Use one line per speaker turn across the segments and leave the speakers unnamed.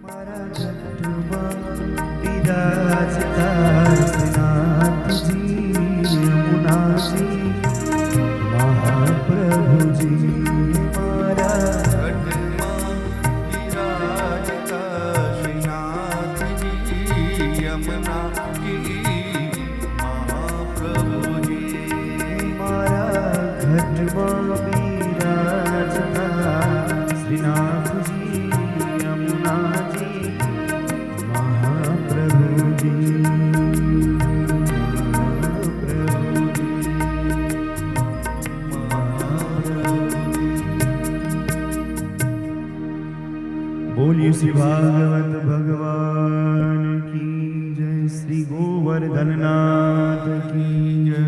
મારા ઘટમાં બિરાજતા શ્રીનાથજી યમુનાજી મહાપ્રભુજી મારા ઘટમાં બિરાજતા શ્રીનાથજી યમુનાજી મહાપ્રભુજી મારા ઘટમાં બિરાજતા શ્રીનાથજી યમુનાજી મહાપ્રભુજી बोलिए श्री भागवत भगवान की जय, श्री गोवर्धननाथ की जय,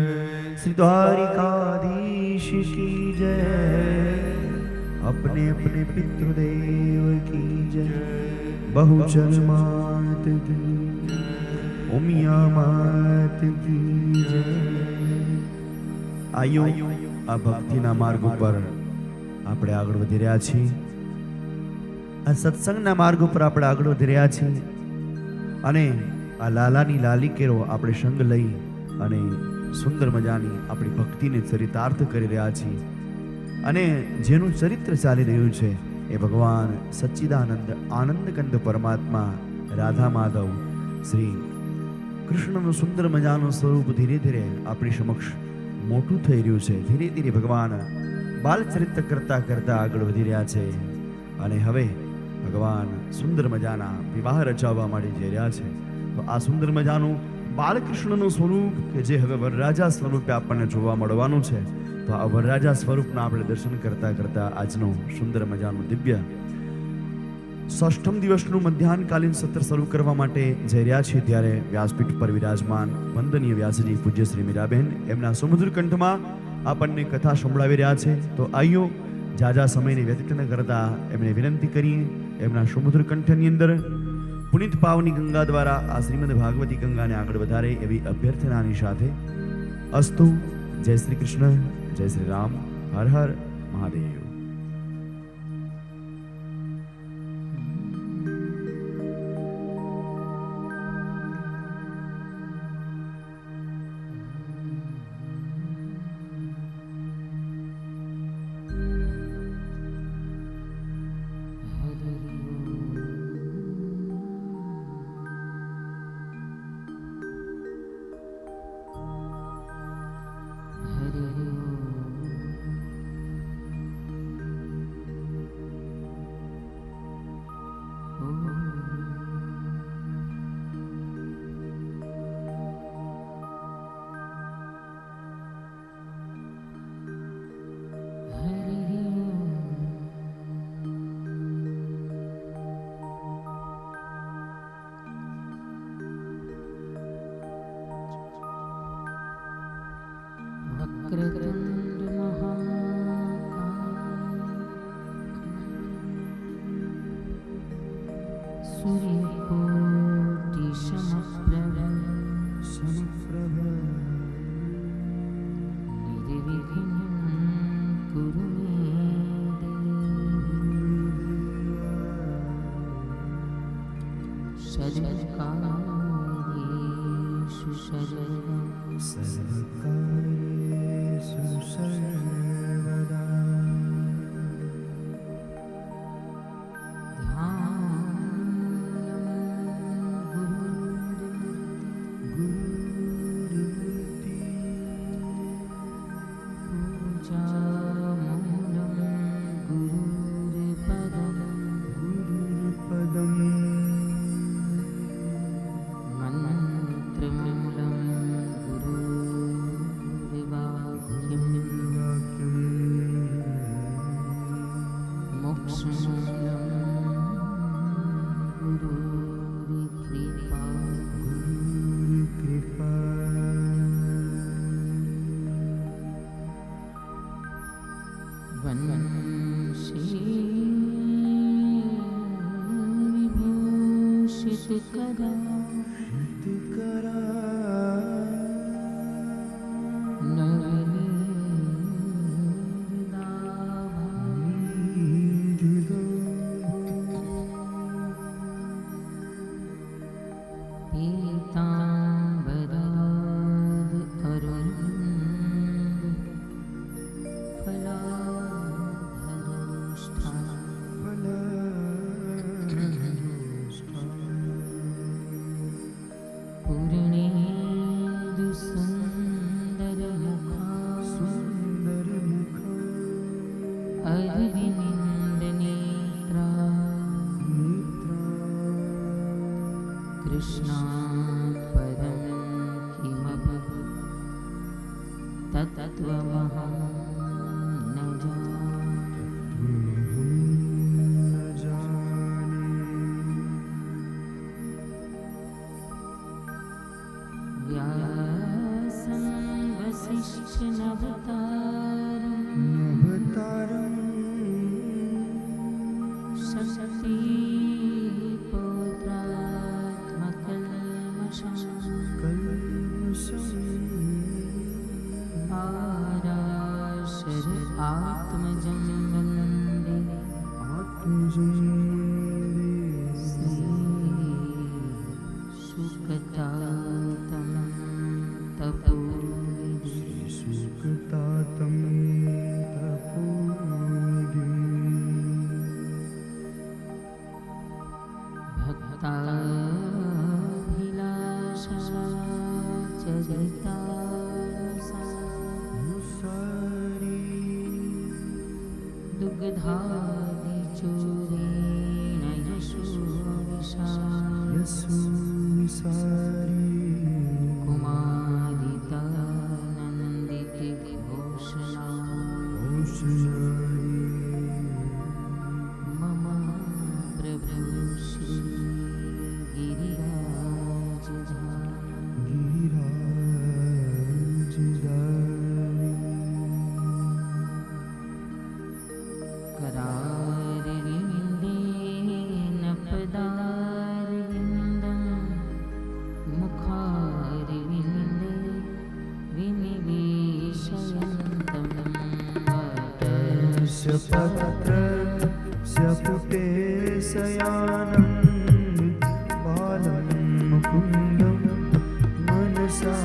श्री द्वारिकाधीश की जय, अपने अपने पितृदेव की जय, बहुचर मात की उमिया मात की जय। आयो आ भक्तिना मार्ग पर આપણે આગળ વધી રહ્યા છીએ। આ સત્સંગના માર્ગ ઉપર આપણે આગળ વધી રહ્યા છીએ અને આ લાલાની લાલિકેરો આપણે સંગ લઈ અને સુંદર મજાની આપણી ભક્તિને ચરિતાર્થ કરી રહ્યા છીએ અને જેનું ચરિત્ર ચાલી રહ્યું છે એ ભગવાન સચ્ચિદાનંદ આનંદકંદ પરમાત્મા રાધા માધવ શ્રી કૃષ્ણનું સુંદર મજાનું સ્વરૂપ ધીરે ધીરે આપણી સમક્ષ મોટું થઈ રહ્યું છે। ધીરે ધીરે ભગવાન બાલચરિત્ર કરતા કરતા આગળ વધી રહ્યા છે અને હવે ભગવાન સુંદર મજાના વિવાહ રચાવવા માટે જઈ રહ્યા છે। તો આ સુંદર મજાનું બાલકૃષ્ણનું સ્વરૂપ કે જે હવે વરરાજા સ્વરૂપે આપણને જોવા મળવાનું છે, તો આ વરરાજા સ્વરૂપના આપણે દર્શન કરતા કરતા આજનું સુંદર મજાનું દિવ્ય ષષ્ઠમ દિવસનું મધ્યાહનકાલીન સત્ર શરૂ કરવા માટે જઈ રહ્યા છીએ ત્યારે વ્યાસપીઠ પર વિરાજમાન વંદનીય વ્યાસજી પૂજ્ય શ્રી મીરાબેન એમના સુમધુર કંઠમાં આપણને કથા સંભળાવી રહ્યા છે। તો આઈઓ જાજા સમયને વ્યતીત ન કરતા એમને વિનંતી કરીએ એમના સુમધુર કંઠની અંદર પુનિત પાવની ગંગા દ્વારા આ શ્રીમદ ભાગવતી ગંગાને આગળ વધારે એવી અભ્યર્થનાની સાથે અસ્તુ। જય શ્રી કૃષ્ણ, જય શ્રી રામ, હર હર મહાદેવ।
वक्रतुंड महाकाय सूर्यकोटि समप्रभ निर्विघ्नं कुरु मे देव सर्वकार्येषु सर्वदा कृष्णात् परं किमपि तत्त्वमहं न जाने। व्यासं वसिष्ठनवतारं आराशर आत्मजं वन्दे श्रीसुखतातं भक्ताभिलाषा चरितासा दुग्धादिचूरेण कुमारितानन्दितघोषणा मम प्रभु श्री करारविन्देन पदारविन्दं मुखारविन्दे विनिवेशयन्तं
पत्रस्य पुटे शयानं बालं मुकुन्दं मनसा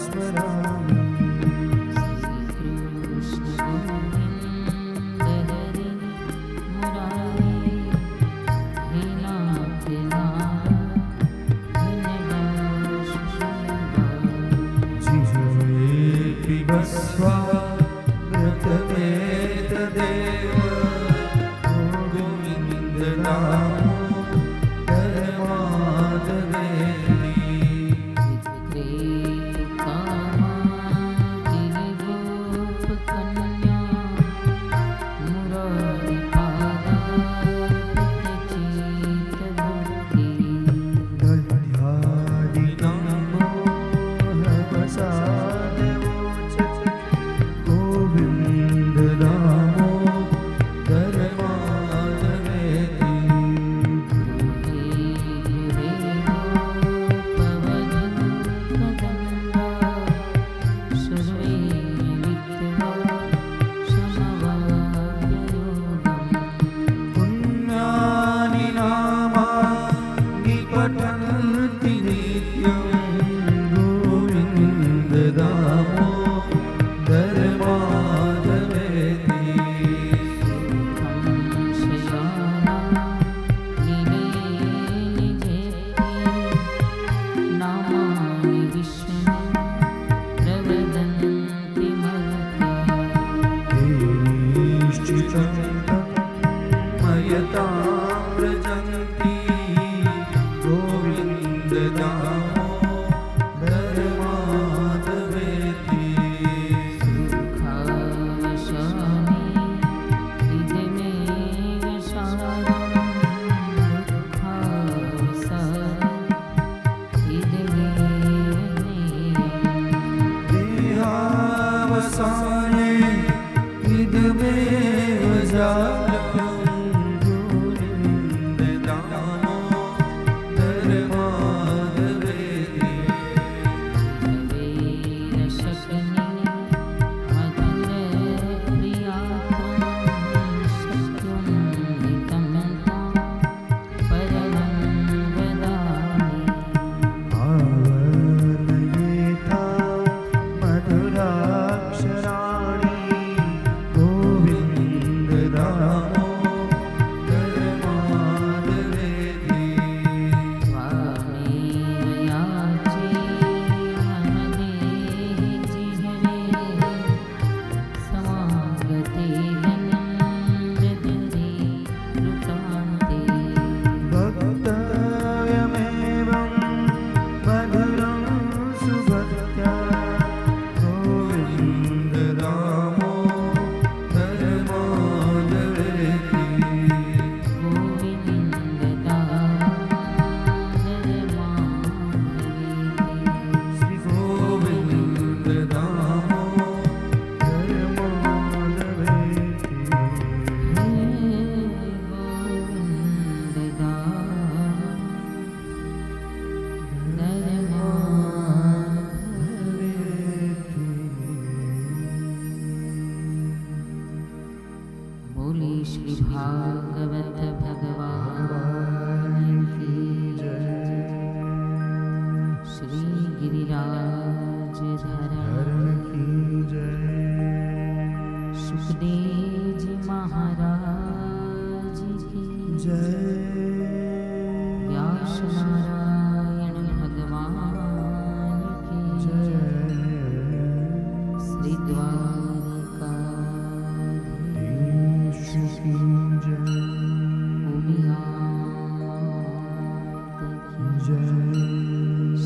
स्मरामि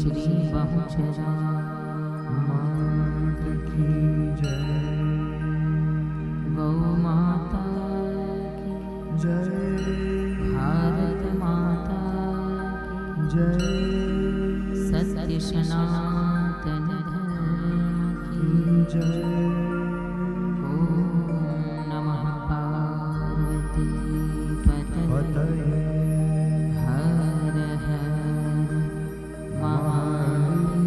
श्री बहुचरा
मात की जय,
गौ माता की
जय
भारत माता की
जय,
सत्य सनातन धर्म की
जय।
ओम नमः पार्वती पतये
पतये
हर हर महादेव।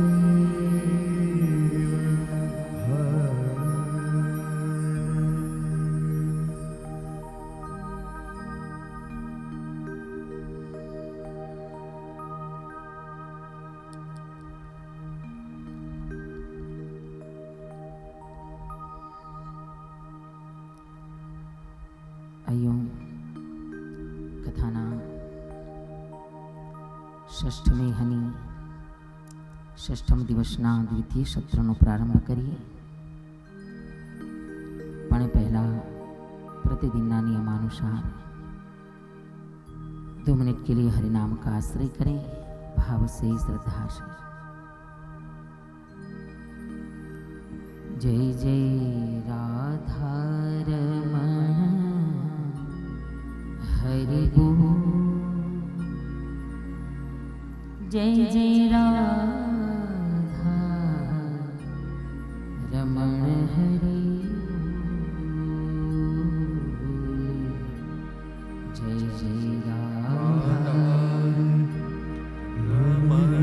અહીં કથાના ષષ્ઠમી હની ષષ્ઠમ દિવસના દ્વિતીય સત્રનો પ્રારંભ કરીએ, પણ પહેલા प्रतिदिनना नियमानुसार 2 मिनट के लिए हरिनाम का आश्रय करें, भाव से श्रद्धा से। जय जय राधा रमण हरि बोल, जय जय राधा रमण हरि, जय जय राधा
रमण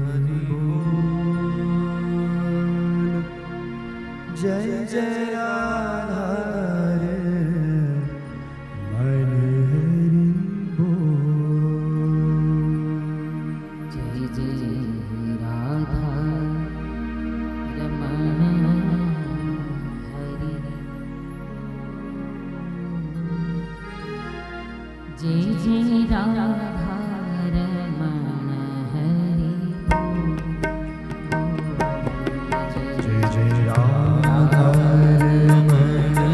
हरि बोल, जय जय राधा रमण हरि बोल,
जय जय राधा रमण हरि, जय जय राधा रमण हरि,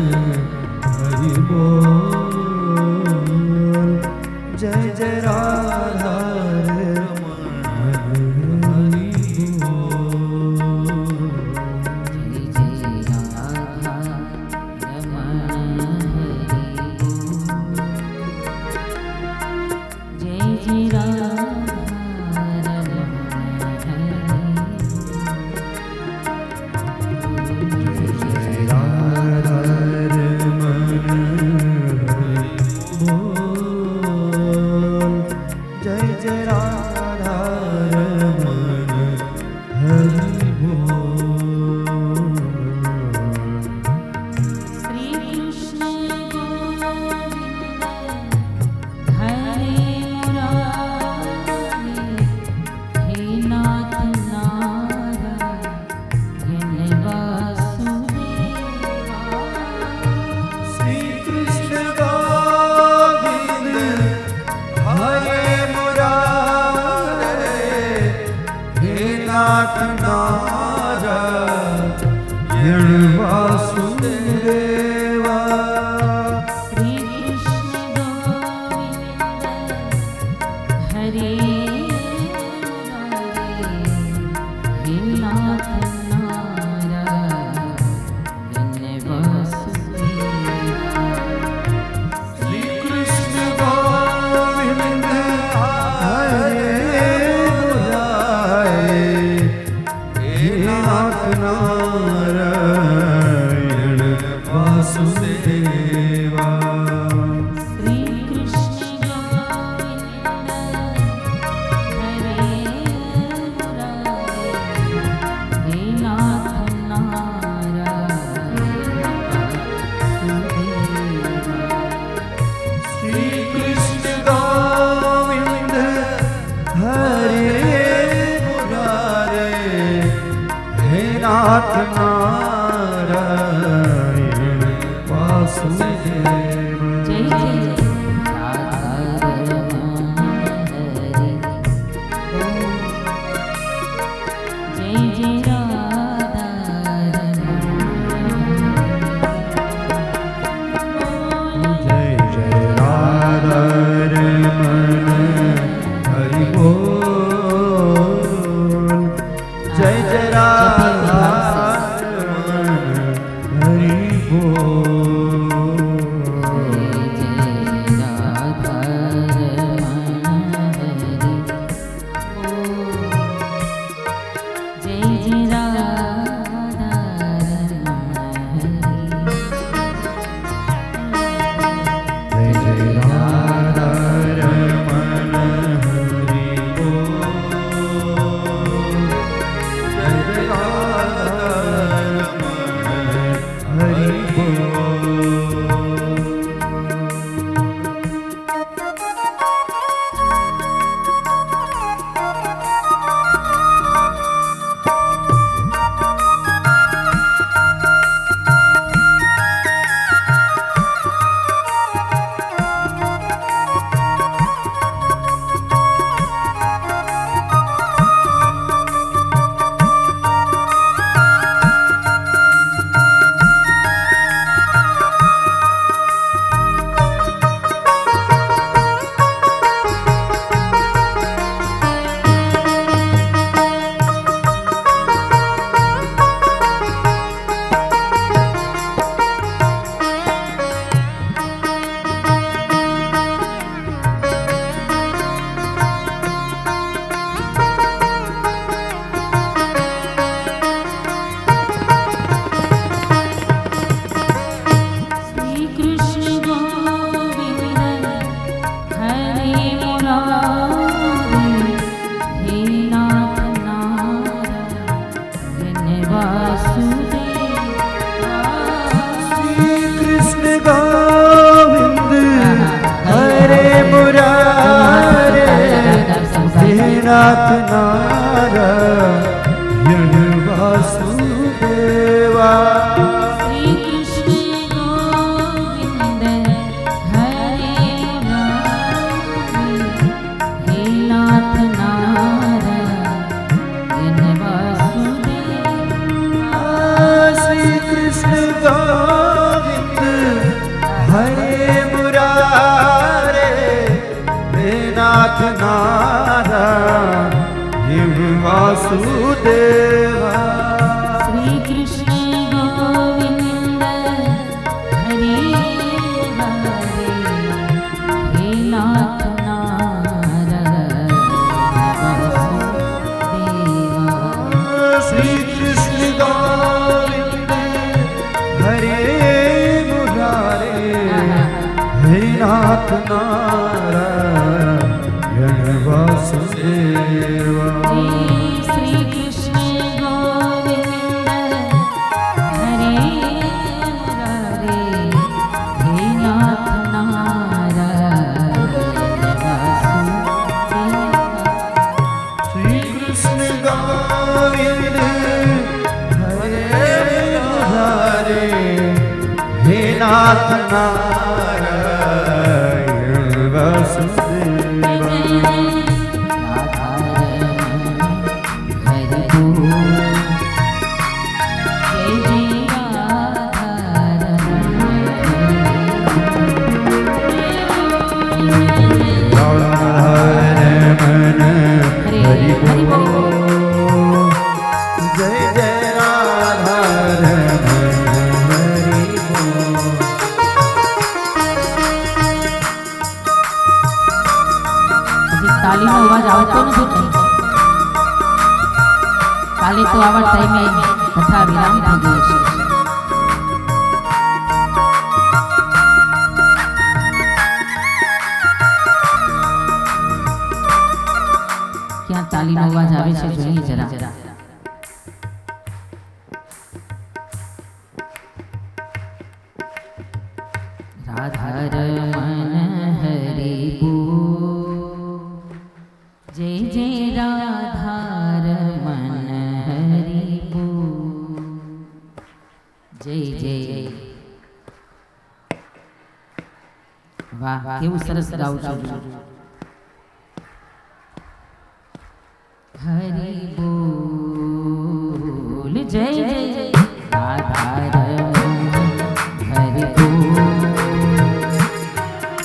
जय जय राधा रमण हरि बोल, जय जय राधा रमण हरि बोल,
जय जय राधा रमण हरि, जय जय राधा
नाथ नारायण वासुदेवा।
श्री कृष्ण गोविंद हरे मुरारी, हे नाथ नारायण वासुदेवा।
श्री कृष्ण गोविंद हरे मुरारे, हे नाथ नारायण वासुदेवा।
श्री कृष्ण गोविंद हरे मुरारी, हे नाथ नारायण वासुदेवा।
श्री कृष्ण गोविंद हरे मुरारे, हे नाथ नारायण वासुदेवा।
श्री कृष्ण गोविंद हरे मुरारे, हे नाथ नारायण वासुदेवा।
श्री कृष्ण गोविंद हरे मुरारे, हे नाथ नारायण वासुदेवा। राधारमण हरि बोल, जय जय राधारमण हरि बोल।
તાલીનો અવાજ આવતો નથી. કાલે તો આવા ટાઈમે કથા વિરામ થઈ ગઈ છે. ક્યાં તાલીનો અવાજ આવે છે જોઈએ જરા. રાધારમણ હરિ બોલ, जय जय राधारमण हरि बोल, जय जय। वाह, केवुं सरस गाओ छो। हरि बोल, जय जय राधारमण हरि बोल,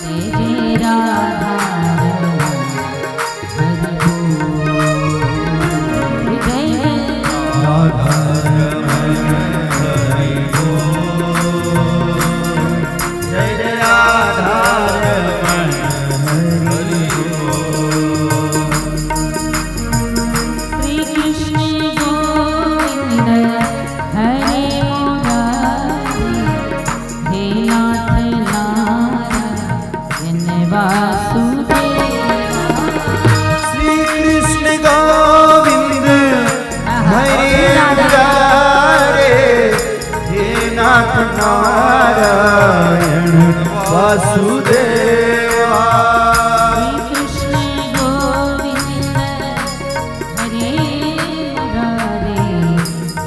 जय जय राधारमण हरि बोल, जय जय
राधारमण हरि बोल, जय जय राधारमण हरि बोल।
श्री कृष्ण गोविंद हरे मुरारी, हे नाथ नारायण वासुदेवा।
श्री कृष्ण गोविंद हरे मुरारे, हे नाथ नारायण वासुदेवा।
श्री कृष्ण गोविंद हरे मुरारी,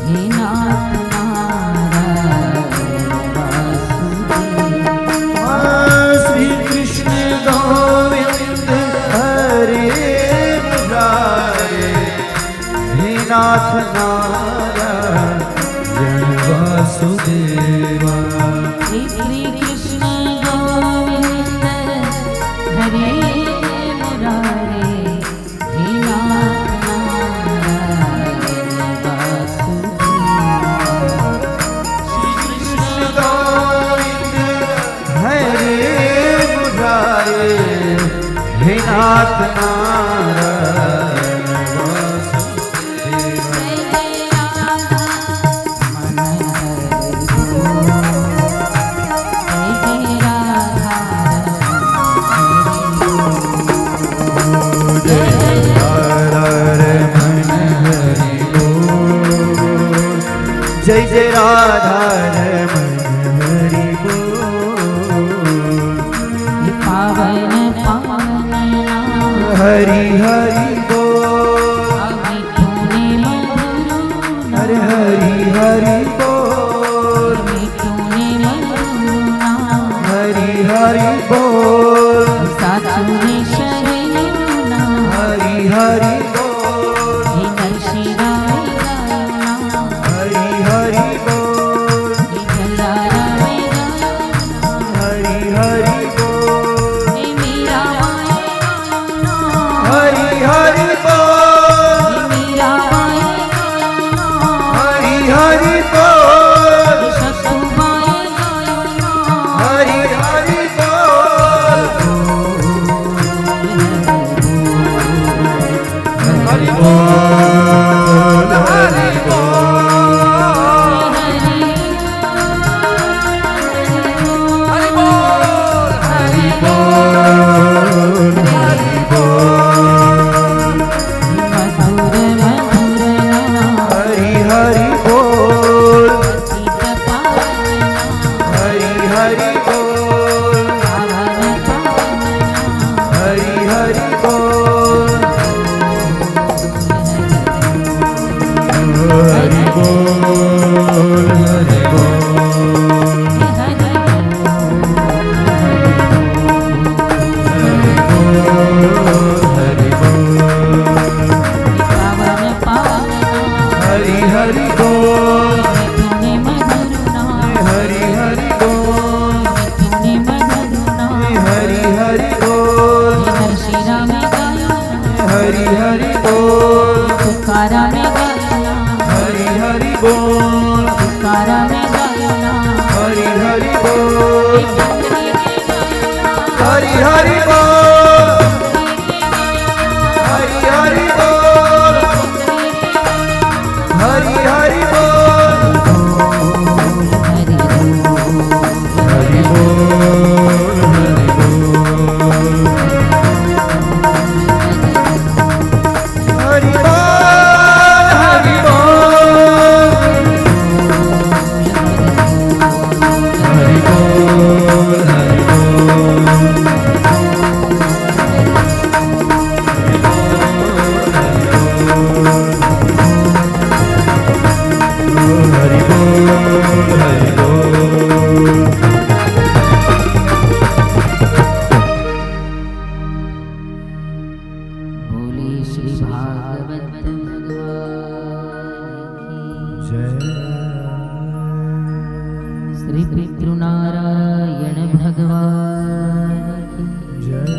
हे नाथ नारायण वासुदेवा।
श्री कृष्ण गोविंद हरे मुरारे, हे नाथ नारायण वासुदेवा।
श्री कृष्ण गोविंद हरे मुरारे, हे नाथ नारायण वासुदेवा।
श्री कृष्ण गोविंद हरे मुरारे, हे नाथ नारायण वासुदेवा।
जय जय राधारमण हरि बोल, जय जय राधारमण हरि बोल, जय जय
राधारमण हरि बोल, जय जय राधारमण हरि बोल।
पावन पावन नाम
हरि हरि बोल, हरि बोल
हे नरशिंगारे गायो नाम
हरि हरि बोल
हे जलारामे गायो नाम
हरि हरि बोल
हे मीराबाई गायो नाम
हरि हरि बोल
हे मीराबाई गायो नाम
हरि हरि बोल
हे ससुबाई गायो नाम
हरि हरि बोल हरि बोल हरि बोल हरि बोल हरि बोल हरि बोल
मधुर मधुर नाम
हरि हरि बोल
सीत पावन नाम
हरि हरि बोल
पावन पावन नाम
हरि हरि बोल हरि बोल हरि बोल हरि बोल
पावन पावन नाम
हरि हरि बोल
तूने मधुर नाम
हरि हरि बोल
तूने मधुर नाम
हरि हरि बोल
नरशिरा में गायो नाम
हरि हरि बोल
तुकारा में गायो नाम
हरि हरि बोल
तुकारा में गायो नाम
हरि हरि बोल
चंद्री के गायो नाम
हरि हरि बोल हरि हरि बोल हरि हरि बोल
हरि
हरि बोल हरि बोल हरि बोल हरि बोल हरि बोल हरि बोल हरि बोल
बोले श्री भागवत भगवान की
जय
श्री पितृनारायण भगवान की
जय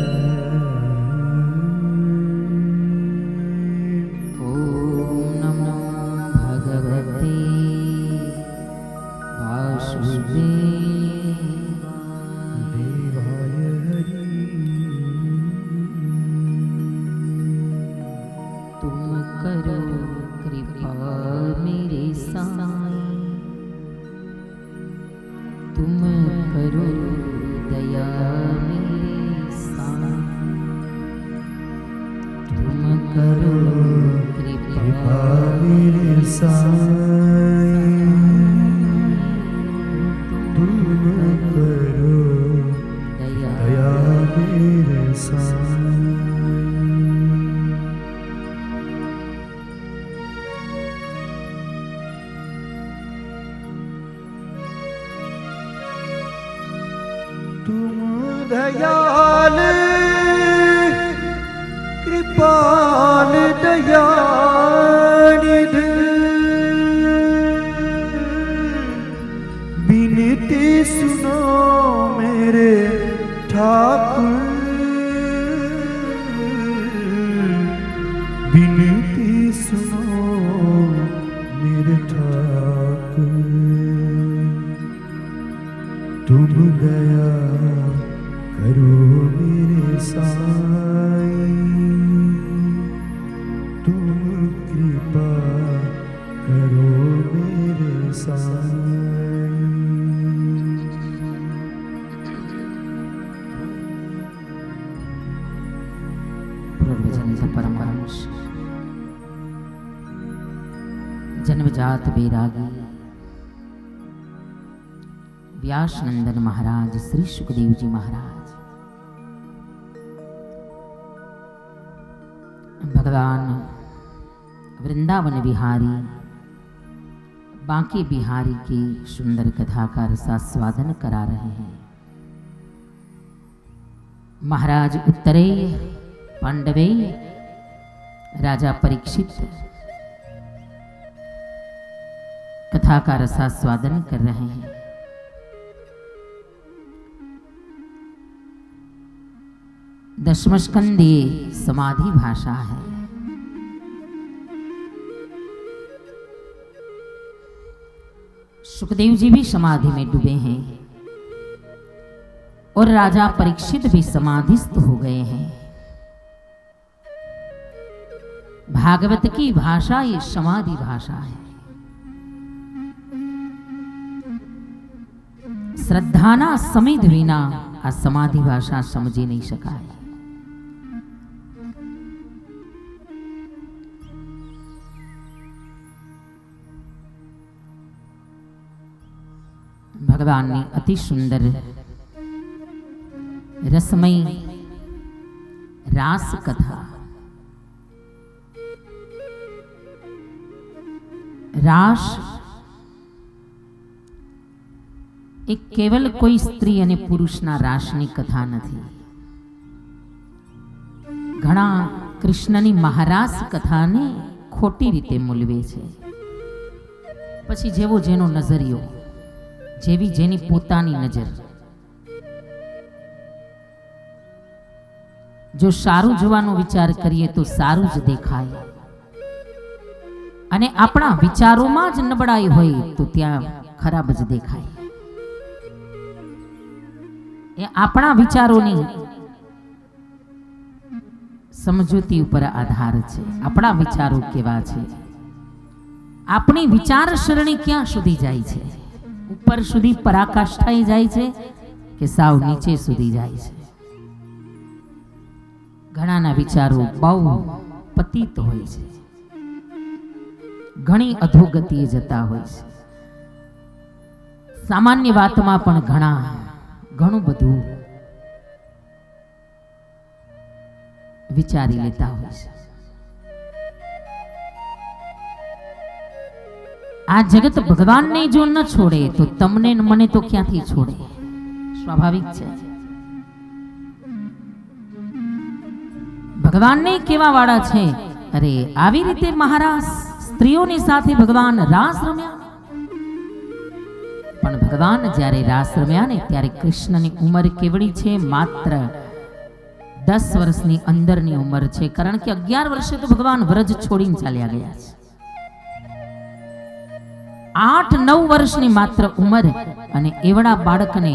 ओम नमो भगवते वासुदेवाय
देवाय हरि
तुम करो कृपा मेरे साई तुम करो दया मेरे साई तुम करो
कृपा
कृपा
मेरे साईं तुम करो
दया
दया मेरे साईं तुम दयाल कृपाल दयानिध बिनती सुनो मेरे ठाकुर बिनती सुनो मेरे ठाकुर तुम दया करो मेरे साईं तुम कृपा करो मेरे साईं
पूर्वजन्म परमहंस जन्मजात वैरागी व्यास नंदन महाराज श्री सुखदेव जी महाराज भगवान वृंदावन बिहारी बांके बिहारी की सुंदर कथा का रसास्वादन करा रहे हैं। महाराज उत्तरेय पांडवेय राजा परीक्षित कथा का रसास्वादन कर रहे हैं। दशम स्कंद ये समाधि भाषा है। सुखदेव जी भी समाधि में डूबे हैं और राजा परीक्षित भी समाधिस्थ हो गए हैं। भागवत की भाषा ये समाधि भाषा है। श्रद्धाना समित विना आ समाधि भाषा समझी नहीं शकाय। भगवान ने अति सुंदर रसमयी रास कथा, रास एक केवल कोई स्त्री અને પુરુષના રાસની કથા નથી। ઘણા કૃષ્ણની મહારાસ કથાને ખોટી રીતે મૂલવે છે। પછી જેવો જેનો નજરિયો, જેવી જેની પોતાની નજર, જો સારું જોવાનો વિચાર કરીએ તો સારું જ દેખાય અને આપણા વિચારોમાં જ નબળાઈ હોય તો ત્યાં ખરાબ જ દેખાય। એ આપણા વિચારોની સમજૂતી ઉપર આધાર છે। આપણા વિચારો કેવા છે, આપણી વિચારસરણી ક્યાં સુધી જાય છે, ઉપર સુધી પરાકાષ્ઠાએ જાય છે કે સાવ નીચે સુધી જાય છે। ઘણાના વિચારો બહુ પતિત હોય છે, ઘણી અધોગતિએ જતા હોય છે। સામાન્ય વાતમાં પણ ઘણું બધું વિચારી લેતા હોય છે। આ જગત ભગવાનને જો ન છોડે તો તમને ને મને તો ક્યાંથી છોડે? સ્વાભાવિક છે। ભગવાનને કેવા વાળા છે? અરે આવી રીતે મહારાજ સ્ત્રીઓની સાથે ભગવાન રાસ રમ્યા। પણ ભગવાન જ્યારે રાસ રમ્યા ને ત્યારે કૃષ્ણની ઉંમર કેવડી છે? માત્ર 10 વર્ષની અંદરની ઉંમર છે। કારણ કે 11 વર્ષે તો ભગવાન વ્રજ છોડીને ચાલ્યા ગયા છે। 8-9 વર્ષની માત્ર ઉંમર અને એવડા બાળકને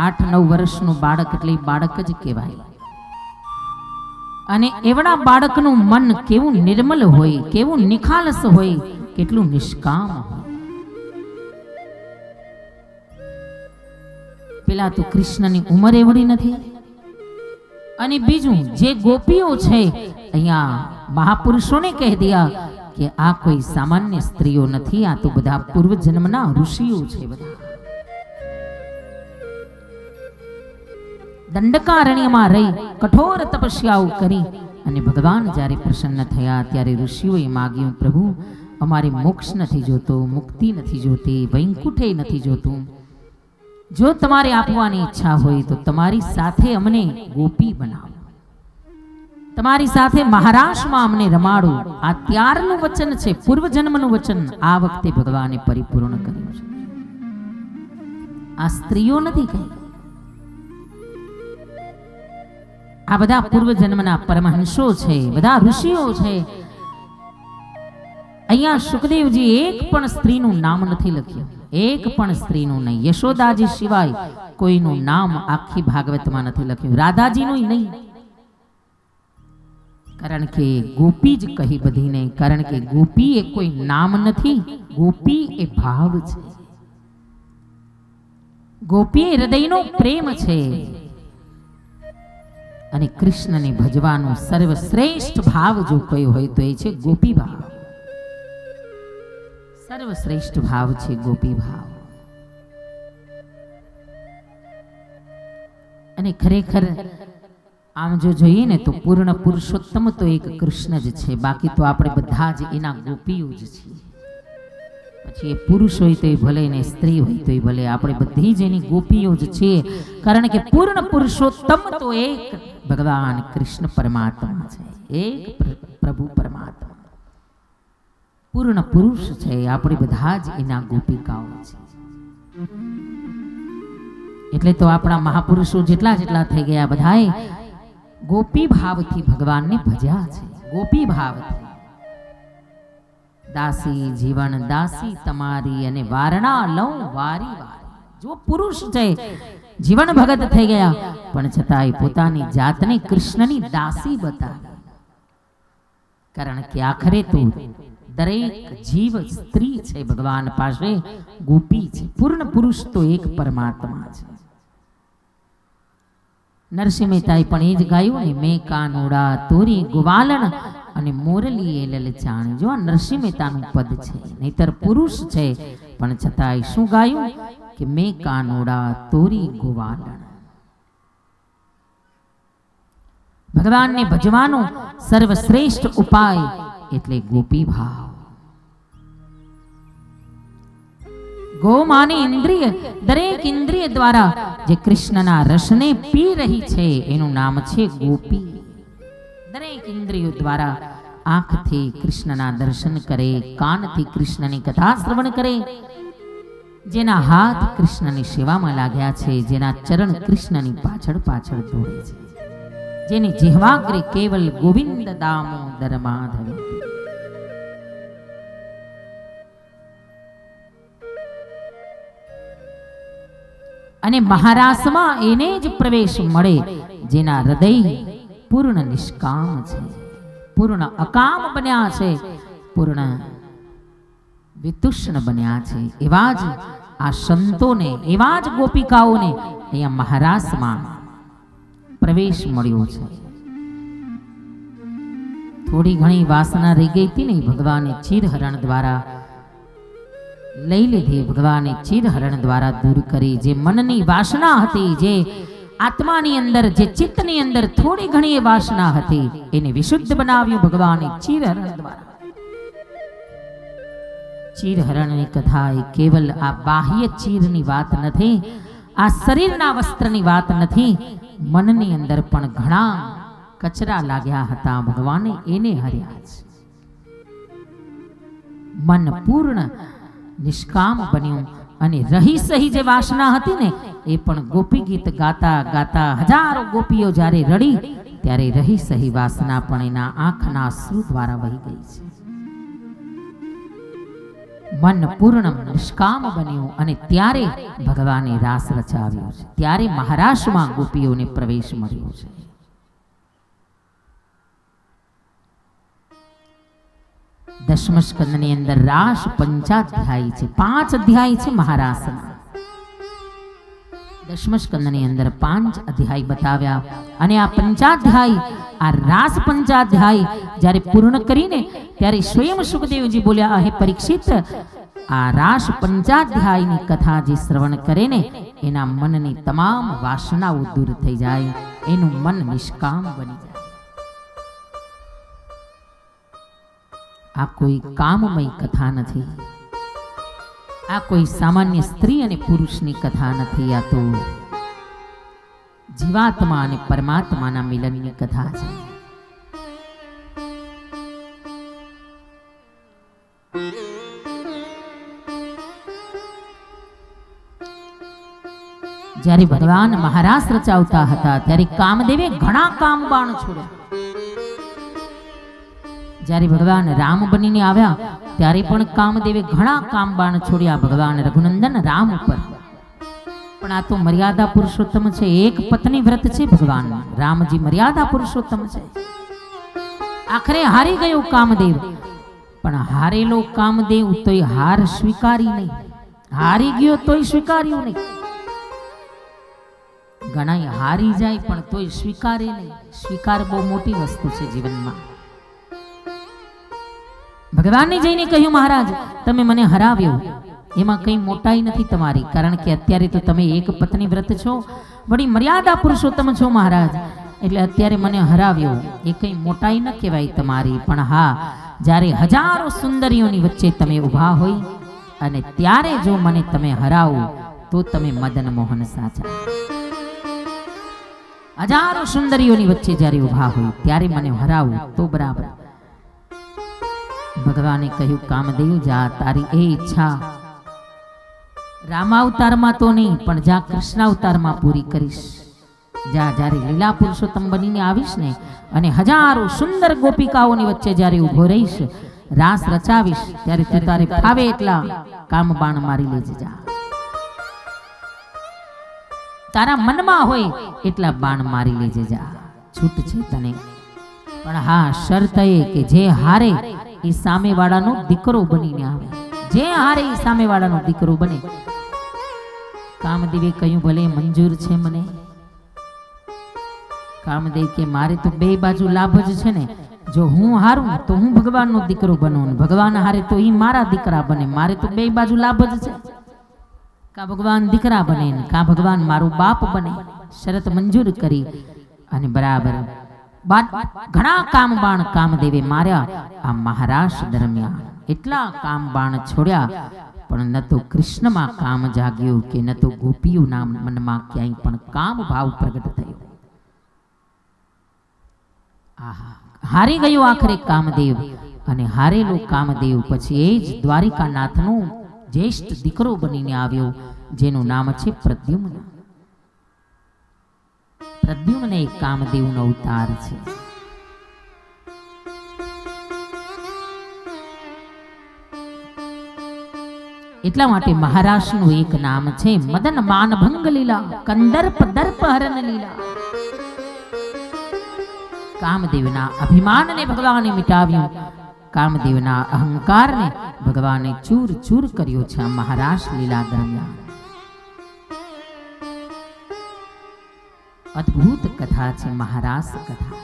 8-9 વર્ષનું બાળક એટલે બાળક જ કહેવાય। અને એવડા બાળકનું મન કેવું નિર્મલ હોય, કેવું નિખાલસ હોય, કેટલું નિષ્કામ હોય। પેલા તો કૃષ્ણની ઉંમર એવડી નથી અને બીજું જે ગોપીઓ છે અહીંયા મહાપુરુષોને કહી દિયા કે આ કોઈ સામાન્ય સ્ત્રીઓ નથી, આ તો બધા પૂર્વ જન્મના ઋષિઓ છે। બધા દંડકારણ્યમાં રહી કઠોર તપસ્યાઓ કરી અને ભગવાન જ્યારે પ્રસન્ન થયા ત્યારે ઋષિઓએ માગ્યું, પ્રભુ અમારે મોક્ષ નથી જોતો, મુક્તિ નથી જોતી, વૈકુંઠે નથી જોતું। જો તમારે આપવાની ઈચ્છા હોય તો તમારી સાથે અમને ગોપી બનાવો, તમારી સાથે મહારાષ્ટ્રમાં અમને રમાડો। આ ત્યારનું વચન છે, પૂર્વજન્મનું વચન આ વખતે ભગવાને પરિપૂર્ણ કર્યું છે। આ સ્ત્રીઓ નથી કહી, આ બધા પૂર્વજન્મના પરમહંસો છે, બધા ઋષિઓ છે। અહીંયા સુખદેવજી એક પણ સ્ત્રીનું નામ નથી લખ્યું, એક પણ સ્ત્રીનું નહીં। યશોદાજી સિવાય કોઈનું નામ આખી ભાગવતમાં નથી લખ્યું, રાધાજીનું નહીં। કારણ કે ગોપી જ કહી બધીને, કારણ કે ગોપી એ કોઈ નામ નથી, ગોપી એ ભાવ છે, ગોપી એ હૃદયનો પ્રેમ છે। અને કૃષ્ણને ભજવાનો સર્વશ્રેષ્ઠ ભાવ જો કોઈ હોય તો એ છે ગોપી ભાવ। સર્વશ્રેષ્ઠ ભાવ છે ગોપી ભાવ। અને ખરેખર આમ જો જોઈએ ને તો પૂર્ણ પુરુષોત્તમ તો એક કૃષ્ણ જ છે, બાકી તો આપણે બધા જ એના ગોપીઓ જ છીએ। પછી એ પુરુષ હોય તોય ભલે ને સ્ત્રી હોય તોય ભલે, આપણે બધી જ એની ગોપીઓ જ છીએ, કારણ કે પૂર્ણ પુરુષોત્તમ તો એક ભગવાન કૃષ્ણ પરમાત્મા છે, એક પ્રભુ પરમાત્મા પૂર્ણ પુરુષ છે. આપણે બધા જ એના ગોપિકાઓ છે. એટલે તો આપણા મહાપુરુષો જેટલા જેટલા થઈ ગયા બધાએ ગોપી ભાવથી ભગવાનને ભજ્યા છે. ગોપી ભાવથી દાસી જીવન દાસી તમારી અને વારણા લઉં વારી વારી. જો પુરુષ છે જીવન ભગત થઈ ગયા પણ છતાંય પોતાની જાતને કૃષ્ણની દાસી બતાવી, કારણ કે આખરે તો દરેક જીવ સ્ત્રી છે ભગવાન પાસે, ગોપી છે. પૂર્ણ પુરુષ તો એક પરમાત્મા છે. નરસિંહ મહેતાએ પણ એ જ ગાયું ને, મેં કાનોડા તોરી ગોવાલણ અને મોરલી એ લલચાણી. જો આ નરસિંહ મહેતાનું પદ છે, નહીતર પુરુષ છે પણ છતાંય શું ગાયું કે મેં કાનોડા તોરી ગોવાલણ. ભગવાનને ભજવાનો સર્વશ્રેષ્ઠ ઉપાય એટલે ગોપી ભાવ. ગોમાની ઇન્દ્રિય, દરેક ઇન્દ્રિય દ્વારા જે કૃષ્ણના રસને પી રહી છે એનું નામ છે ગોપી. દરેક ઇન્દ્રિયો દ્વારા આંખથી કૃષ્ણના દર્શન કરે, કાનથી કૃષ્ણની કથા શ્રવણ કરે, જેના હાથ કૃષ્ણની સેવામાં લાગ્યા છે, જેના ચરણ કૃષ્ણની પાછળ પાછળ દોડે છે, જેની જીહવાગ્રે કેવલ ગોવિંદ દામોદર માધવ. અને મહારાસમાં એને જ પ્રવેશ મળે જેના હૃદય પૂર્ણ નિષ્કામ છે, પૂર્ણ અકામ બન્યા છે, પૂર્ણ વિતુષ્ણ બન્યા છે. એવા જ આ સંતોને, એવા જ ગોપિકાઓને અહીંયા મહારાસમાં પ્રવેશ મળ્યો છે. થોડી ઘણી વાસના રહી ગઈ હતી ને, ભગવાને ચીરહરણ દ્વારા લઈ લીધી, ભગવાને ચીરહરણ દ્વારા દૂર કરી. જે મનની વાસના હતી, જે આત્માની અંદર, જે ચિત્તની અંદર થોડી ઘણી વાસના હતી, એને વિશુદ્ધ બનાવ્યું ભગવાને ચીરહરણ દ્વારા. ચીરહરણની કથા એ કેવલ આ બાહ્ય ચીરની વાત નથી, આ શરીરના વસ્ત્રની વાત નથી. મનની અંદર પણ ઘણા કચરા લાગ્યા હતા, ભગવાને એને હર્યા છે. મન પૂર્ણ નિષ્કામ બન્યું અને રહી સહી જે વાસના હતી ને, એ પણ ગોપી ગીત ગાતા ગાતા હજારો ગોપીઓ જ્યારે રડી, ત્યારે રહી સહી વાસના પણ એના આંખના અશ્રુ દ્વારા વહી ગઈ છે. મન પૂર્ણ નિષ્કામ બન્યું અને ત્યારે ભગવાને રાસ રચાવ્યો છે, ત્યારે મહારાષ્ટ્રમાં ગોપીઓને પ્રવેશ મળ્યો છે. દશમ સ્કંદની અંદર રાસ પંચાધ્યાયી છે, 5 અધ્યાય છે મહારાસના. દશમ સ્કંદની અંદર 5 અધ્યાય બતાવ્યા અને આ પંચાધ્યાય, આ રાસ પંચાધ્યાય જ્યારે પૂર્ણ કરીને ત્યારે સ્વયં સુખદેવજી બોલ્યા, હે પરીક્ષિત, આ રાસ પંચાધ્યાયની કથા જે શ્રવણ કરે ને, એના મનની તમામ વાસનાઓ દૂર થઈ જાય, એનું મન નિષ્કામ બની જાય. આ કોઈ કામમય કથા નથી, આ કોઈ સામાન્ય સ્ત્રી અને પુરુષની કથા નથી, આ તો જીવાત્મા અને પરમાત્માના મિલનની કથા છે. જ્યારે ભગવાન મહારાસ રચાવતા હતા ત્યારે કામદેવે ઘણા કામ બાણ છોડ્યા. જ્યારે ભગવાન રામ બનીને આવ્યા ત્યારે પણ કામદેવે ઘણા કામ બાણ છોડ્યા ભગવાન રઘુનંદન રામ ઉપર. પણ આ તો મર્યાદા પુરુષોત્તમ છે, એક પત્ની વ્રત છે ભગવાન રામજી, મર્યાદા પુરુષોત્તમ છે. આખરે હારી ગયો કામદેવ, પણ હારેલો કામદેવ તોય હાર સ્વીકારી નહીં, હારી ગયો તોય સ્વીકાર્યું નહીં. ઘણા હારી જાય પણ તોય સ્વીકારે નહીં. સ્વીકાર બહુ મોટી વસ્તુ છે જીવનમાં. ભગવાનને જઈને કહ્યું, મહારાજ તમે મને હરાવ્યો, એમાં કંઈ મોટાઈ નથી તમારી, કારણ કે અત્યારે તો તમે એક પત્ની વ્રત છો, વળી મર્યાદા પુરુષોત્તમ છો મહારાજ, એટલે અત્યારે મને હરાવ્યો, એ કંઈ મોટાઈ ન કહેવાય તમારી. પણ હા, જ્યારે હજારો સુંદરીઓની વચ્ચે તમે ઊભા હોય અને ત્યારે જો મને તમે હરાવો તો તમે મદન મોહન સાચા. હજારો સુંદરીઓની વચ્ચે જ્યારે ઉભા હોય ત્યારે મને હરાવો તો બરાબર. ભગવાને કહ્યું, કામદેવ જા, તારી એ ઈચ્છા રામાવતારમાં તો નહીં પણ જા કૃષ્ણાવતારમાં પૂરી કરીશ. જા, જ્યારે લીલા પુરુષોત્તમ બનીને આવીશ ને અને હજારો સુંદર ગોપિકાઓની વચ્ચે જ્યારે ઊભો રહીશ, રાસ રચાવીશ, ત્યારે તું તારે ફાવે એટલા કામ બાણ મારી લેજે. જા, તારા મનમાં હોય એટલા બાણ મારી લેજે. જા, છૂટ છે તને. પણ હા, શરત એ કે જે હારે એ સામેવાળાનો દીકરો બનીને આવે. જે હારે એ સામેવાળાનો દીકરો બને. કામદેવે કહ્યું, ભલે મંજૂર છે મને. કામદેવ કે મારે તો બે બાજુ લાભ જ છે ને. જો હું હારું તો હું ભગવાનનો દીકરો બનું, ભગવાન હારે તો ઈ મારા દીકરા બને. મારે તો બે બાજુ લાભ જ છે. કા ભગવાન દીકરા બને ને કા ભગવાન મારો બાપ બને. શરત મંજૂર કરી અને બરાબર ઘણા કામ બાણ કામદેવે માર્યા આ મહારાષ્ટ્ર દરમિયાન. એટલા કામ બાણ છોડ્યા પણ ન તો કૃષ્ણમાં કામ જાગ્યું કે ન તો ગોપીઓના મનમાં ક્યાંય પણ કામ ભાવ પ્રગટ થયો. આહા, હારી ગયો આખરે કામદેવ. અને હારેલો કામદેવ પછી એ જ દ્વારિકાનાથનો જ્યેષ્ઠ દીકરો બનીને આવ્યો, જેનું નામ છે પ્રદ્યુમ્ન. પ્રદ્યુમ્ન એ કામદેવનો અવતાર છે. એટલા માટે મહારાષ્ટ્રનું એક નામ છે મદન માનભંગ લીલા, કંદર્પ દર્પ હરણ લીલા. કામદેવના અભિમાનને ભગવાને મિટાવ્યું, કામદેવના અહંકારને ભગવાને ચૂર ચૂર કર્યો છે આ મહારાષ્ટ્ર લીલા દરમિયાન. અદ્ભુત કથા છે મહારાષ્ટ્ર કથા.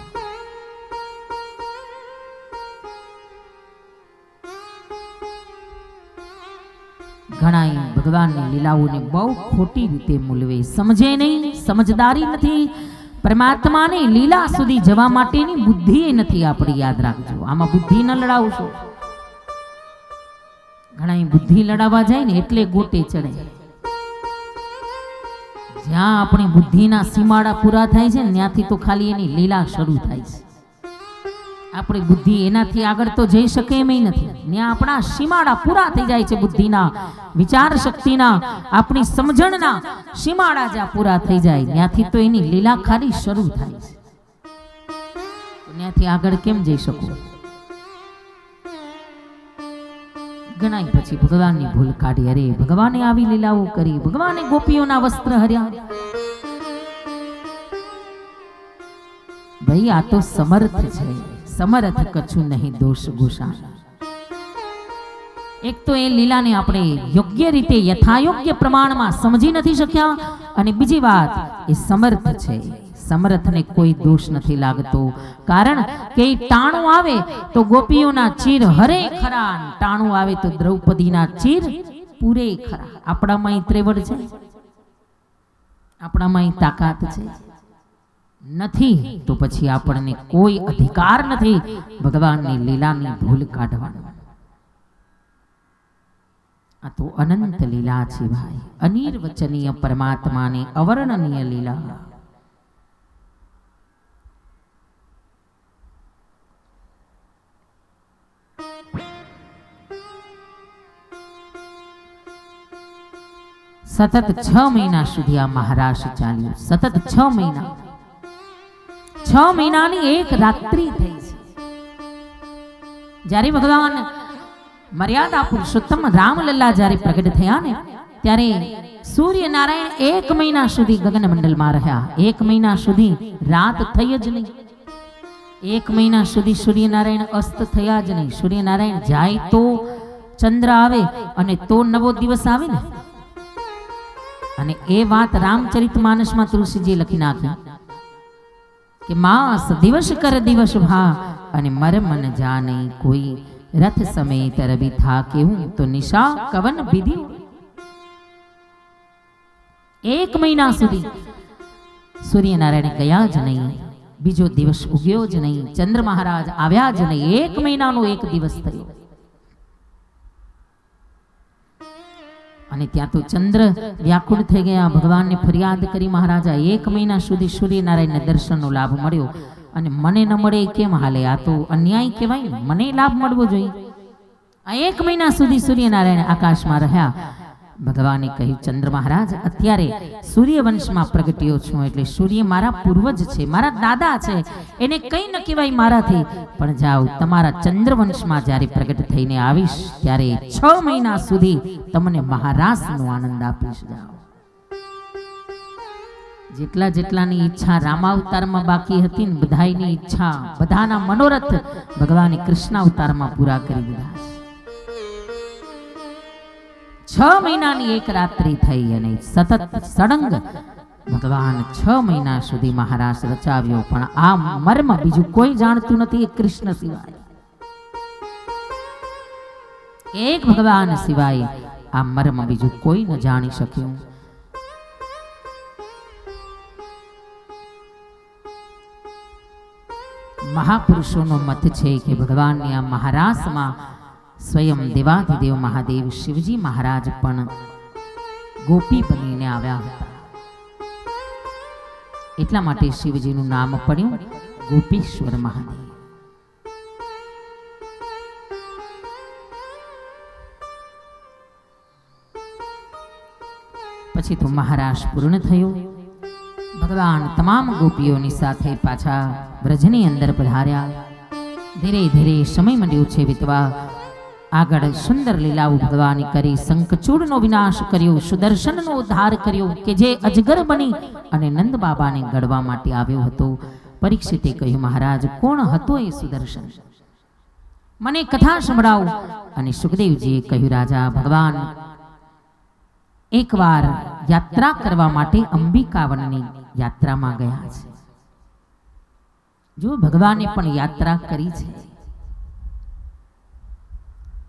ઘણા ભગવાનની લીલાઓને બહુ ખોટી રીતે મૂલવે, સમજે નહીં, સમજદારી નથી. પરમાત્માની લીલા સુધી જવા માટેની બુદ્ધિ નથી આપણી. યાદ રાખજો, આમાં બુદ્ધિ ન લડાવશો. ઘણા બુદ્ધિ લડાવવા જાય ને એટલે ગોટે ચડે. જ્યાં આપણી બુદ્ધિના સીમાડા પૂરા થાય છે ને ત્યાંથી તો ખાલી એની લીલા શરૂ થાય છે. આપણી બુદ્ધિ એનાથી આગળ તો જઈ શકે એમ નથી. ત્યાં આપણા સીમાડા પૂરા થઈ જાય છે. બુદ્ધિના, વિચાર શક્તિના, આપણી સમજણના સીમાડા જ્યાં પૂરા થઈ જાય ત્યાંથી તો એની લીલા ખાલી શરૂ થાય છે. ત્યાંથી આગળ કેમ જઈ શકો? ઘણા પછી ભગવાનની ભૂલ કાઢી. અરે ભગવાને આવી લીલાઓ કરી, ભગવાને ગોપીઓના વસ્ત્ર હર્યા. ભાઈ આ તો સમર્થ છે, સમર્થ કછું નહીં દોષ ગોસાણ. એક તો એ લીલાને આપણે યોગ્ય રીતે યથાયોગ્ય પ્રમાણમાં સમજી નથી શક્યા, અને બીજી વાત એ સમર્થ છે. સમર્થને કોઈ દોષ નથી લાગતો, કારણ કે ટાણું આવે તો ગોપીઓના ચીર હરે ખરા, ટાણું આવે તો દ્રૌપદીના ચીર પૂરે ખરા. આપણામાં ત્રેવડ છે? આપણામાં તાકાત છે? નથી. તો પછી આપણને કોઈ અધિકાર નથી ભગવાનની લીલાની ભૂલ કાઢવાનો. આ તો અનંત લીલા છે ભાઈ, અનિર્વચનીય પરમાત્માની અવર્ણનીય લીલા. સતત 6 મહિના સુધી આ મહારાષ્ટ્ર ચાલ્યું. સતત 6 મહિના. 6 મહિનાની એક રાત્રિ થઈ છે. જ્યારે ભગવાન મર્યાદા પુરુષોત્તમ રામલલ્લા જ્યારે પ્રગટ થયા ને ત્યારે સૂર્યનારાયણ 1 મહિના સુધી ગગનમંડળમાં રહ્યા. 1 મહિના સુધી રાત થઈ જ નહીં. 1 મહિના સુધી સૂર્યનારાયણ અસ્ત થયા જ નહીં. સૂર્યનારાયણ જાય તો ચંદ્ર આવે અને તો નવો દિવસ આવે ને. અને એ વાત રામચરિતમાનસમાં તુલસીજી લખી નાખી કે માસ દિવસ કર દિવસ ભા અને મર મન જાને કોઈ, રથ સમેત રવિ થા કેવું તો નિશા કવન વિધિ. 1 મહિના સુધી સૂર્યનારાયણ ગયા જ નહીં, બીજો દિવસ ઉગ્યો જ નહીં, ચંદ્ર મહારાજ આવ્યા જ નહીં. 1 મહિનાનો એક દિવસ થયો. અને ત્યાં તો ચંદ્ર વ્યાકુળ થઈ ગયા. ભગવાનને ફરિયાદ કરી, મહારાજા 1 મહિના સુધી સૂર્યનારાયણને દર્શનનો લાભ મળ્યો અને મને ન મળે એ કેમ હાલે? આ તો અન્યાય કહેવાય ને, મને લાભ મળવો જોઈએ. આ 1 મહિના સુધી સૂર્યનારાયણ આકાશમાં રહ્યા. ભગવાને કહ્યું, ચંદ્ર મહારાજ, અત્યારે સૂર્યવંશમાં પ્રગટ્યો છું, એટલે સૂર્ય મારા પૂર્વજ છે, મારા દાદા છે, એને કંઈ ન કહેવાય મારાથી. પણ જાઓ, તમારા ચંદ્રવંશમાં જ્યારે પ્રગટ થઈને આવીશ ત્યારે 6 મહિના સુધી તમને મહારાસનો આનંદ આપીશ. જાઓ. જેટલા જેટલાની ઈચ્છા રામાવતારમાં બાકી હતી ને બધાની ઈચ્છા, બધાના મનોરથ ભગવાને કૃષ્ણાવતારમાં પૂરા કરી દીધા. 6 મહિનાની એક રાત્રિ થઈ અને સતત સળંગ ભગવાન 6 મહિના સુધી મહારાસ રચાવ્યો. પણ આ મર્મ બીજું કોઈ જાણતું નથી, એ કૃષ્ણ સિવાય, એક ભગવાન સિવાય આ મર્મ બીજું કોઈ ન જાણી શક્યું. મહાપુરુષોનો મત છે કે ભગવાનની આ મહારાસમાં સ્વયં દેવાધિદેવ મહાદેવ શિવજી મહારાજ પણ ગોપી બનીને આવ્યા હતા. એટલા માટે શિવજીનું નામ પડ્યું ગોપીશ્વર મહાદેવ. પછી તો મહારાસ પૂર્ણ થયો. ભગવાન તમામ ગોપીઓની સાથે પાછા વ્રજની અંદર પધાર્યા. ધીરે ધીરે સમય માંડ્યો છે વીતવા. આગળ સુંદર લીલાઓ ભગવાને કરી. શંખચૂડનો વિનાશ કર્યો, સુદર્શનનો ઉદ્ધાર કર્યો કે જે અજગર બની અને નંદ બાબાને ગળવા માટે આવ્યો હતો. પરીક્ષિતે કહ્યું, મહારાજ, કોણ હતો એ સુદર્શન? મને કથા સંભળાવો. અને સુખદેવજીએ કહ્યું, રાજા, ભગવાન એકવાર યાત્રા કરવા માટે અંબિકાવનની યાત્રામાં ગયા છે. જો ભગવાને પણ યાત્રા કરી છે.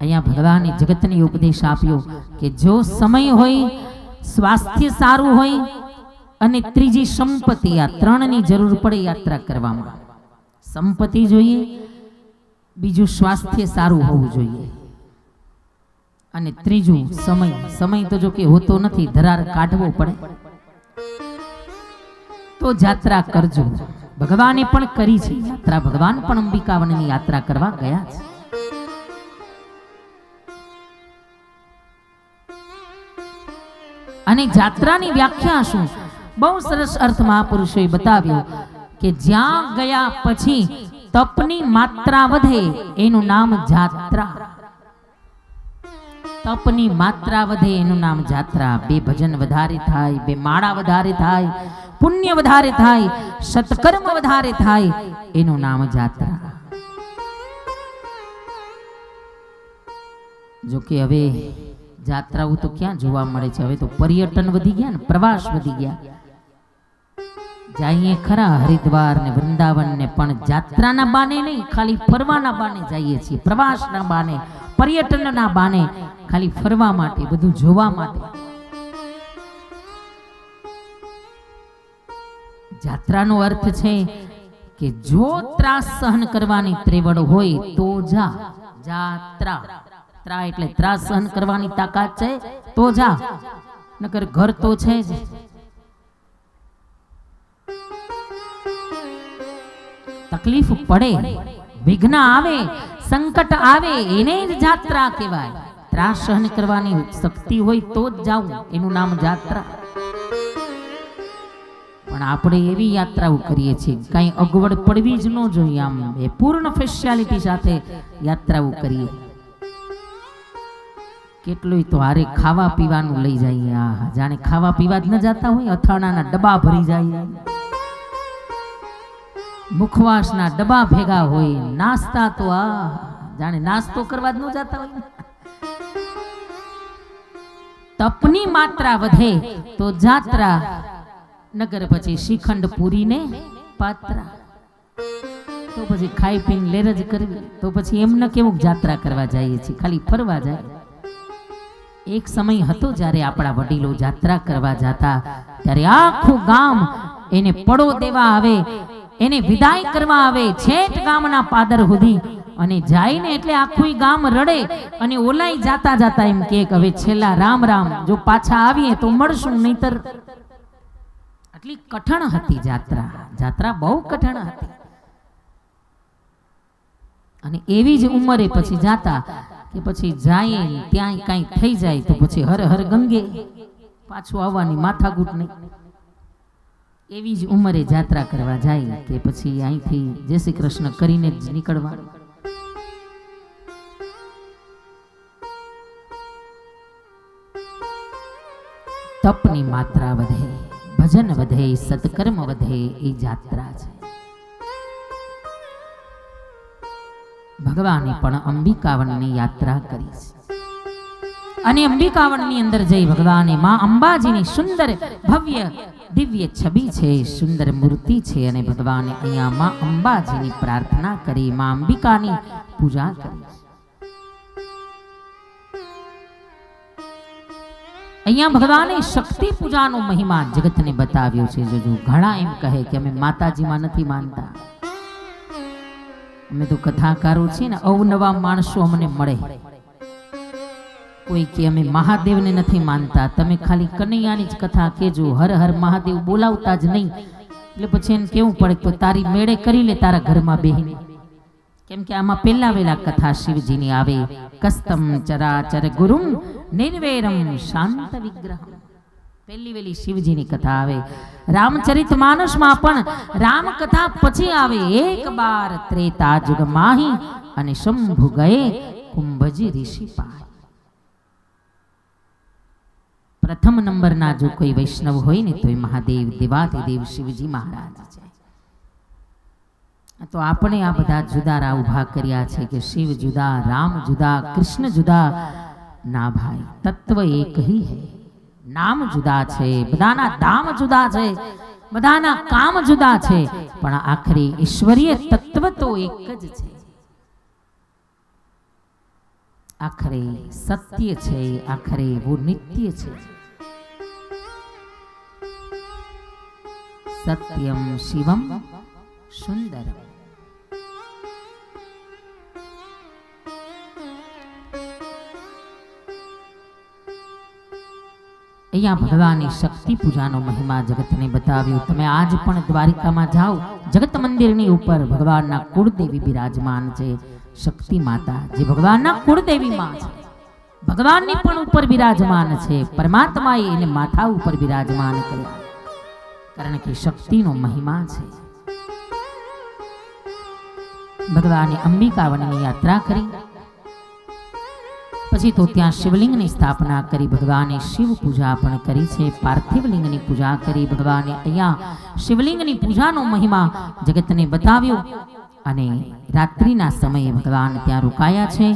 અહીંયા ભગવાને જગતને ઉપદેશ આપ્યો કે જો સમય હોય, સ્વાસ્થ્ય સારું હોય અને ત્રીજી સંપત્તિ, આ 3ની જરૂર પડે યાત્રા કરવામાં. સંપત્તિ જોઈએ, બીજું સ્વાસ્થ્ય સારું હોવું જોઈએ, અને ત્રીજું સમય. સમય તો જો કે હોતો નથી, ધરાર કાઢવો પડે. તો યાત્રા કરજો. ભગવાને પણ કરી છે યાત્રા. ભગવાન પણ અંબિકાવનની યાત્રા કરવા ગયા છે. અને જાત્રાની વ્યાખ્યા શું? બહુ સરસ અર્થ મહાપુરુષોએ બતાવ્યો કે જ્યાં ગયા પછી તપની માત્રા વધે એનું નામ જાત્રા. તપની માત્રા વધે એનું નામ જાત્રા. 2 ભજન વધારે થાય, 2 માળા વધારે થાય, પુણ્ય વધારે થાય, સત્કર્મ વધારે થાય, એનું નામ જાત્રા. જો કે હવે જાત્રાઓ તો ક્યાં જોવા મળે છે? હવે તો પર્યટન વધી ગયા ને, પ્રવાસ વધી ગયા. જઈએ ખરા હરિદ્વાર ને વૃંદાવન ને, પણ જાત્રાના બાને નહીં, ખાલી ફરવાના બાને જઈએ છીએ. પ્રવાસના બાને, પર્યટનના બાને, ખાલી ફરવા માટે, બધું જોવા માટે. જાત્રાનો અર્થ છે કે જો ત્રાસ સહન કરવાની ત્રેવડ હોય તો જા. જાત્રા ત્રા એટલે ત્રાસ સહન કરવાની તાકાત છે તો જા, નકર ઘર તો છે જ. તકલીફ પડે, વિઘ્ન આવે, સંકટ આવે, એને જ જાત્રા કહેવાય. ત્રાસ સહન કરવાની શક્તિ હોય તો જ જાવું, એનું નામ જાત્રા. પણ આપણે એવી યાત્રાઓ કરીએ છીએ, કઈ અગવડ પડવી જ ન જોઈએ. આમ એ પૂર્ણ ફેસિલિટી સાથે યાત્રાઓ કરીએ. કેટલું તો હારે ખાવા પીવાનું લઈ જઈએ. આ જાણે ખાવા પીવા જ ન જતા હોય. અથાણાના ડબ્બા ભરી જાય, મુખવાસના ડબ્બા ભેગા હોય, નાસ્તા તો જાણે નાસ્તો કરવા જ ન જતા હોય. તપની માત્રા વધે તો જાત્રા, નગર પછી શ્રીખંડ પૂરીને પાત્રા. તો પછી ખાઈ પીને લેર જ કરવી. તો પછી એમને કેવું જાત્રા કરવા જઈએ છીએ? ખાલી ફરવા જાય. એક સમય હતો જ્યારે આપણા વડીલો જાત્રા કરવા જતા ત્યારે આખું ગામ એને પડો દેવા આવે, એને વિદાય કરવા આવે, છેક ગામના પાદર સુધી. અને જાય ને એટલે આખું ગામ રડે અને ઓલાય જાતા જાતા એમ કે હવે છેલ્લા રામ રામ, જો પાછા આવીએ તો મળશું, નહીતર. આટલી કઠણ હતી જાત્રા. જાત્રા બહુ કઠણ હતી. અને એવી જ ઉંમરે પછી જાતા કે પછી જાય ત્યાં કઈ થઈ જાય તો પછી હર હર ગંગે, પાછું આવવાની માથાકૂટ નહીં. એવી જ ઉંમરે જાત્રા કરવા જાય કે પછી અહીંથી જય શ્રી કૃષ્ણ કરીને જ નીકળવા. તપની માત્રા વધે, ભજન વધે, સત્કર્મ વધે, એ જાત્રા છે. ભગવાને પણ અંબિકાવનની યાત્રા કરી છે. અને અંબિકાવનની અંદર જઈ ભગવાને માં અંબાજીની સુંદર ભવ્ય દિવ્ય છબી છે, સુંદર મૂર્તિ છે. અને ભગવાને અહીંયા માં અંબાજીની પ્રાર્થના કરી, માં અંબિકાની પૂજા કરી. અહીંયા ભગવાને શક્તિ પૂજાનો મહિમા જગતને બતાવ્યો છે. જોજો, ઘણા એમ કહે કે અમે માતાજીમાં નથી માનતા, અમે તો કથાકારો છીએ ને, અવનવા માણસો અમને મળે. કોઈ કે અમે મહાદેવને નથી માનતા, તમે ખાલી કનૈયાની જ કથા કેજો, હર હર મહાદેવ બોલાવતા જ નહીં. એટલે પછી એને કેવું પડે તો તારી મેળે કરી લે તારા ઘરમાં બેહીને. કેમ કે આમાં પહેલા વેલા કથા શિવજીની આવે. કસ્તમ ચરાચર ગુરુમ નિર્વૈરમ શાંત વિગ્રહમ. પહેલી વેલી શિવજીની કથા આવે. રામચરિત માનસમાં પણ રામ કથા પછી આવે. એક બાર ત્રેતા જુગ માહી અને શંભુ ગયે કુંભજી ઋષિ પાય. પ્રથમ નંબરના જો કોઈ વૈષ્ણવ હોય ને તો એ મહાદેવ દેવાધિદેવ શિવજી મહારાજ છે. તો આપણે આ બધા જુદારા ઉભા કર્યા છે કે શિવ જુદા, રામ જુદા, કૃષ્ણ જુદા. ના ભાઈ, તત્વ એક ही है. નામ જુદા છે, બધાના ધામ જુદા છે, બધાના કામ જુદા છે, પણ આખરે ઈશ્વરીય તત્વ તો એક જ છે. આખરે સત્ય છે, આખરે वो नित्य છે. સત્યમ શિવમ સુંદરમ. અહીંયા ભગવાનની શક્તિ પૂજાનો મહિમા જગતને બતાવ્યો. તમે આજ પણ દ્વારિકામાં જાઓ, જગત મંદિરની ઉપર ભગવાનના કુળદેવી બિરાજમાન છે, શક્તિ માતા, જે ભગવાનના કુળદેવી માં છે. ભગવાનની પણ ઉપર બિરાજમાન છે. પરમાત્માએ એને માથા ઉપર બિરાજમાન કર્યા, કારણ કે શક્તિનો મહિમા છે. ભગવાને અંબિકાવનની યાત્રા કરી, પછી તો ત્યાં શિવલિંગની સ્થાપના કરી. ભગવાને શિવ પૂજા પણ કરી છે, પાર્થિવ લિંગની પૂજા કરી. ભગવાને અહીંયા શિવલિંગની પૂજાનો મહિમા જગતને બતાવ્યો. અને રાત્રિના સમયે ભગવાન ત્યાં રોકાયા છે.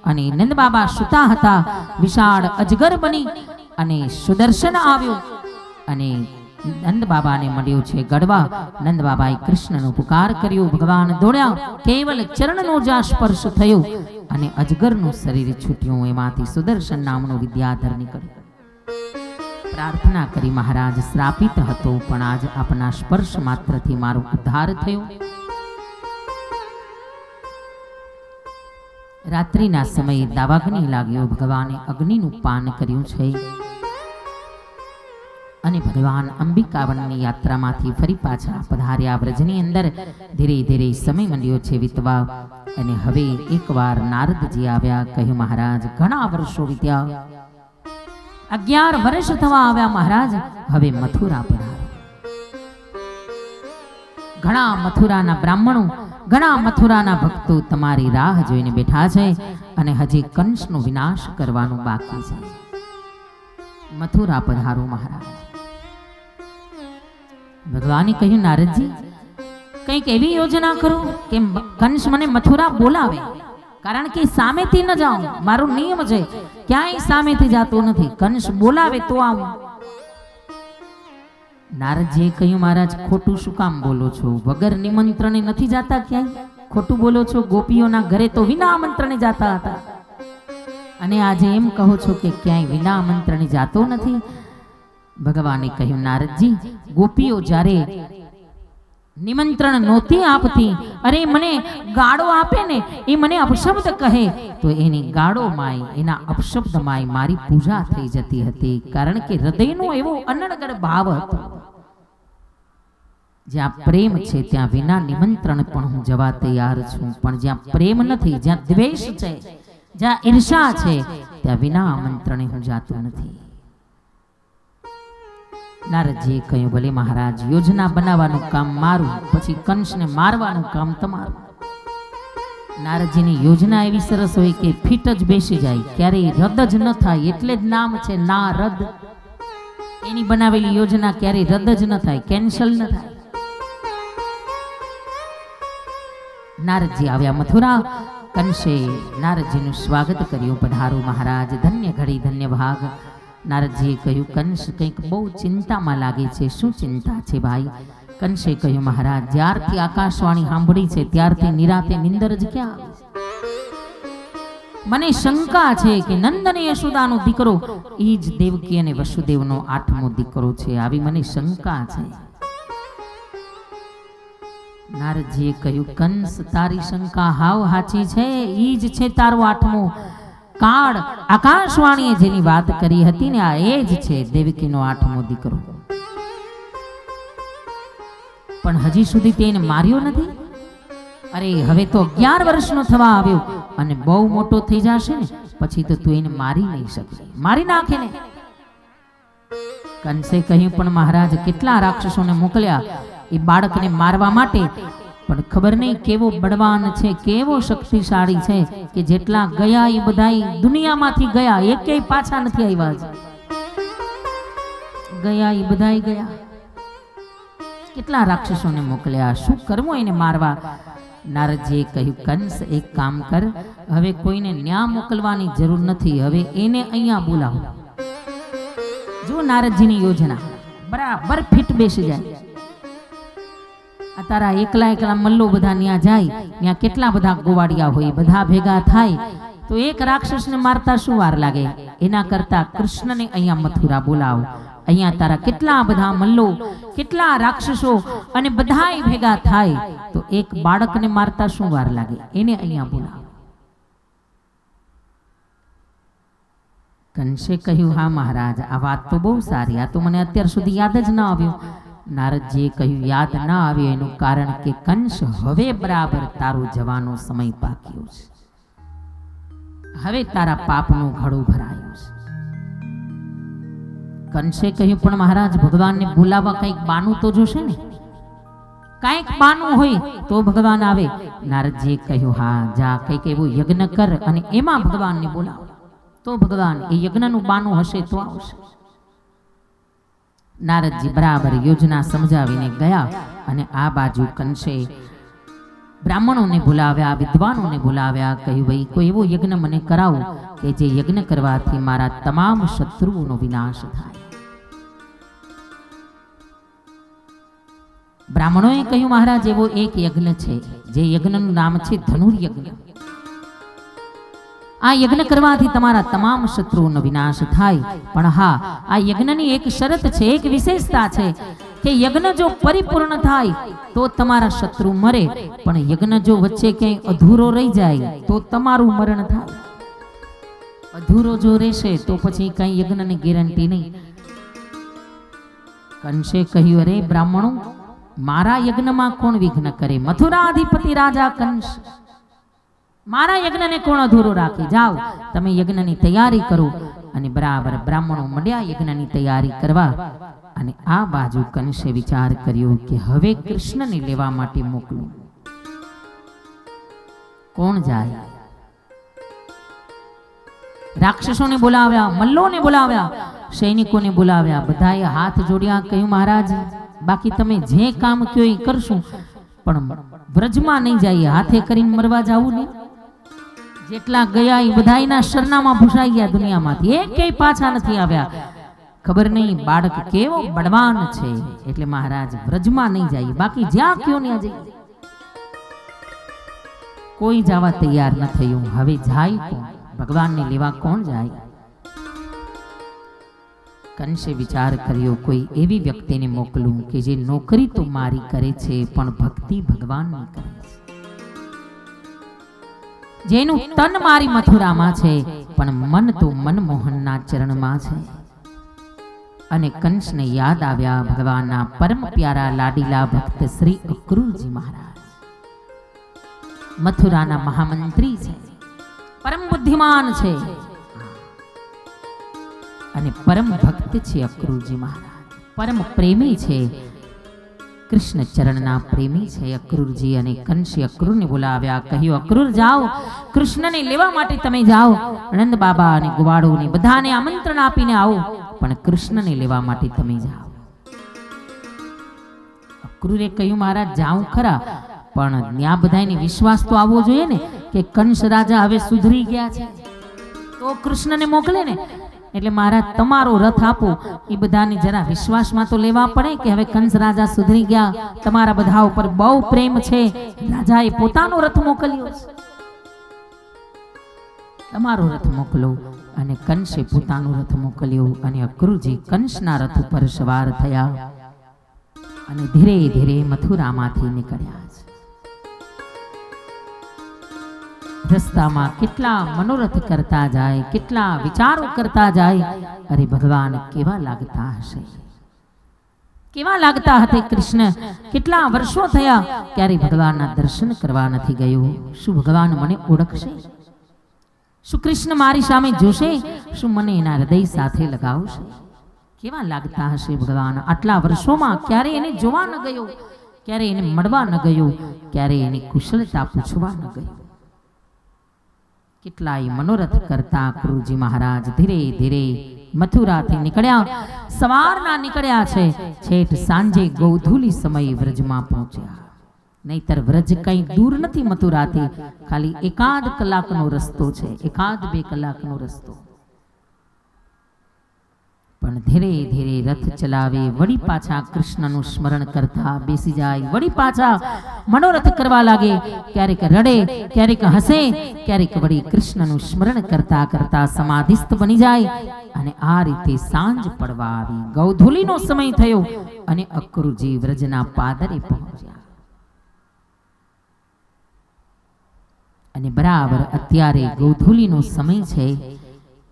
અને નંદ બાબા સૂતા હતા, વિશાળ અજગર બની અને સુદર્શન આવ્યો અને નંદ બાબાને મળ્યો છે ગડવા. નંદ બાબાએ કૃષ્ણનો પુકાર કર્યો, ભગવાન દોડ્યા, કેવલ ચરણનો જ્યાં સ્પર્શ થયો અને અજગરનું શરીર છૂટ્યું. એમાંથી સુદર્શન નામનો વિદ્યાધર નીકળ્યો. પ્રાર્થના કરી, મહારાજ શ્રાપિત હતો, પણ આજ આપના સ્પર્શ માત્રથી મારો ઉદ્ધાર થયો. રાત્રિના સમયે દાવાગ્નિ લાગ્યો. ભગવાને અગ્નિનું પાન કર્યું છે. અને ભગવાન અંબિકાવનની યાત્રામાંથી ફરી પાછા પધાર્યા. વ્રજની અંદર ધીરે ધીરે સમય મંડ્યો છે વીતવા. અને હવે એકવાર નારદજી આવ્યા. કહ્યું, મહારાજ ઘણા વર્ષો વીત્યા, 11 વર્ષ થવા આવ્યા મહારાજ, હવે મથુરા પધારો. ઘણા મથુરાના બ્રાહ્મણો, ઘણા મથુરાના ભક્તો તમારી રાહ જોઈને બેઠા છે અને હજી કંસનો વિનાશ કરવાનું બાકી છે. મથુરા પધારો મહારાજ. ભગવાને કહ્યું, નારદજી કંઈક એવી યોજના કરો કે કંસ મને મથુરા બોલાવે, કારણ કે સામેથી ન જાઉં, મારો નિયમ છે, ક્યાંય સામેથી જાતો નથી, કંસ બોલાવે તો આવું. નારદજીએ કહ્યું, મહારાજ ખોટું શું કામ બોલો છો? વગર નિમંત્રણે નથી જાતા ક્યાંય, ખોટું બોલો છો. ગોપીઓના ઘરે તો વિના આમંત્રણે જાતા હતા, અને આજે એમ કહો છો કે ક્યાંય વિના આમંત્રણે જાતો નથી. ભગવાને કહ્યું, નારદજી ગોપીઓ જ્યારે નિમંત્રણ નહોતી આપતી. અરે મને ગાળો આપે ને એ મને અપશબ્દ કહે તો એની ગાળો માય, એના અપશબ્દ માય મારી પૂજા થઈ જતી હતી. કારણ કે હૃદયનો એવો અનડગડ ભાવ હતો. જ્યાં પ્રેમ છે ત્યાં વિના નિમંત્રણ પણ હું જવા તૈયાર છું, પણ જ્યાં પ્રેમ નથી, જ્યાં દ્વેષ છે, જ્યાં ઈર્ષા છે, ત્યાં વિના આમંત્રણે હું જાતો નથી. નારદજીએ કહ્યું, ભલે મહારાજ, યોજના બનાવવાનું કામ મારું, પછી કંસને મારવાનું કામ તમારું. નારદજીની યોજના એવી સરસ હોય કે ફીટ જ બેસી જાય, ક્યારેય રદ જ ન થાય. એટલે જ નામ છે નારદ. એની બનાવેલી યોજના ક્યારેય રદ જ ન થાય, કેન્સલ ન થાય. નારદજી આવ્યા મથુરા. કંસે નારદજીનું સ્વાગત કર્યું. પધારો મહારાજ, ધન્ય ઘડી, ધન્ય ભાગ. નારદજીએ કહ્યું, કંસ કંઈક બહુ ચિંતામાં લાગે છે. શું ચિંતા છે ભાઈ? કંસે કહ્યું, મહારાજ, જ્યારથી આકાશવાણી સાંભળી છે ત્યારથી નિરાતે નિંદર જ ક્યાં આવે છે. મને શંકા છે કે નંદન યશોદાનો દીકરો એ જ દેવકી અને વસુદેવનો 8મો દીકરો છે. આવી મને શંકા છે. નારદજીએ કહ્યું, કંસ, તારી શંકા હાવ હાચી છે. ઈ જ છે તારો 8મો. કાળ આકાશવાણીએ જેની વાત કરી હતી ને, આ એ જ છે દેવકીનો 8મો દીકરો. પણ હજી સુધી તેને માર્યો નથી. અરે હવે તો 11 વર્ષનો થવા આવ્યો અને બહુ મોટો થઈ જશે ને પછી તો તું એને મારી નહીં શકે, મારી નાખે ને. કંસે કહ્યું, પણ મહારાજ, કેટલા રાક્ષસોને મોકલ્યા એ બાળકને મારવા માટે, પણ ખબર નહીં કેવો બળવાન છે, કેવો શક્તિશાળી છે કે જેટલા ગયા એ બધાય દુનિયામાંથી ગયા, એકેય પાછા નથી આવ્યા. ગયા એ બધાય ગયા. કેટલા રાક્ષસોને મોકલ્યા, શું કરવું એને મારવા? નારદજીએ કહ્યું, કંસ, એક કામ કર, હવે કોઈને ન્યા મોકલવાની જરૂર નથી, હવે એને અહીંયા બોલાવો. જો નારદજીની યોજના બરાબર ફિટ બેસી જાય. આ તારા એકલા મલ્લો બધા ન્યા જાય, ત્યાં કેટલા બધા ગોવાડિયા હોય, બધા ભેગા થાય તો એક રાક્ષસને મારતા શું વાર લાગે? એના કરતા કૃષ્ણને અહીંયા મથુરા બોલાવો. અહીંયા તારા કેટલા બધા મલ્લો, કેટલા રાક્ષસો અને બધાય ભેગા થાય તો એક બાળકને મારતા શું વાર લાગે? એને અહીંયા બોલાવો. કંસે કહ્યું, હા મહારાજ, આ વાત તો બહુ સારી, આ તો મને અત્યાર સુધી યાદ જ ન આવ્યું. નારદજીએ કહ્યું, યાદ ના આવ્યું એનું કારણ કે કંસ, હવે બરાબર તારો જવાનો સમય પાક્યો છે. હવે તારા પાપનું ઘડું ભરાયું છે. કંસે કહ્યું, પણ મહારાજ, ભગવાનને બોલાવવા કંઈક બાનું તો જોશે ને, કંઈક બાનું હોય તો ભગવાન આવે. નારદજીએ કહ્યું, હા, જા, કંઈક એવું યજ્ઞ કર અને એમાં ભગવાનને બોલાવો તો ભગવાન એ યજ્ઞનું બાનું હશે તો આવશે. નારદજી બરાબર યોજના સમજાવીને ગયા અને આ બાજુ કંસે બ્રાહ્મણોને બોલાવ્યા, વિદ્વાનોને બોલાવ્યા. કહ્યું, ભાઈ, કોઈ એવો યજ્ઞ મને કરાવો કે જે યજ્ઞ કરવાથી મારા તમામ શત્રુઓનો વિનાશ થાય. બ્રાહ્મણોએ કહ્યું, મહારાજ, એવો એક યજ્ઞ છે જે યજ્ઞનું નામ છે ધનુર્યજ્ઞ. આ યજ્ઞ કરવાથી તમારા તમામ શત્રુઓનો વિનાશ થાય. પણ હા, આ યજ્ઞની એક શરત છે, એક વિશેષતા છે કે યજ્ઞ જો પરિપૂર્ણ થાય તો તમારા શત્રુ મરે, પણ યજ્ઞ જો વચ્ચે ક્યાંય અધૂરો રહી જાય તો તમારું મરણ થાય. અધૂરો જો રહેશે તો પછી કઈ યજ્ઞની ગેરંટી નહીં. કંસે કહ્યું, અરે બ્રાહ્મણો, મારા યજ્ઞમાં કોણ વિઘ્ન કરે? મથુરાધિપતિ રાજા કંસ, મારા યજ્ઞને કોણ અધૂરો રાખે? જાઓ, તમે યજ્ઞની તૈયારી કરો. અને બરાબર બ્રાહ્મણો મંડ્યા યજ્ઞની તૈયારી કરવા. અને આ બાજુ કંસે વિચાર કર્યો કે હવે કૃષ્ણને લેવા માટે મોકલું. કોણ જાય? રાક્ષસોને બોલાવ્યા, મલ્લોને બોલાવ્યા, સૈનિકોને બોલાવ્યા, બધાએ હાથ જોડ્યા. કહ્યું, મહારાજ, બાકી તમે જે કામ કયો એ કરશું, પણ વ્રજમાં નહીં જઈએ, હાથે કરીને મરવા જવું નહીં. જેટલા ગયા એ બધાના સરનામા ભૂસાઈ ગયા દુનિયામાંથી, એકેય પાછા નથી આવ્યા. ખબર નહીં બાળક કેવો બળવાન છે, એટલે મહારાજ વ્રજમાં નહીં જઈએ, બાકી જ્યાં કયો ત્યાં જઈએ. કોઈ જવા તૈયાર ન થયું. હવે જાય કોણ? ભગવાનને લેવા કોણ જાય? કંસે વિચાર કર્યો, કોઈ એવી વ્યક્તિને મોકલું કે જે નોકરી તો મારી કરે છે પણ ભક્તિ ભગવાનની કરે છે, જેનું તન મારી મથુરામાં છે પણ મન તો મનમોહનના ચરણમાં છે. અને કંસને યાદ આવ્યા ભગવાનના પરમ પ્યારા લાડીલા ભક્ત શ્રી અક્રૂરજી મહારાજ, મથુરાના મહામંત્રી છે, પરમ બુદ્ધિમાન છે અને પરમ ભક્ત છે. અક્રૂરજી મહારાજ પરમ પ્રેમી છે, કૃષ્ણ ચરણના પ્રેમી છે અક્રૂરજી. અને કંસે અક્રૂરને બોલાવ્યા, કહ્યું, અક્રૂર જાઓ, કૃષ્ણને લેવા માટે તમે જાઓ, નંદ બાબા અને ગોવાળોને બધાને આમંત્રણ આપીને આવો, પણ કૃષ્ણને લેવા માટે તમે જાઓ. અક્રૂરે કહ્યું, મહારાજ જાઉં ખરા, પણ ત્યાં બધાને વિશ્વાસ તો આવવો જોઈએ ને કે કંસ રાજા હવે સુધરી ગયા છે તો કૃષ્ણને મોકલે ને. એટલે મહારાજ તમારો રથ આપો, એ બધાને જરા વિશ્વાસમાં તો લેવા પડે કે હવે કંસ રાજા સુધરી ગયા, તમારા બધા ઉપર બહુ પ્રેમ છે, રાજાએ પોતાનો રથ મોકલ્યો છે, તમારો રથ મોકલો. અને કંસે પોતાનો રથ મોકલ્યો અને અક્રૂરજી કંસના રથ ઉપર સવાર થયા અને ધીરે ધીરે મથુરામાંથી નીકળ્યા છે. રસ્તામાં કેટલા મનોરથ કરતા જાય, કેટલા વિચારો કરતા જાય. અરે ભગવાન કેવા લાગતા હશે, કેવા લાગતા હતા કૃષ્ણ. કેટલા વર્ષો થયા ક્યારે ભગવાનના દર્શન કરવા નથી ગયો. શું ભગવાન મને ઓળખશે? શું કૃષ્ણ મારી સામે જોશે? શું મને એના હૃદય સાથે લગાવશે? કેવા લાગતા હશે ભગવાન. આટલા વર્ષોમાં ક્યારે એને જોવા ન ગયો, ક્યારે એને મળવા ન ગયો, ક્યારે એની કુશળતા પૂછવા ન ગયો. કેટલાય મનોરથ કરતા અક્રૂરજી મહારાજ ધીરે ધીરે મથુરાથી નીકળ્યા. સવારના નીકળ્યા છે, છેટ સાંજે ગૌધૂલી સમયે વ્રજમાં પહોંચ્યા. નહીતર વ્રજ કઈ દૂર નથી મથુરાથી, ખાલી 1 કલાકનો રસ્તો છે, 1-2 કલાકનો રસ્તો. પણ ધીરે ધીરે રથ ચલાવે, વળી પાછા કૃષ્ણનું સ્મરણ કરતા બેસી જાય, વળી પાછા મનોરથ કરવા લાગે. ક્યારેક રડે, ક્યારેક હસે, ક્યારેક વળી કૃષ્ણનું સ્મરણ કરતા કરતા સમાધિસ્થ બની જાય. અને આ રીતે સાંજ પડવા આવી, ગૌધૂલીનો સમય થયો અને અક્રૂરજી વ્રજના પાદરે પહોંચ્યા. અને બરાબર અત્યારે ગૌધૂલીનો સમય છે.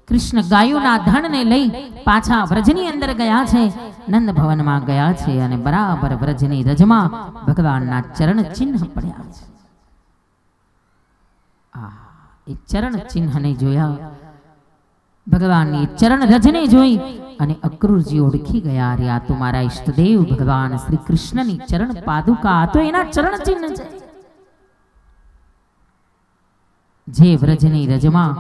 કૃષ્ણ ગાયોના ધણને લઈ પાછા વ્રજની અંદર ગયા છે, નંદ ભવનમાં ગયા છે. અને બરાબર વ્રજની રજમાં ભગવાનના ચરણ ચિહ્ન પડ્યા છે. એ ચરણ ચિહ્નને જોયા, ભગવાનની ચરણ રજને જોઈ અને અક્રૂરજી ઓળખી ગયા. અરે આ તો મારા ઈષ્ટદેવ ભગવાન શ્રી કૃષ્ણની ચરણ પાદુકા, આ તો એના ચરણ ચિહ્ન છે. જે વ્રજની રજમાં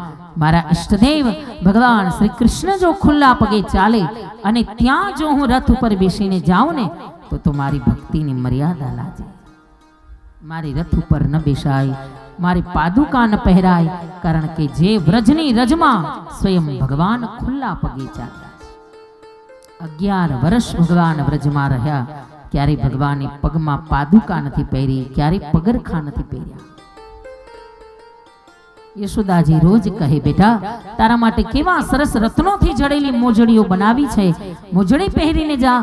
મારા ઈષ્ટદેવ ભગવાન શ્રી કૃષ્ણ જો ખુલ્લા પગે ચાલે અને ત્યાં જો હું રથ ઉપર બેસીને જાઉં ને તો મારી ભક્તિની મર્યાદા લાગે. મારી રથ ઉપર ન બેસાય, મારી પાદુકા ન પહેરાય, કારણ કે જે વ્રજની રજમાં સ્વયં ભગવાન ખુલ્લા પગે ચાલ્યા. 11 વર્ષ ભગવાન વ્રજમાં રહ્યા, ક્યારે ભગવાને પગમાં પાદુકા નથી પહેરી, ક્યારે પગરખા નથી પહેર્યા. યશોદાજી રોજ કહે, બેટા તારા માટે કેવા સરસ રત્નોથી જડેલી મોજડીઓ બનાવી છે, મોજડી પહેરીને જા.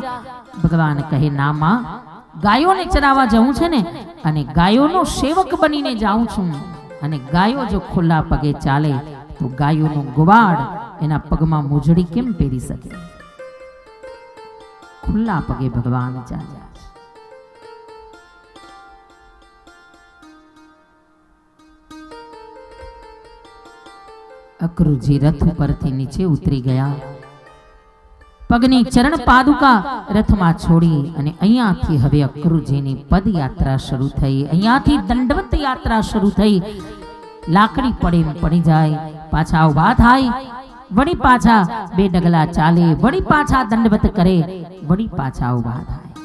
ભગવાન કહે, ના માં, ગાયોને ચરાવવા જવું છે ને, અને ગાયોનો સેવક બનીને જાઉં છું. અને ગાયો જો ખુલ્લા પગે ચાલે તો ગાયોનો ગોવાળ એના પગમાં મોજડી કેમ પહેરી શકે? ખુલ્લા પગે ભગવાન ચાલ્યા. અક્રૂરજી રથ ઉપરથી નીચે ઉતરી ગયા, પગની ચરણ પાદુકા રથમાં છોડી અને અહીંયાથી હવે અક્રૂરજીની પદયાત્રા શરૂ થઈ. અહીંયાથી દંડવત યાત્રા શરૂ થઈ. લાકડી પડે પડી જાય, પાછા ઉભા થાય, વળી પાછા 2 ડગલા ચાલે, વળી પાછા દંડવત કરે, વળી પાછા ઉભા થાય.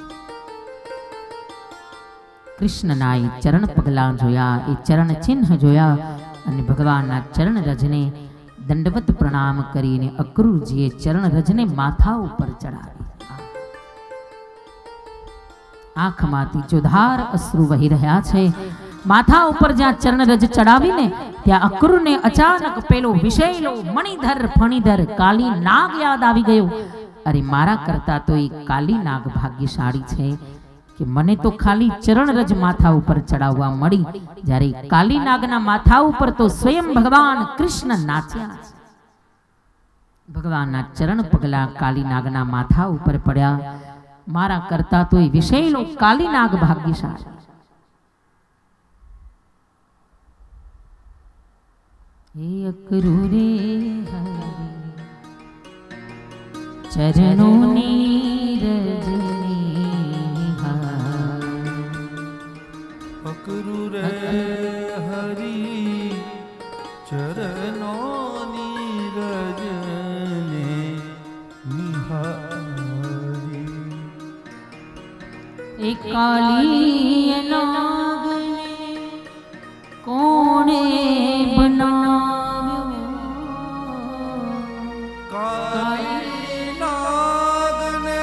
કૃષ્ણના એ ચરણ પગલા જોયા, એ ચરણ ચિહ્ન જોયા અને ભગવાનના ચરણ રજને દંડવત પ્રણામ કરીને અક્રૂરજીએ ચરણ રજને માથા ઉપર ચડાવી. આંખમાંથી જોધાર અશ્રુ વહી રહ્યા છે. માથા ઉપર જ્યાં ચરણ રજ ચડાવીને ત્યાં અક્રૂરને અચાનક પેલો વિષેલો મણિધર ફણીધર કાલી નાગ યાદ આવી ગયો. અરે મારા કરતા તો એ કાલી નાગ ભાગ્યશાળી છે કે મને તો ખાલી ચરણ રજ માથા ઉપર ચડાવવા મળી, જ્યારે કાલી નાગના માથા ઉપર તો સ્વયં ભગવાન કૃષ્ણ નાચ્યા છે. ભગવાનના ચરણ પગલા કાલી નાગના માથા ઉપર પડ્યા. મારા કરતા તો એ વિશેષ કાલી નાગ ભાગ્યશાળી. હે અક્રૂરે ચરણોની રજની
અક્રૂરે હરી ચરણોની રજને નિહારી.
એ કાલી નાગને કોણે બનાવ્યો?
કાળી નાગને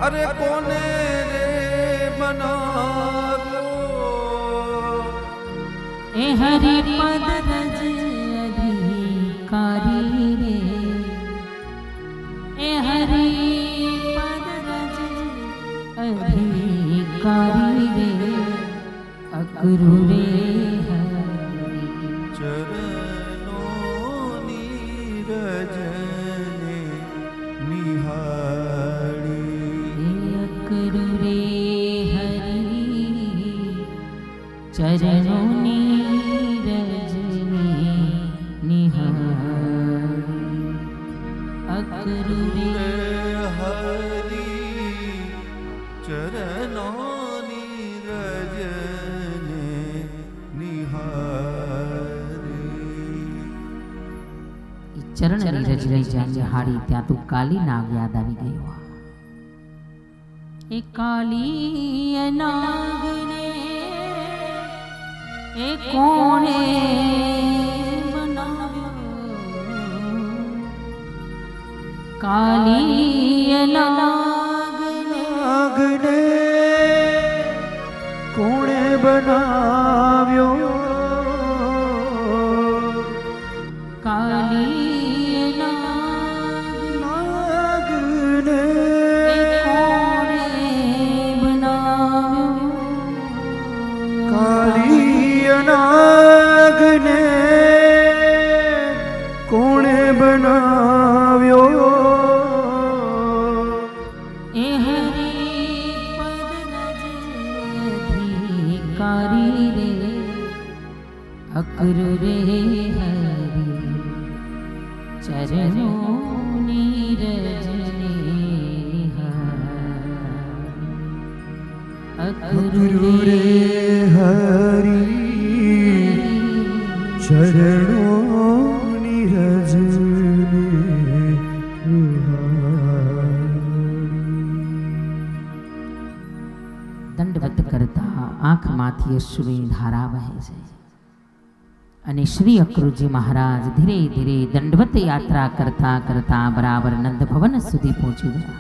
અરે કોને રે બનાવ્યો?
એ હરિ પદ રજ અધિકારી રે, એ હરિ પદ રજ અધિકારી રે, અક્રૂરે
ચરણોની રજને નિહાળી.
અક્રૂરે હરિ ચરણોની રજની નિહાળી. અક્રૂરે
હરી ચરણોની રજને નિહારી.
ચરણની રજની જ્યાં નિહાળી ત્યાં તો કાલી નાગ યાદ આવી ગયો. એ કાલી નાગને એ કોણે બનાવ્યો? કાલી નાગને
નાગને કોણે બનાવ્યો?
કાલી
નાગને
કોણે બનાવ્યો?
કાળી નાગને કોણે બનાવ્યો?
એ હરિ પદ અધિકારી રે, અક્રૂરે હરિ ચરણોની રજને નિહાળી.
અક્રૂરે હરી ચરણોની રજને
દંડવત કરતા આંખમાંથી અશ્રુની ધારા વહે છે અને શ્રી અક્રૂરજી મહારાજ ધીરે ધીરે દંડવત યાત્રા કરતા કરતા બરાબર નંદ ભવન સુધી પહોંચી ગયા.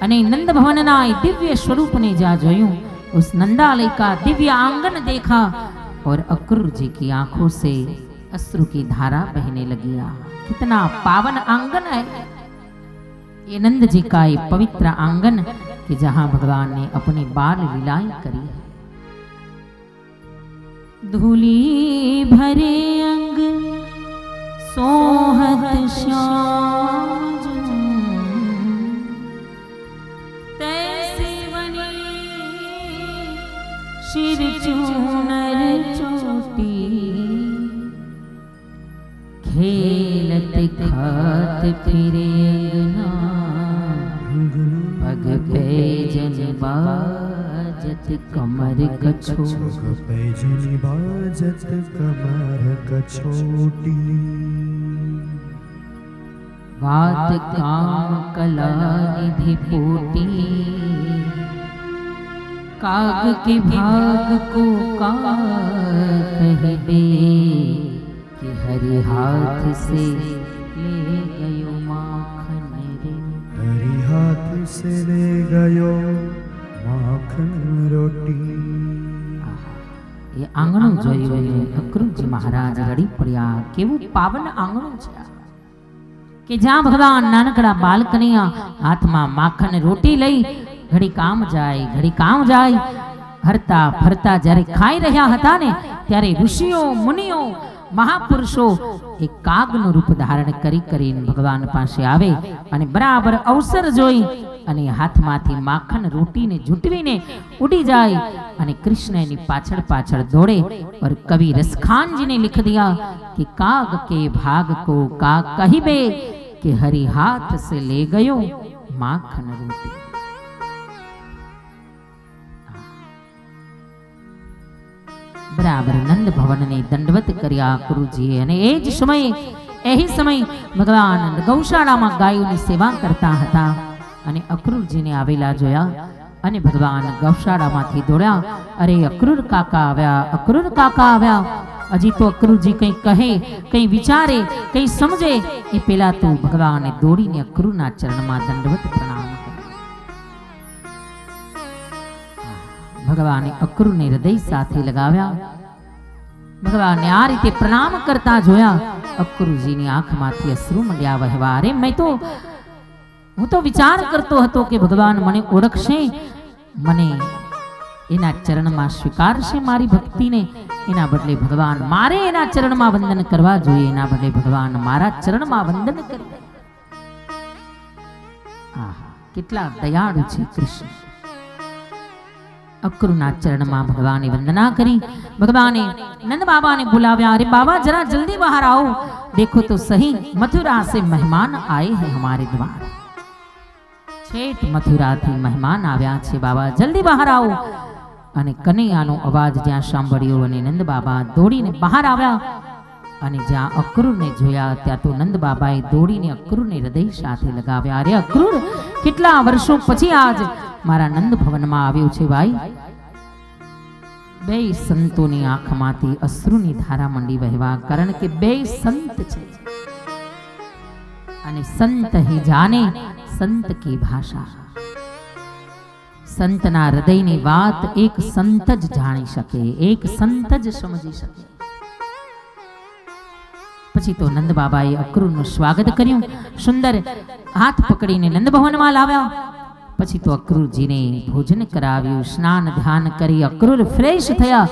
અને नंद भवन ना दिव्य स्वरूप ने जा जोयूं, उस नंदालय का दिव्य आंगन देखा और अक्रूर जी की आंखों से अश्रु की धारा बहने लगी. कितना पावन आंगन है ये नंद जी का ये पवित्र आंगन कि जहां भगवान ने अपनी बाल लीलाएं करी है. धूली भरे अंग सोहत श्याम शिर चूनर चोटी खेलत खात फिरे अंगना पग पे जन बाजत कमर कछो
पैजनी बाजत कमर कछोटी
वात काम कला निधि पोटी काग के भाग को का कह दे कि हरि हाथ से ले गयो माखन रे.
हरि हाथ से ले गयो माखन रोटी.
ये आंगणું જોયું અક્રૂરજી મહારાજ રડી પડ્યા. કેવું પાવન આંગણું છે. કે જ્યાં ભગવાન નાનકડા બાળકના હાથમાં માખણ રોટી લઈ ઘડી કામ જાય હરતા ફરતા જ્યારે ખાઈ રહ્યા હતા ને ત્યારે ઋષિઓ મુનિઓ મહાપુરુષો એ કાગનું રૂપ ધારણ કરીને ભગવાન પાસે આવે અને બરાબર અવસર જોઈ અને હાથમાંથી માખણ રોટીને ઝૂંટવીને ઉડી જાય અને કૃષ્ણ એની પાછળ પાછળ દોડે और कवि रसखान जी ने लिख दिया कि काग के भाग को काग कहिबे कि हरि हाथ से ले गयो माखन रोटी। बराबर नंद भवन ने दंडवत कर्या गुरुजीए અને એ જ સમયે એહી સમય ભગવાન ગૌશાળામાં ગાયોની સેવા કરતા હતા અને અક્રૂરજીને આવેલા જોયા અને ભગવાન ગૌશાળામાંથી દોડ્યા, અરે અક્રૂર કાકા આવ્યા। હજી તો અક્રૂરજી કંઈ કહે, કંઈ વિચારે, કંઈ સમજે એ પેલા તો ભગવાને દોડીને અક્રૂરના ચરણમાં દંડવત પ્રણામ કર્યા। ભગવાને અક્રૂરને હૃદય સાથે લગાવ્યા। ભગવાનને આ રીતે પ્રણામ કરતા જોયા, અક્રૂરજીની આંખમાંથી અશ્રુ મંડ્યા વહેવા। અરે હું તો વિચાર કરતો હતો કે ભગવાન મને ઓળખશે, મને એના ચરણમાં સ્વીકારશે મારી ભક્તિને, એના બદલે ભગવાન મારે એના ચરણમાં વંદન કરવા જોઈએ, એના બદલે ભગવાન મારા ચરણમાં વંદન કરે। આહા, કેટલા દયાળુ છે કૃષ્ણ। અક્રૂરના ચરણમાં ભગવાને વંદના કરી। ભગવાને નંદ બાબાને બોલાવ્યા, અરે બાબા જરા જલ્દી બહાર आओ, देखो तो सही मथुरा से मेहमान आए हैं हमारे द्वार। છેક મથુરાથી મહેમાન આવ્યા છે બાબા, જલ્દી બહાર આવો। અને કનૈયાનો અવાજ જ્યાં સાંભળ્યો અને નંદ બાબા દોડીને બહાર આવ્યા અને જ્યાં અક્રૂરને જોયા ત્યાં તો નંદ બાબાએ દોડીને અક્રૂરને હૃદય સાથે લગાવ્યા। અરે અક્રૂર, કેટલા વર્ષો પછી આજ મારા નંદ ભવનમાં આવ્યો છે ભાઈ। બે સંતોની આંખમાંથી અશ્રુની ધારા મંડી વહેવા, કારણ કે બે સંત છે અને સંત હી જાને संत की भाषा। संतना हृदयनी बात एक संत ज जाणी सके, एक संत ज समझी सके। પછી તો નંદ બાબાએ અક્રૂરનું સ્વાગત કર્યું, સુંદર હાથ પકડીને નંદ ભવનમાં લાવ્યા। પછી તો અક્રૂરજીને ભોજન કરાવ્યું, સ્નાન ધ્યાન કરી અક્રૂર ફ્રેશ થયા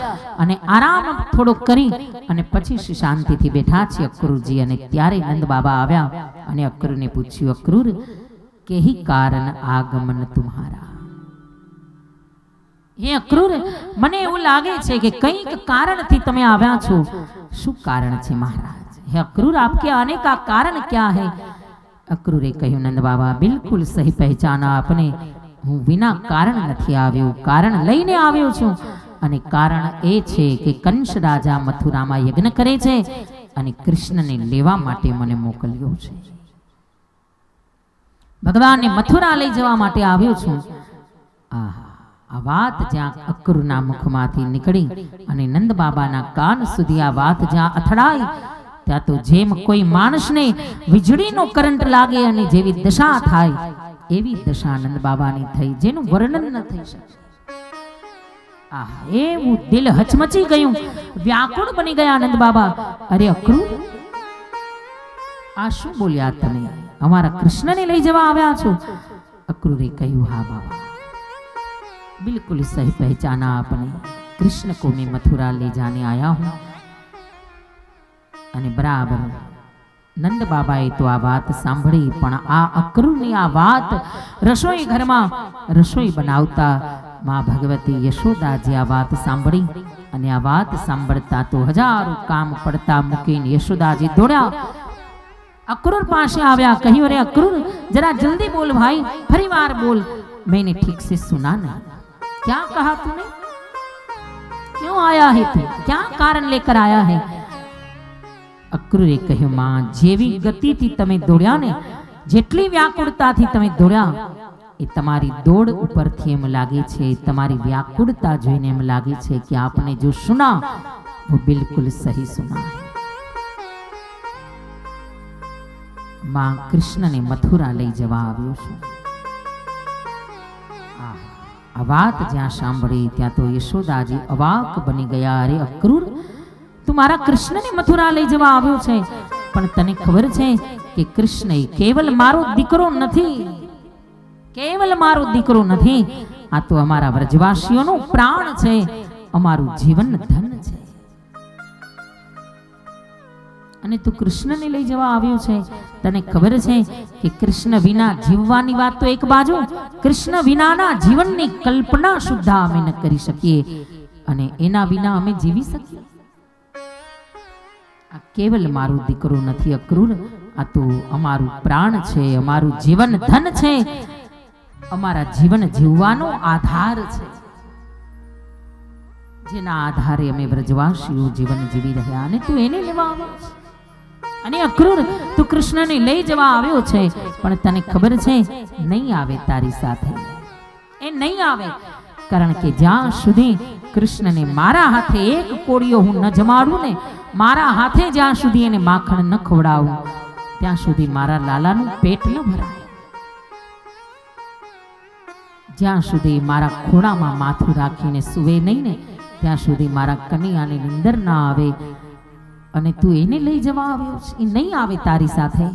અને આરામ થોડો કરી અને પછી શાંતિથી બેઠા છે અક્રૂરજી। અને ત્યારે નંદ બાબા આવ્યા અને અક્રૂરને પૂછ્યું, અક્રૂર કે ही कारण आगमन तुम्हारा। हे अक्रूर, મને એવું લાગે છે કે કંઈક કારણથી તમે આવ્યા છો। શું કારણ છે મહારાજ? हे अक्रूर, आपके आने का कारण क्या है? અક્રૂરે કહ્યું, નંદ બાબા બિલકુલ સહી પહેચાના આપને। હું વિના કારણ નથી આવ્યો, કારણ લઈને આવ્યો છું। અને કારણ એ છે કે કંસ રાજા મથુરામાં યજ્ઞ કરે છે અને કૃષ્ણને લેવા માટે મને મોકલ્યો છે। ભગવાનને મથુરા લઈ જવા માટે આવ્યો છું। આ વાત જ્યાં અક્રૂરના મુખમાંથી નીકળી અને નંદ બાબાના કાન સુધી આ વાત જ્યાં અથડાઈ ત્યાં તો જેમ કોઈ માણસને વીજળીનો કરંટ લાગે અને જેવી દશા થાય એવી દશા નંદ બાબાની થઈ, જેનું વર્ણન ન થઈ શકે। એવું દિલ હચમચી ગયું, વ્યાકુળ બની ગયા નંદ બાબા। અરે અક્રૂર, આ શું બોલ્યા તમે? हमारा कृष्ण ने ले जवा આવ્યા છો? अक्रूरे કહ્યું, हाँ बाबा, बिल्कुल सही पहचाना आपने। कृष्ण को मैं मथुरा ले जाने आया हूँ। અને બરાબર નંદ બાબાએ તો આ વાત સાંભળી, પણ આ અક્રૂરની આ વાત રસોઈ ઘરમાં રસોઈ બનાવતા માં ભગવતી યશોદાજી આ વાત સાંભળી અને આ વાત સાંભળતા તો હજારો કામ પડતા મૂકીને યશોદાજી દોડ્યા अक्रूर पास आव्या। कहियो, अरे अक्रूर जरा जल्दी बोल भाई, फरी बार बोल, मैंने ठीक से सुना नहीं। क्या कहा तूने? क्यों आया है तू? क्या कारण लेकर आया है? अक्रूरे કહ્યું, માં, જેવી ગતિથી તમે દોડ્યા ને, જેટલી વ્યાકુળતાથી તમે દોડ્યા એ તમારી દોડ ઉપરથી એમ લાગે છે, તમારી વ્યાકુળતા જોઈને એમ લાગે છે કે આપને જો સુના वो बिल्कुल सही सुना है। मां कृष्ण ने मथुरा लई जवा આવ્યો છું। આ વાત જ્યાં સાંભળી ત્યાં તો યશોદાજી અવાક બની ગયા। અરે અક્રૂર, તું મારા કૃષ્ણને મથુરા લઈ જવા આવ્યો છે, પણ તને ખબર છે કે કૃષ્ણ એ કેવલ મારો દીકરો નથી, કેવલ મારો દીકરો નથી, આ તો અમારા વ્રજવાસીઓનું પ્રાણ છે, અમારું જીવન ધન છે. અને તું કૃષ્ણને લઈ જવા આવ્યો છે. તને ખબર છે કે કૃષ્ણ વિના જીવવાની વાત તો એક બાજુ, કૃષ્ણ વિનાના જીવનની કલ્પના સુદ્ધા અમે ન કરી શકીએ, અને એના વિના અમે જીવી શકીએ? આ કેવલ મારો દીકરો નથી અક્રૂર, આ તો અમારું પ્રાણ છે, અમારું જીવન ધન છે, અમારા જીવન જીવવાનો આધાર છે, જેના આધારે અમે વ્રજવાસીઓ જીવન જીવી રહ્યા. અને તું એને લેવા આવ્યો છે. અને અક્રૂર તું કૃષ્ણને લઈ જવા આવ્યો છે, પણ તને ખબર છે નહીં આવે તારી સાથે, એ નહીં આવે. કારણ કે જ્યાં સુધી કૃષ્ણને મારા હાથે એક કોળિયો હું ન જમાડું ને, મારા હાથે જ્યાં સુધી એને માખણ ન ખવડાવું, ત્યાં સુધી મારા લાલાનું પેટ ન ભરાય. જ્યાં સુધી મારા ખોળામાં માથું રાખીને સુવે નહીં ને, ત્યાં સુધી મારા કનૈયાની નિંદર ના આવે. અને તું એને લઈ જવા આવ્યો છે, એ નહીં આવે તારી સાથે.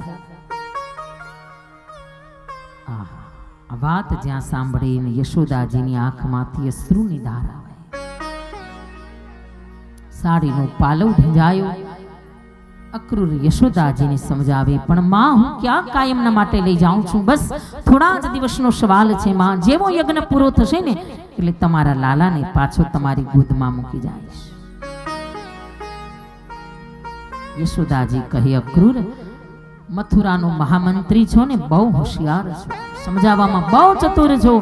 આ વાત જ્યાં સાંભળીને યશોદાજીની આંખમાંથી અશ્રુની ધાર આવે, સાડીનો પાલવ ભીંજાયો. અક્રૂર યશોદાજીને સમજાવે, પણ માં હું ક્યાં કાયમના માટે લઈ જાઉં છું? બસ થોડા જ દિવસનો સવાલ છે માં. જેવો યજ્ઞ પૂરો થશે ને એટલે તમારા લાલાને પાછો તમારી ગોદમાં મૂકી જઈશ. યશોદાજી કહે, અક્રૂર મથુરાનો મહામંત્રી છો ને, બહુ હોશિયાર છો, સમજાવવામાં બહુ ચતુર છો.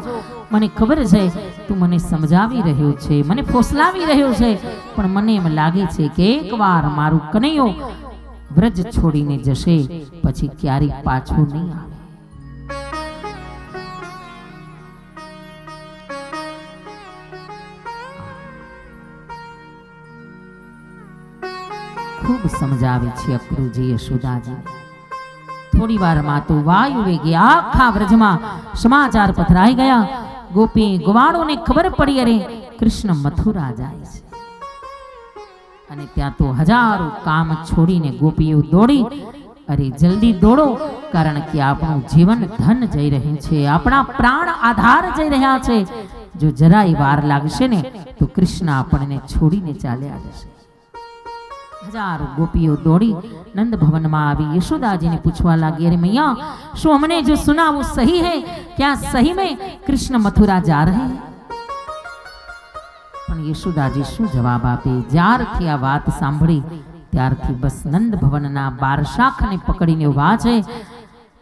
મને ખબર છે તું મને સમજાવી રહ્યો છે, મને ફોસલાવી રહ્યો છે, પણ મને એમ લાગે છે કે એકવાર મારું કનૈયો વ્રજ છોડીને જશે પછી ક્યારેય પાછું નહીં આવે. ખૂબ સમજાવે છે અક્રૂરજી યશોદાજી. થોડી વારમાં તો વાયુ વેગે આખા વ્રજમાં સમાચાર પથરાઈ ગયા. ગોપી ગોવાળોને ખબર પડી, અરે કૃષ્ણ મથુરા જાય છે. અને ત્યાં તો હજારો કામ છોડીને ગોપીઓ દોડી, અરે જલ્દી દોડો, કારણ કે આપણું જીવન ધન જઈ રહ્યું છે, આપણા પ્રાણ આધાર જઈ રહ્યા છે. જો જરાય વાર લાગશે ને તો કૃષ્ણ આપણને છોડીને ચાલ્યા જશે. હજારો ગોપીઓ દોડી નંદ ભવનમાં આવી યશોદાજીને પૂછવા લાગી, અરે મૈયા, શું हमने जो सुना वो सही है? क्या सही में कृष्ण मथुरा जा रहे हैं? પણ યશોદાજી શું જવાબ આપે? જ્યારથી આ વાત સાંભળી ત્યારથી બસ નંદ ભવનના બારશાખને પકડીને ઉભા છે,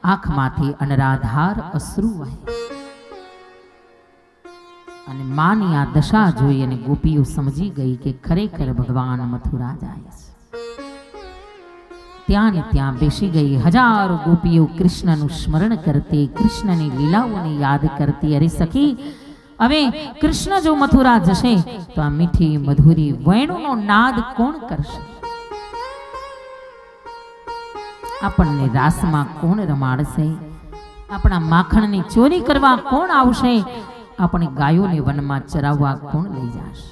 આંખમાંથી અનરાધાર અશ્રુ વહે. અને માની આ દશા જોઈ અને ગોપીઓ સમજી ગઈ કે ખરેખર ભગવાન મથુરા જાય છે. ત્યાં ને ત્યાં બેસી ગઈ. હજારો ગોપીઓ કૃષ્ણનું સ્મરણ કરતી, કૃષ્ણની લીલાઓને યાદ કરતી. અરે સખી, હવે કૃષ્ણ જો મથુરા જશે તો આ મીઠી મધુરી વેણુનો નાદ કોણ કરશે? આપણને રાસમાં કોણ રમાડશે? આપણા માખણની ચોરી કરવા કોણ આવશે? આપણે ગાયોને વનમાં ચરાવવા કોણ લઈ જશે?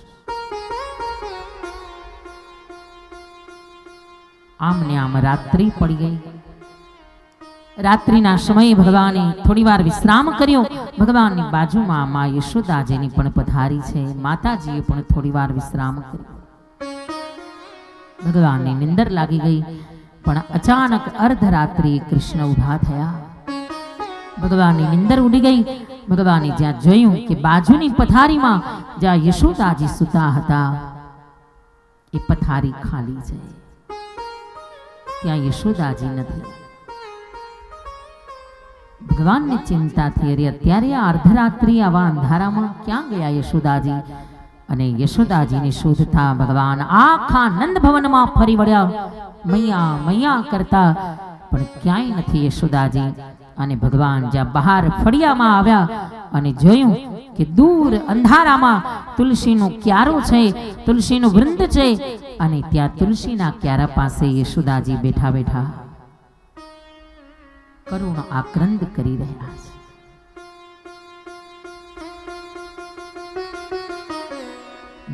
આમને આમ રાત્રિ પડી ગઈ. રાત્રિના સમયે ભગવાને થોડી વાર વિશ્રામ કર્યો. ભગવાનની બાજુમાં મા યશોદાજીની પણ પધારી છે. માતાજીએ પણ થોડી વાર વિશ્રામ કર્યો. ભગવાનની નિંદર લાગી ગઈ, પણ અચાનક અર્ધરાત્રિએ કૃષ્ણ ઉભા થયા. ભગવાનની નિંદર ઉડી ગઈ. ભગવાને જ્યાં જોયું કે બાજુની પથારીમાં જ્યાં યશોદાજી સૂતા હતા એ પથારી ખાલી છે, ત્યાં યશોદાજી નથી. ભગવાનને ચિંતા થઈ, અરે અત્યારે આ અર્ધરાત્રિ આવા અંધારામાં ક્યાં ગયા યશોદાજી? અને યશોદાજીને શોધતા ભગવાન આખા નંદ ભવનમાં ફરી વળ્યા, મૈયા મૈયા કરતા, પણ ક્યાંય નથી યશોદાજી. અને ભગવાન જ્યાં બહાર ફળિયામાં આવ્યા અને જોયું કે દૂર અંધારામાં તુલસીનો ક્યારો છે, તુલસીનું વૃંદ છે, અને ત્યાં તુલસીના ક્યારા પાસે યશોદાજી બેઠા બેઠા કરુણ આક્રંદ કરી રહ્યા છે.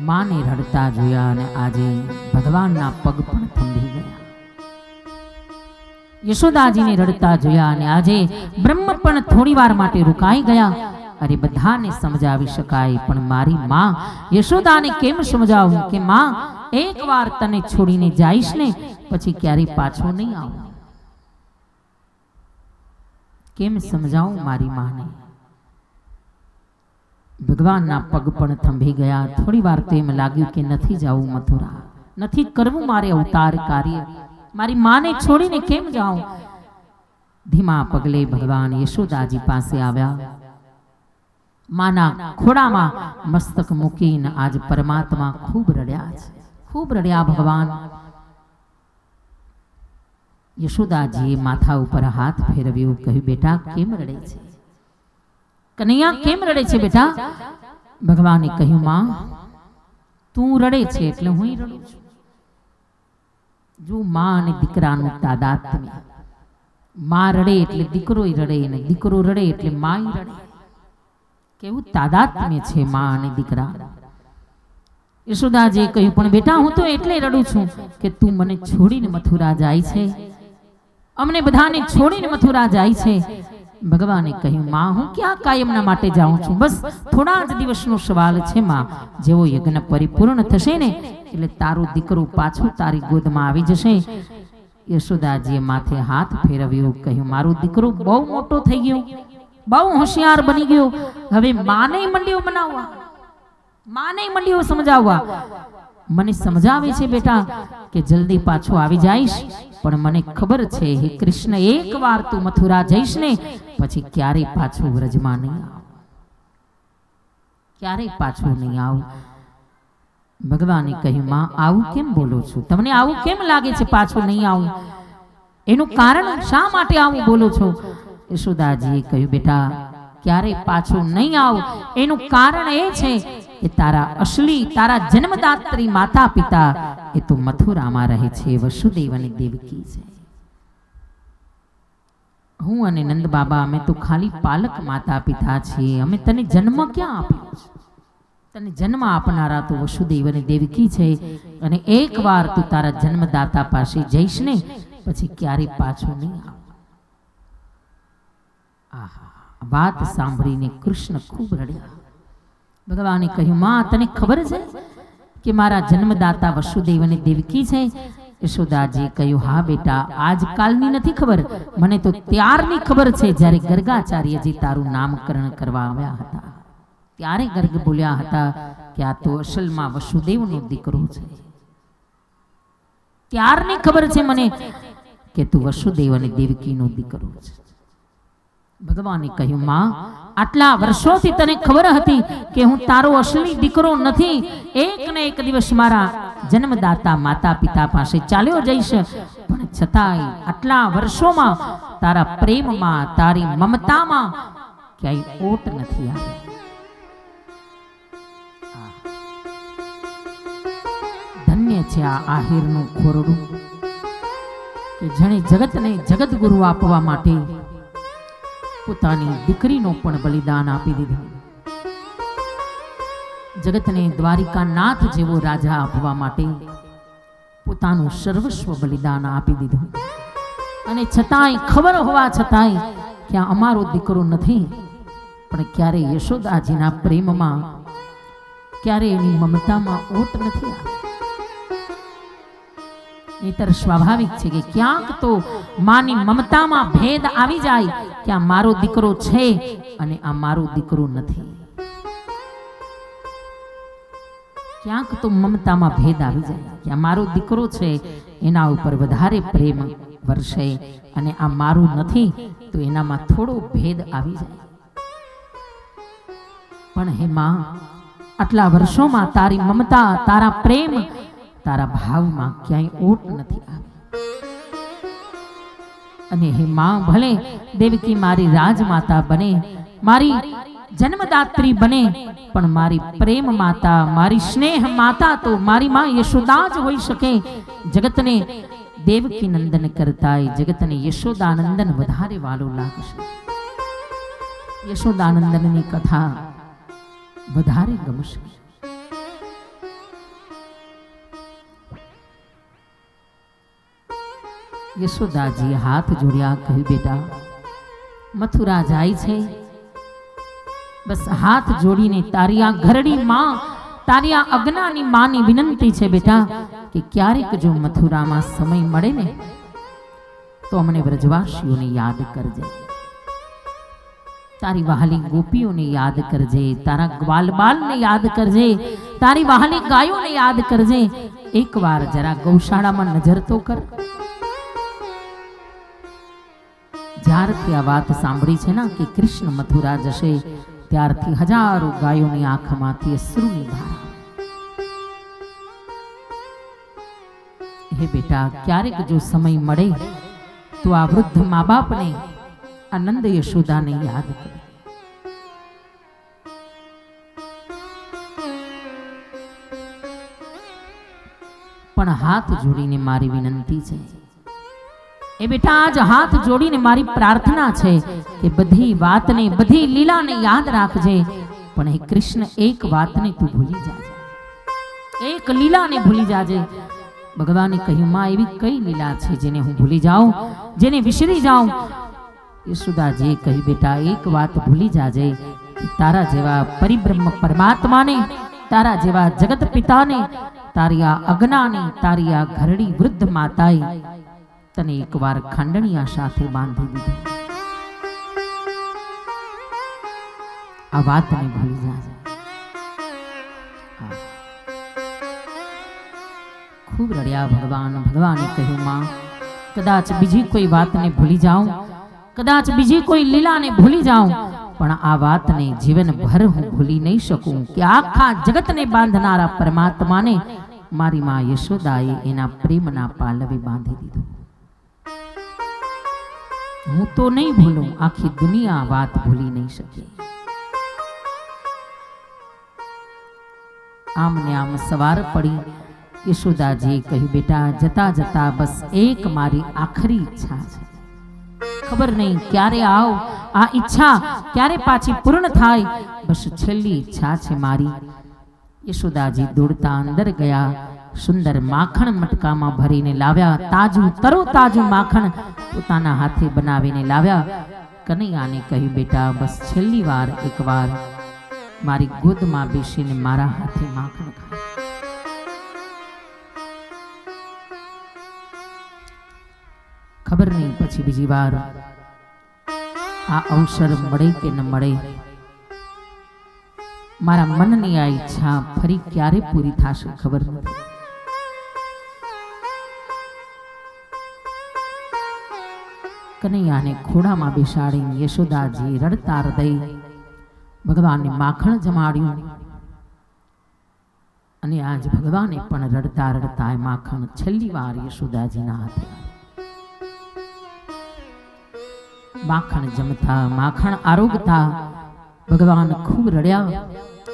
માને રડતા જોયા અને આજે ભગવાનના પગ પણ થંભી ગયા. યશોદાજીને રડતા જોયા અને આજે બ્રહ્મ પણ થોડી વાર માટે રોકાઈ ગયા. અરે બધાને સમજાવી શકાય, પણ મારી માં યશોદાને કેમ સમજાવું કે માં, એકવાર તને છોડીને જઈશ ને પછી ક્યારેય પાછો નહીં આવું. કેમ સમજાવું મારી માને? ભગવાનના પગ પણ થંભી ગયા. થોડી વાર તો એમ લાગ્યું કે નથી જવું મથુરા, નથી કરવું મારે અવતાર કાર્ય, મારી માને છોડીને કેમ જાઉં. ધીમા પગલે ભગવાન યશોદાજી પાસે આવ્યા. માના ખોડામાં મસ્તક મૂકીને આજ પરમાત્મા ખૂબ રડ્યા છે, ખૂબ રડ્યા ભગવાન. યશોદાજીએ માથા ઉપર હાથ ફેરવ્યો, કહ્યું બેટા કેમ રડે છે? કનૈયા કેમ રડે છે બેટા? ભગવાને કહ્યું માં, તું રડે છે એટલે હું રડું છું. જો માં અને દીકરાનું તાદાત્મ્ય, માં રડે એટલે દીકરો રડે, અને દીકરો રડે એટલે માં રડે. કેવું તાદાત્મ્ય છે માં અને દીકરા. યશોદાજીએ કહ્યું પણ બેટા હું તો એટલે રડું છું કે તું મને છોડીને મથુરા જાય છે, અમને બધાને છોડીને મથુરા જાય છે. ભગવાને કહ્યું માં હું ક્યાં કાયમના માટે જાઉં છું, બસ થોડા જ દિવસનો સવાલ છે માં. જેવો યજ્ઞ પરિપૂર્ણ થશે ને એટલે તારો દીકરો પાછો તારી ગોદમાં આવી જશે. યશોદાજીએ માથે હાથ ફેરવ્યો, કહ્યું મારો દીકરો બહુ મોટો થઈ ગયો, બહુ હોશિયાર બની ગયો, હવે માને મંડ્યો બનાવવા, માને મંડ્યો સમજાવવા. મને સમજાવે છે બેટા કે જલ્દી પાછો આવી જઈશ, પણ મને ખબર છે હે કૃષ્ણ, એકવાર તું મથુરા જઈશ ને પછી ક્યારેય પાછો વ્રજમાં નહીં આવ, ક્યારેય પાછો નહીં આવ. ભગવાને કહ્યું માં આવું કેમ બોલો છો? તમને આવું કેમ લાગે છે પાછો નહીં આવું? એનું કારણ શા માટે આવું બોલો છો? યશોદાજીએ કહ્યું બેટા ક્યારેય પાછો નહીં આવ, એનું કારણ એ છે કે તારા અસલી, તારા જન્મદાત્રી માતા પિતા એ તો મથુરામાં રહે છે, વસુદેવ અને દેવકી છે. હું અને નંદ બાબા અમે તો ખાલી પાલક માતા પિતા છીએ, અમે તને જન્મ ક્યાં આપ્યો છે? તને જન્મ આપનારા તો વસુદેવ અને દેવકી છે, અને એકવાર તું તારા જન્મદાતા પાસે જઈશ ને પછી ક્યારેય પાછો નહીં આવ. આહા, વાત સાંભળીને કૃષ્ણ ખૂબ રડ્યા. ભગવાને કહ્યું માં તને ખબર છે કે મારા જન્મદાતા વસુદેવ અને દેવકી છે? યશોદાજીએ કહ્યું હા બેટા, આજકાલની નથી ખબર, મને તો ત્યારની ખબર છે જ્યારે ગર્ગાચાર્યજી તારું નામકરણ કરવા આવ્યા હતા, ત્યારે ગર્ગ બોલ્યા હતા કે આ તો અસલમાં વસુદેવનો દીકરો છે. ત્યારની ખબર છે મને કે તું વસુદેવ અને દેવકીનો દીકરો છે. ભગવાને કહ્યું માં આટલા વર્ષોથી તને ખબર હતી કે હું તારો અસલી દીકરો નથી, એક ને એક દિવસ મારા જન્મદાતા માતા પિતા પાસે ચાલ્યો જઈશ, પણ છતાંય આટલા વર્ષોમાં તારા પ્રેમમાં, તારી મમતામાં ક્યાંય ઓટ નથી આવી. ધન્ય છે આ આહિરનું ખોરડું કે જેણે જગતને જગતગુરુ આપવા માટે પોતાની દીકરીનો પણ બલિદાન આપી દીધું, જગતને દ્વારિકાનાથ જેવો રાજા આપવા માટે પોતાનું સર્વસ્વ બલિદાન આપી દીધું. અને છતાંય ખબર હોવા છતાંય કે આ અમારો દીકરો નથી, પણ ક્યારે યશોદાજીના પ્રેમમાં, ક્યારે એની મમતામાં ઓટ નથી આવી. નહીતર સ્વાભાવિક છે કે ક્યાંક તો માની મમતામાં ભેદ આવી જાય કે આ મારો દીકરો છે અને આ મારો દીકરો નથી. ક્યાંક તો મમતામાં ભેદ આવી જાય કે આ મારો દીકરો છે એના ઉપર વધારે પ્રેમ વરસે, અને આ મારું નથી તો એનામાં થોડો ભેદ આવી જાય. પણ હે માં, આટલા વર્ષોમાં તારી મમતા, તારા પ્રેમ, તારા ભાવમાં ક્યાંય ઓટ નથી આવી. અને હે માં, ભલે દેવકી મારી રાજમાતા બને, મારી જન્મદાત્રી બને, પણ મારી પ્રેમ માતા, મારી સ્નેહ માતા તો મારી માં યશોદા જ હોઈ શકે. જગતને દેવકી નંદન કરતાય જગતને યશોદાનંદન વધારે વાલો લાગશે. યશોદાનંદનની કથા વધારે ગમશે. યશોદાજીએ હાથ જોડ્યા, કહ્યું બેટા મથુરા જાય છે, બસ હાથ જોડીને તારી આ ઘરડી માં, તારી આ અજ્ઞાની માની વિનંતી છે બેટા કે ક્યારેક જો મથુરામાં સમય મળે ને તો અમને વ્રજવાસીઓને યાદ કરજે, તારી વહાલી ગોપીઓને યાદ કરજે, તારા ગ્વાલબાલને યાદ કરજે, તારી વહાલી ગાયોને યાદ કરજે, એકવાર જરા ગૌશાળામાં નજર તો કર. જ્યારથી આ વાત સાંભળી છે ને કે કૃષ્ણ મથુરા જશે, ત્યારથી હજારો ગાયોની આંખમાંથી અશ્રુની ધારા. હે બેટા, ક્યારેક જો સમય મળે તો આ વૃદ્ધ મા બાપને, આનંદ યશોદાને યાદ કરે. પણ હાથ જોડીને મારી વિનંતી છે, એ બેટા આજ હાથ જોડીને મારી પ્રાર્થના છે કે બધી વાતને, બધી લીલાને યાદ રાખજે, પણ હે કૃષ્ણ એક વાતને તું ભૂલી જાજે, એક લીલાને ભૂલી જાજે. ભગવાને કહ્યું, માં એવી કઈ લીલા છે જેને હું ભૂલી જાઉં, જેને વિસરી જાઉં? યશોદાજીએ કહ્યું, બેટા એક વાત ભૂલી જાજે કે તારા જેવા પરિબ્રહ્મ પરમાત્માને, તારા જેવા જગત પિતાને, તારી આ અજ્ઞાની, તારી આ ઘરડી વૃદ્ધ માતાએ તને એકવાર ખાંડણીયા સાથે બાંધી દીધું. આ વાતને ભૂલી જાજે. ખૂબ રડ્યા ભગવાન. ભગવાને કહ્યું, માં કદાચ બીજી કોઈ વાતને ભૂલી જાઉં, કદાચ બીજી કોઈ લીલાને ભૂલી જાઉં, પણ આ વાતને જીવનભર હું ભૂલી નહીં શકું કે આખા જગતને બાંધનારા પરમાત્માને મારી માં યશોદાએ એના પ્રેમના પાલવે બાંધી દીધો. હું તો નહીં ભૂલું, આખી દુનિયા વાત ભૂલી નહીં શકે. આમ ને આમ સવાર પડી. યશોદાજીએ કહ્યું, બેટા જતા જતા બસ એક મારી આખરી ઈચ્છા છે, ખબર નહીં ક્યારે આવ, આ ઈચ્છા ક્યારે પાછી પૂર્ણ થાય, બસ છેલ્લી ઈચ્છા છે મારી. યશોદાજી દોડતા અંદર ગયા, સુંદર માખણ મટકામાં ભરીને લાવ્યા, તાજું તરો તાજું માખણ પોતાના હાથે બનાવીને લાવ્યા. કનૈયાને કહ્યું, બેટા બસ છેલ્લી વાર એકવાર મારી ગોદમાં બેસીને મારા હાથે માખણ ખા. ખબર નહીં પછી બીજી વાર આ અવસર મળે કે ન મળે, મારા મનની આ ઈચ્છા ફરી ક્યારે પૂરી થશે ખબર નથી. કનૈયાને ખોડામાં બેસાડીને યશોદાજી રડતા હૃદય ભગવાનને માખણ જમાડ્યું, અને આજ ભગવાને પણ રડતા રડતા એ માખણ છેલ્લી વાર યશોદાજીના હાથે. માખણ જમતા, માખણ આરોગતા ભગવાન ખૂબ રડ્યા.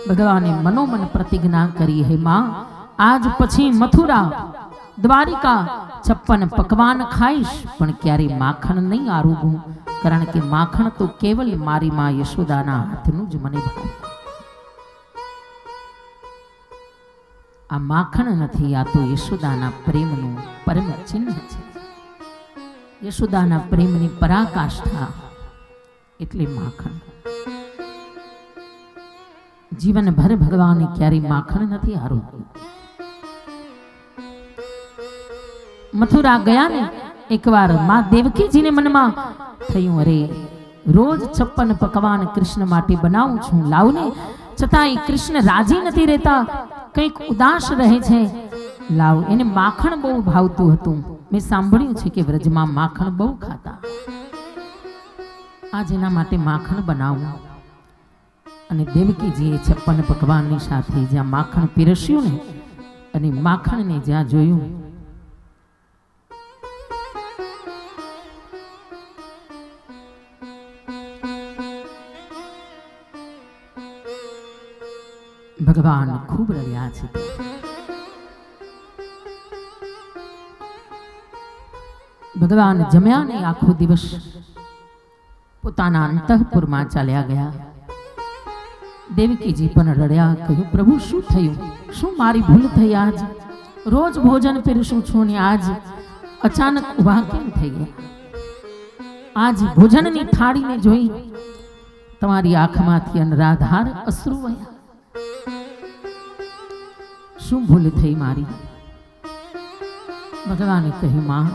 ભગવાને મનોમન પ્રતિજ્ઞા કરી, હે માં આજ પછી મથુરા, દ્વારિકા 56 પકવાન ખાઈશ, પણ ક્યારે માખણ નહીં આરોગું, કારણ કે માખણ તો કેવલ મારી માં યશોદાના હાથનું જ મને ભાવે. આ માખણ નથી, આ તો યશોદાના પ્રેમનું પરમ ચિહ્ન છે. યશોદાના પ્રેમની પરાકાષ્ઠા એટલે માખણ. જીવનભર ભગવાને ક્યારેય માખણ નથી આરોગ્યું. મથુરા ગયા ને એકવાર માં દેવકીજીને મનમાં થયું, અરે રોજ 56 પકવાન કૃષ્ણ માટે બનાવું છું, લાવને, છતાંય કૃષ્ણ રાજી નથી રહેતા, કંઈક ઉદાસ રહે છે, લાવ. એને માખણ બહુ ભાવતું હતું. મેં સાંભળ્યું છે કે વ્રજમાં માખણ બહુ ખાતા. આજ એના માટે માખણ બનાવું. અને દેવકીજીએ 56 પકવાનની સાથે જ્યાં માખણ પીરસ્યું ને, અને માખણને જ્યાં જોયું, ભગવાન ખૂબ રડ્યા છે. ભગવાન જમ્યા ને આખો દિવસ પોતાના અંતઃપુરમાં ચાલ્યા ગયા. દેવકીજી પણ રડ્યા. કહ્યું, પ્રભુ શું થયું? શું મારી ભૂલ થઈ? આજ રોજ ભોજન પીરસું છું ને આજ અચાનક ઊભા કેમ થઈ ગયા? આજ ભોજનની થાળીને જોઈ તમારી આંખમાંથી અનરાધાર અશ્રુ વહ્યા. શું ભૂલ થઈ મારી? ભગવાને કહ્યું, માં,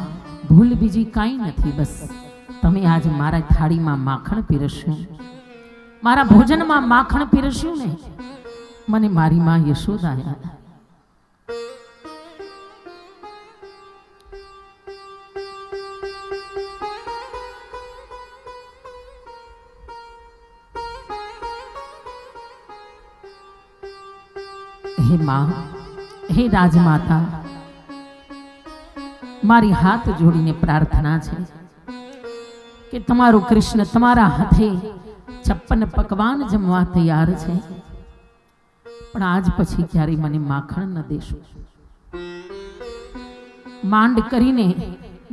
ભૂલ બીજી કાંઈ નથી, બસ તમે આજ મારા થાળીમાં માખણ પીરસ્યું, મારા ભોજનમાં માખણ પીરસ્યું ને, મને મારી માં યશોદા યાદ. હે માં, હે રાજમાતા, મારી હાથ જોડીને પ્રાર્થના છે કે તમારું કૃષ્ણ તમારા હાથે 56 પકવાન જમવા તૈયાર છે, પણ આજ પછી ક્યારેય મને માખણ ન દેશો. માંડ કરીને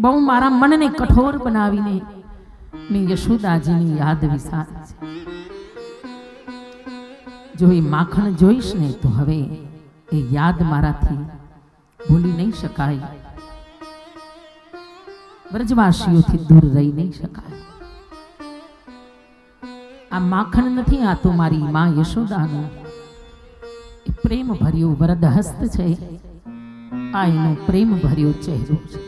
બહુ મારા મનને કઠોર બનાવીને મેં યશોદાજીની યાદ વિસારી છે. જો એ માખણ જોઈશ ને તો હવે એ યાદ મારાથી ભૂલી નહીં શકાય, વ્રજવાસીઓથી દૂર રહી નહીં શકાય. આ માખણ નથી, આ તો મારી માં યશોદાનો એ પ્રેમ ભર્યો વરદ હસ્ત છે, આ એનો પ્રેમ ભર્યો ચહેરો છે.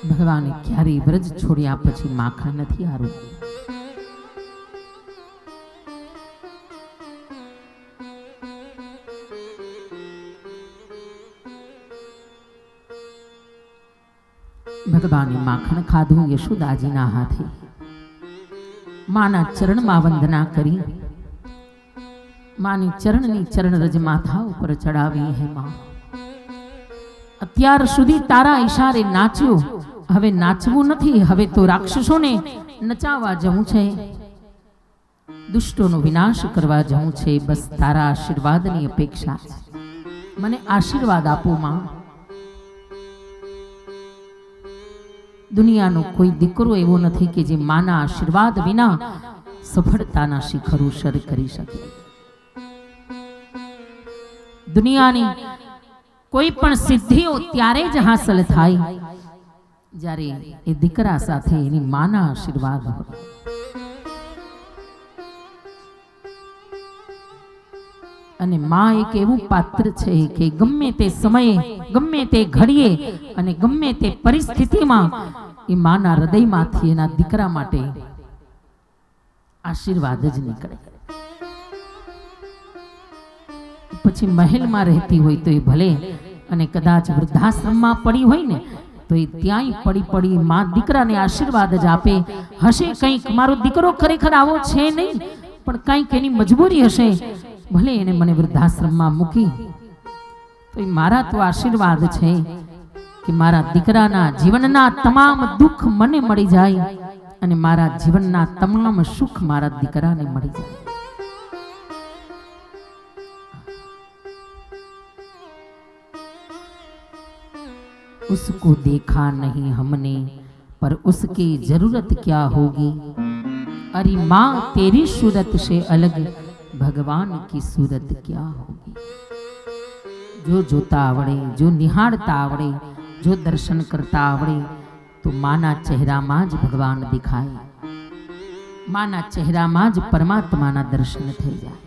ભગવાને ક્યારેય વ્રજ છોડ્યા પછી માખણ નથી આરોગ્યું. ભગવાને માખણ ખાધું યશોદાજીના હાથે. માના ચરણમાં વંદના કરી, માની ચરણની ચરણ રજ માથા ઉપર ચડાવી. હે માં, અત્યાર સુધી તારા ઈશારે નાચ્યો, હવે નાચવું નથી, હવે તો રાક્ષસોને નચાવવા જવું છે, દુષ્ટોનો વિનાશ કરવા જવું છે. બસ તારા આશીર્વાદની અપેક્ષા છે, મને આશીર્વાદ આપો માં. દુનિયાનો કોઈ દીકરો એવો નથી કે જે માના આશીર્વાદ વિના સફળતાના શિખરો સર કરી શકે. દુનિયાની કોઈ પણ સિદ્ધિઓ ત્યારે જ હાંસલ થાય જ્યારે એ દીકરા સાથે એની માના આશીર્વાદ હોય. અને માં એક એવું પાત્ર છે કે ગમે તે સમયે, ગમે તે ઘડીએ અને ગમે તે પરિસ્થિતિમાં એ માના હૃદયમાંથી એના દીકરા માટે આશીર્વાદ જ નીકળે. પછી મહેલમાં રહેતી હોય તો એ ભલે, અને કદાચ વૃદ્ધાશ્રમમાં પડી હોય ને તો એ ત્યાંય પડી પડી માં દીકરાને આશીર્વાદ જ આપે. હશે કંઈક, મારો દીકરો ખરેખર આવો છે નહીં, પણ કંઈક એની મજબૂરી હશે, ભલે એને મને વૃદ્ધાશ્રમમાં મૂકી તો એ મારા તો આશીર્વાદ છે કે મારા દીકરાના જીવનના તમામ દુઃખ મને મળી જાય અને મારા જીવનના તમામ સુખ મારા દીકરાને મળી જાય. उसको देखा नहीं हमने पर उसकी जरूरत क्या होगी. अरे माँ, तेरी सूरत से अलग भगवान की सूरत क्या होगी. जो जोता आवड़े, जो निहाळता आवड़े, जो दर्शन करता आवड़े तो माना चेहराમાં જ ભગવાન દેખાય, માના ચહેરામાં જ પરમાત્માના દર્શન થઈ જાય.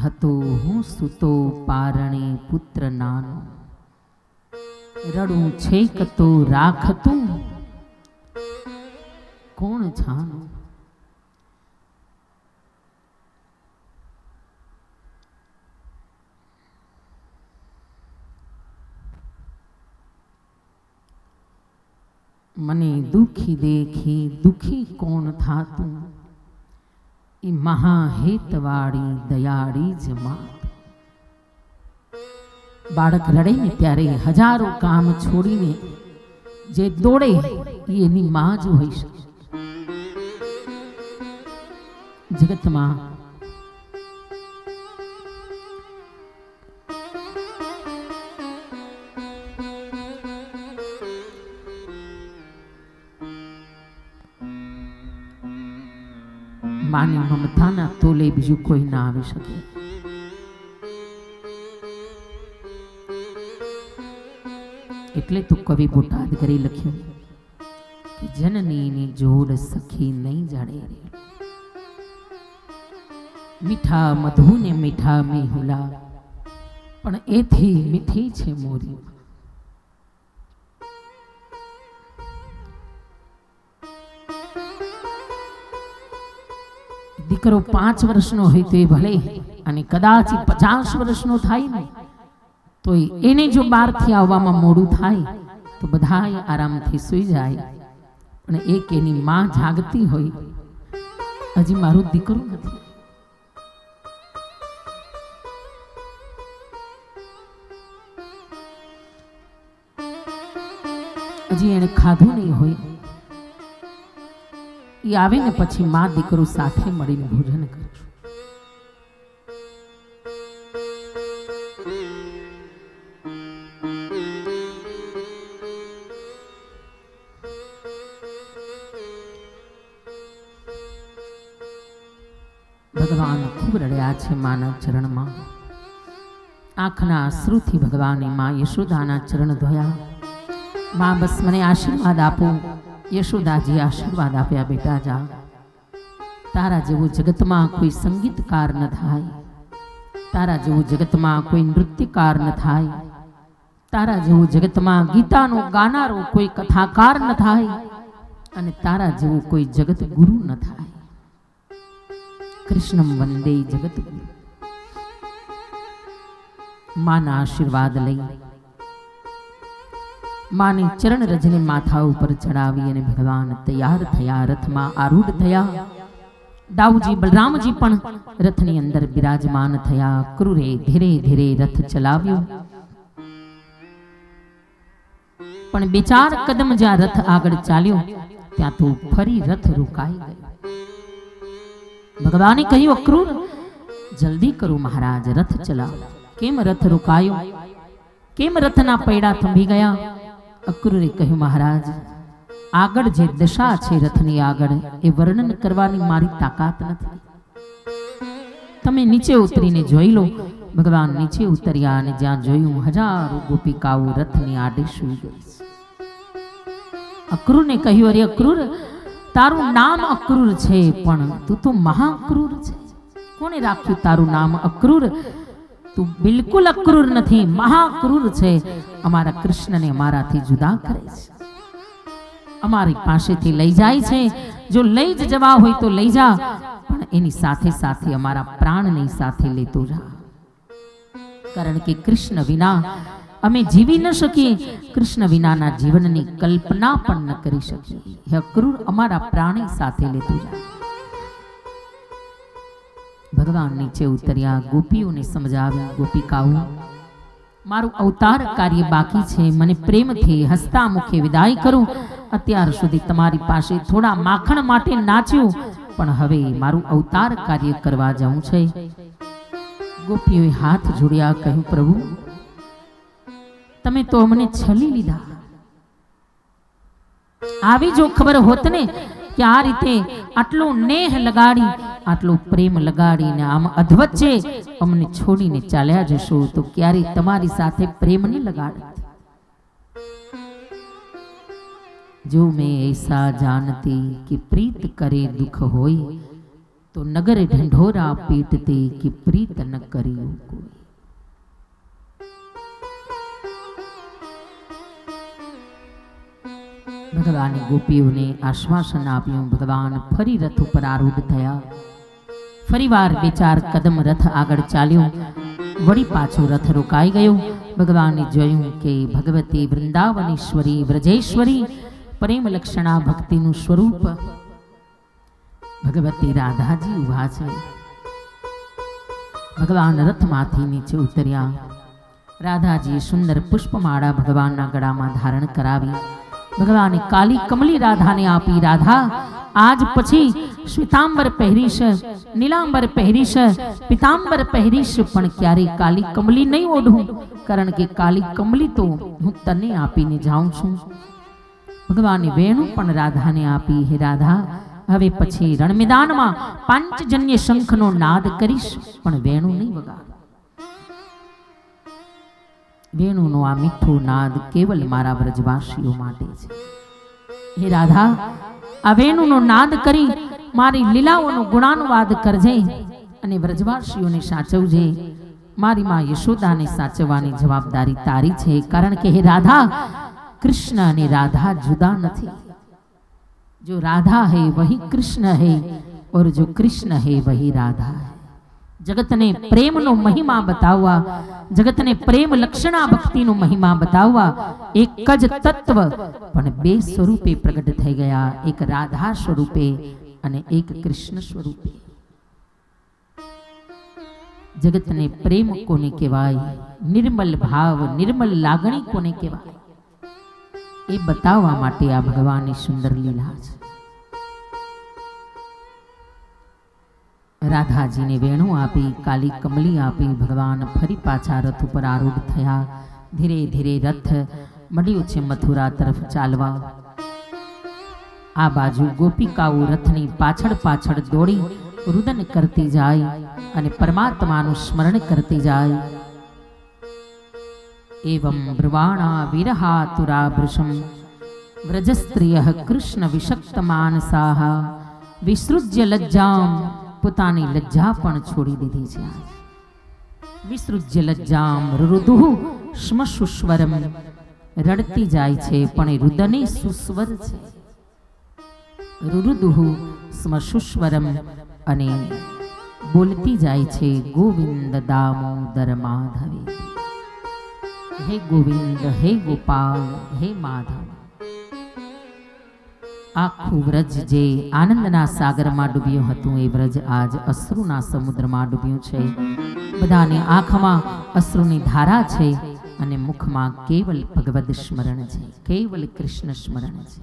હતો હું સૂતો પારણે પુત્ર નાનો, રડું છેક તો રાખતું કોણ જાનું. મને દુખી દેખી દુખી કોણ થાતું, એ મહાહેતવાળી દયાળી જ માત. બાળક રડે ને ત્યારે હજારો કામ છોડીને જે દોડે એ એની માં જ હોઈ શકે. જગતમાં માની મમતાના તોલે બીજું કોઈ ના આવી શકે. એટલે તો કવિ બોટાદ કરી લખ્યું કે જનનીની જોડ સખી નહીં જાડે રે, મીઠા મધુ ને મીઠા મેહુલા, પણ એથી મીઠી છે મોરી. દીકરો 5 વર્ષનો હોય તો એ ભલે, અને કદાચ 50 વર્ષનો થાય ને તો એને જો બહારથી આવવામાં મોડું થાય તો બધાય આરામથી સૂઈ જાય, પણ એક એની માં જાગતી હોય, હજી મારું દીકરું નથી, હજી એને ખાધું નહીં હોય, એ આવે ને પછી માં દીકરો સાથે મળીને ભોજન કરશું. ભગવાન ખૂબ રડ્યા છે માના ચરણમાં. આંખના આંસુથી ભગવાને માં યશોદાના ચરણ ધોયા. માં બસ મને આશીર્વાદ આપો. યશોદાજી આશીર્વાદ આપ્યા, બેટા જા, તારા જેવું જગતમાં કોઈ સંગીતકાર ન થાય, તારા જેવું જગતમાં કોઈ નૃત્યકાર ન થાય, તારા જેવું જગતમાં ગીતાનો ગાનારો કોઈ કથાકાર ન થાય, અને તારા જેવું કોઈ જગત ગુરુ ન થાય. કૃષ્ણમ વંદે જગત ગુરુ. માના આશીર્વાદ લઈ માની ચરણ રજને માથા ઉપર ચડાવી અને ભગવાન તૈયાર થયા, રથમાં આરૂઢ થયા. દાઉજી બલરામજી પણ રથની અંદર બિરાજમાન થયા. ક્રૂરે ધીરે ધીરે રથ ચલાવ્યો, પણ 2-4 કદમ જ્યાં રથ આગળ ચાલ્યો ત્યાં તો ફરી રથ રોકાઈ ગયો. ભગવાને કહ્યું, અક્રૂર જલ્દી કરો મહારાજ, રથ ચલાવો. કેમ રથ રોકાયો? કેમ રથના પૈડા થંભી ગયા? અક્રૂરે કહ્યું, મહારાજ આગળ જે દશા છે રથની આગળ એ વર્ણન કરવાની મારી તાકાત નથી. તમે નીચે ઉતરીને જોઈ લો. ભગવાન નીચે ઉતર્યા અને જ્યાં જોયું હજારો ગોપિકાઓ રથની આડે સૂઈ ગઈ. અક્રૂરને કહ્યું, અરે અક્રૂર, તારું નામ અક્રૂર છે પણ તું તો મહાક્રૂર છે. કોને રાખ્યું તારું નામ અક્રૂર? તું બિલકુલ અક્રૂર નથી, મહાક્રૂર છે. અમારા કૃષ્ણને અમારાથી જુદા કરે છે, અમારી પાસેથી લઈ જાય છે. જો લઈ જ જવા હોય તો લઈ જા, પણ એની સાથે સાથે અમારા પ્રાણની સાથે લેતો જા. કારણ કે કૃષ્ણ વિના અમે જીવી ન શકીએ, કૃષ્ણ વિનાના જીવનની કલ્પના પણ ન કરી શકીએ. હે અક્રૂર, અમારા પ્રાણી સાથે લેતો જા. ભગવાન નીચે ઉતર્યા, ગોપીઓને સમજાવ્યા, ગોપિકાઓ મારું અવતાર કાર્ય બાકી છે, મને પ્રેમથી હસતા મુખે વિદાય કરું. અત્યાર સુધી તમારી પાસે થોડા માખણ માટે નાચ્યું, પણ હવે મારું અવતાર કાર્ય કરવા જવું છે. ગોપીઓએ હાથ જોડ્યા, કહ્યું, પ્રભુ તમે તો અમને છલી લીધા. આવી જો ખબર હોત ને કે આ રીતે આટલો નેહ લગાડી, આટલો પ્રેમ લગાડીને આમ અધવચ્ચે અમને છોડીને ચાલ્યા જશો તો ક્યારે તમારી સાથે પ્રેમ ન લગાડત. જો મેં ऐसा जानती कि प्रीत करे दुख होई, तो नगर ढंढोरा पीटते कि प्रीत न करियो कोई. ભગવાને ગોપીઓને આશ્વાસન આપ્યું. ભગવાન ફરી રથ ઉપર આરૂઢ થયા. ફરીવાર 2-4 કદમ રથ આગળ ચાલ્યો, વળી પાછો રથ રોકાઈ ગયો. ભગવાને જોયું કે ભગવતી વૃંદાવનેશ્વરી વ્રજેશ્વરી પ્રેમ લક્ષણા ભક્તિનું સ્વરૂપ ભગવતી રાધાજી ઉભા છે. ભગવાન રથમાંથી નીચે ઉતર્યા. રાધાજીએ સુંદર પુષ્પમાળા ભગવાનના ગળામાં ધારણ કરાવી. ભગવાને કાલી કમલી રાધાને આપી. રાધા આજ પછી શ્વેતાંબર પહેરીશ, નીલાંબર પહેરીશ, પિતાંબર પહેરીશ, પણ ક્યારેય કાલી કમલી નહીં ઓઢું, કારણ કે કાલી કમલી તો હું તને આપીને જાઉં છું. ભગવાને વેણુ પણ રાધાને આપી. હે રાધા, હવે પછી રણ મેદાનમાં પાંચજન્ય શંખનો નાદ કરીશ, પણ વેણુ નહીં વગાડ. વેણુનો આ મીઠો નાદ કેવલ મારા વ્રજવાસીઓ માટે છે. હે રાધા, આ વેણુનો નાદ કરી મારી લીલાઓનો ગુણાનુવાદ કરજે અને વ્રજવાસીઓને સાચવજે. મારી માં યશોદાને સાચવવાની જવાબદારી તારી છે. કારણ કે હે રાધા, कृष्ण અને राधा जुदा नहीं. जो राधा है वही कृष्ण है और जो कृष्ण है वही राधा है. जगत ने प्रेम नो महिमा बतावा, जगत ने प्रेम लक्षणा भक्ति नो महिमा बतावा. एक ज तत्व पण बे स्वरूपे प्रकट थई गया, एक राधा स्वरूपे અને એક કૃષ્ણ સ્વરૂપે. जगत ने प्रेम कोने कहेवाय, निर्मल भाव निर्मल लागणी कोने कहेवाय, એ બતાવવા માટે આ ભગવાનની સુંદર લીલા છે. રાધાજીને વેણુ આપી, કાલી કમલી આપી, ભગવાન ફરી પાછા રથ ઉપર આરૂઢ થયા. ધીરે ધીરે રથ મળ્યો છે મથુરા તરફ ચાલવા. આ બાજુ ગોપિકાઓ રથની પાછળ પાછળ દોડી રુદન કરતી જાય અને પરમાત્માનું સ્મરણ કરતી જાય. एवं ब्रुवाणा विरहातुराभृशं व्रजस्त्रियः कृष्ण विषक्त मानसाः विसृज्य लज्जां, પોતાની લજ્જા પણ છોડી દીધી છે. વિસૃજ્ય લજ્જામ રુદુઃ શ્મશુસ્વરમ, રડતી જાય છે પણ એ રુદને સુસ્વર છે. રુરુદુઃ શ્મશુસ્વરમ, અને બોલતી જાય છે ગોવિંદ દામોદર માધવે. हे गोविंद, हे गोपाल, हे माधव. આખું વ્રજ જે આનંદના સાગરમાં ડૂબ્યું હતું એ વ્રજ આજ અશ્રુના સમુદ્રમાં ડૂબ્યું છે. બધાની આંખમાં અશ્રુની ધારા છે અને મુખમાં કેવલ ભગવદ સ્મરણ છે, કેવલ કૃષ્ણ સ્મરણ છે.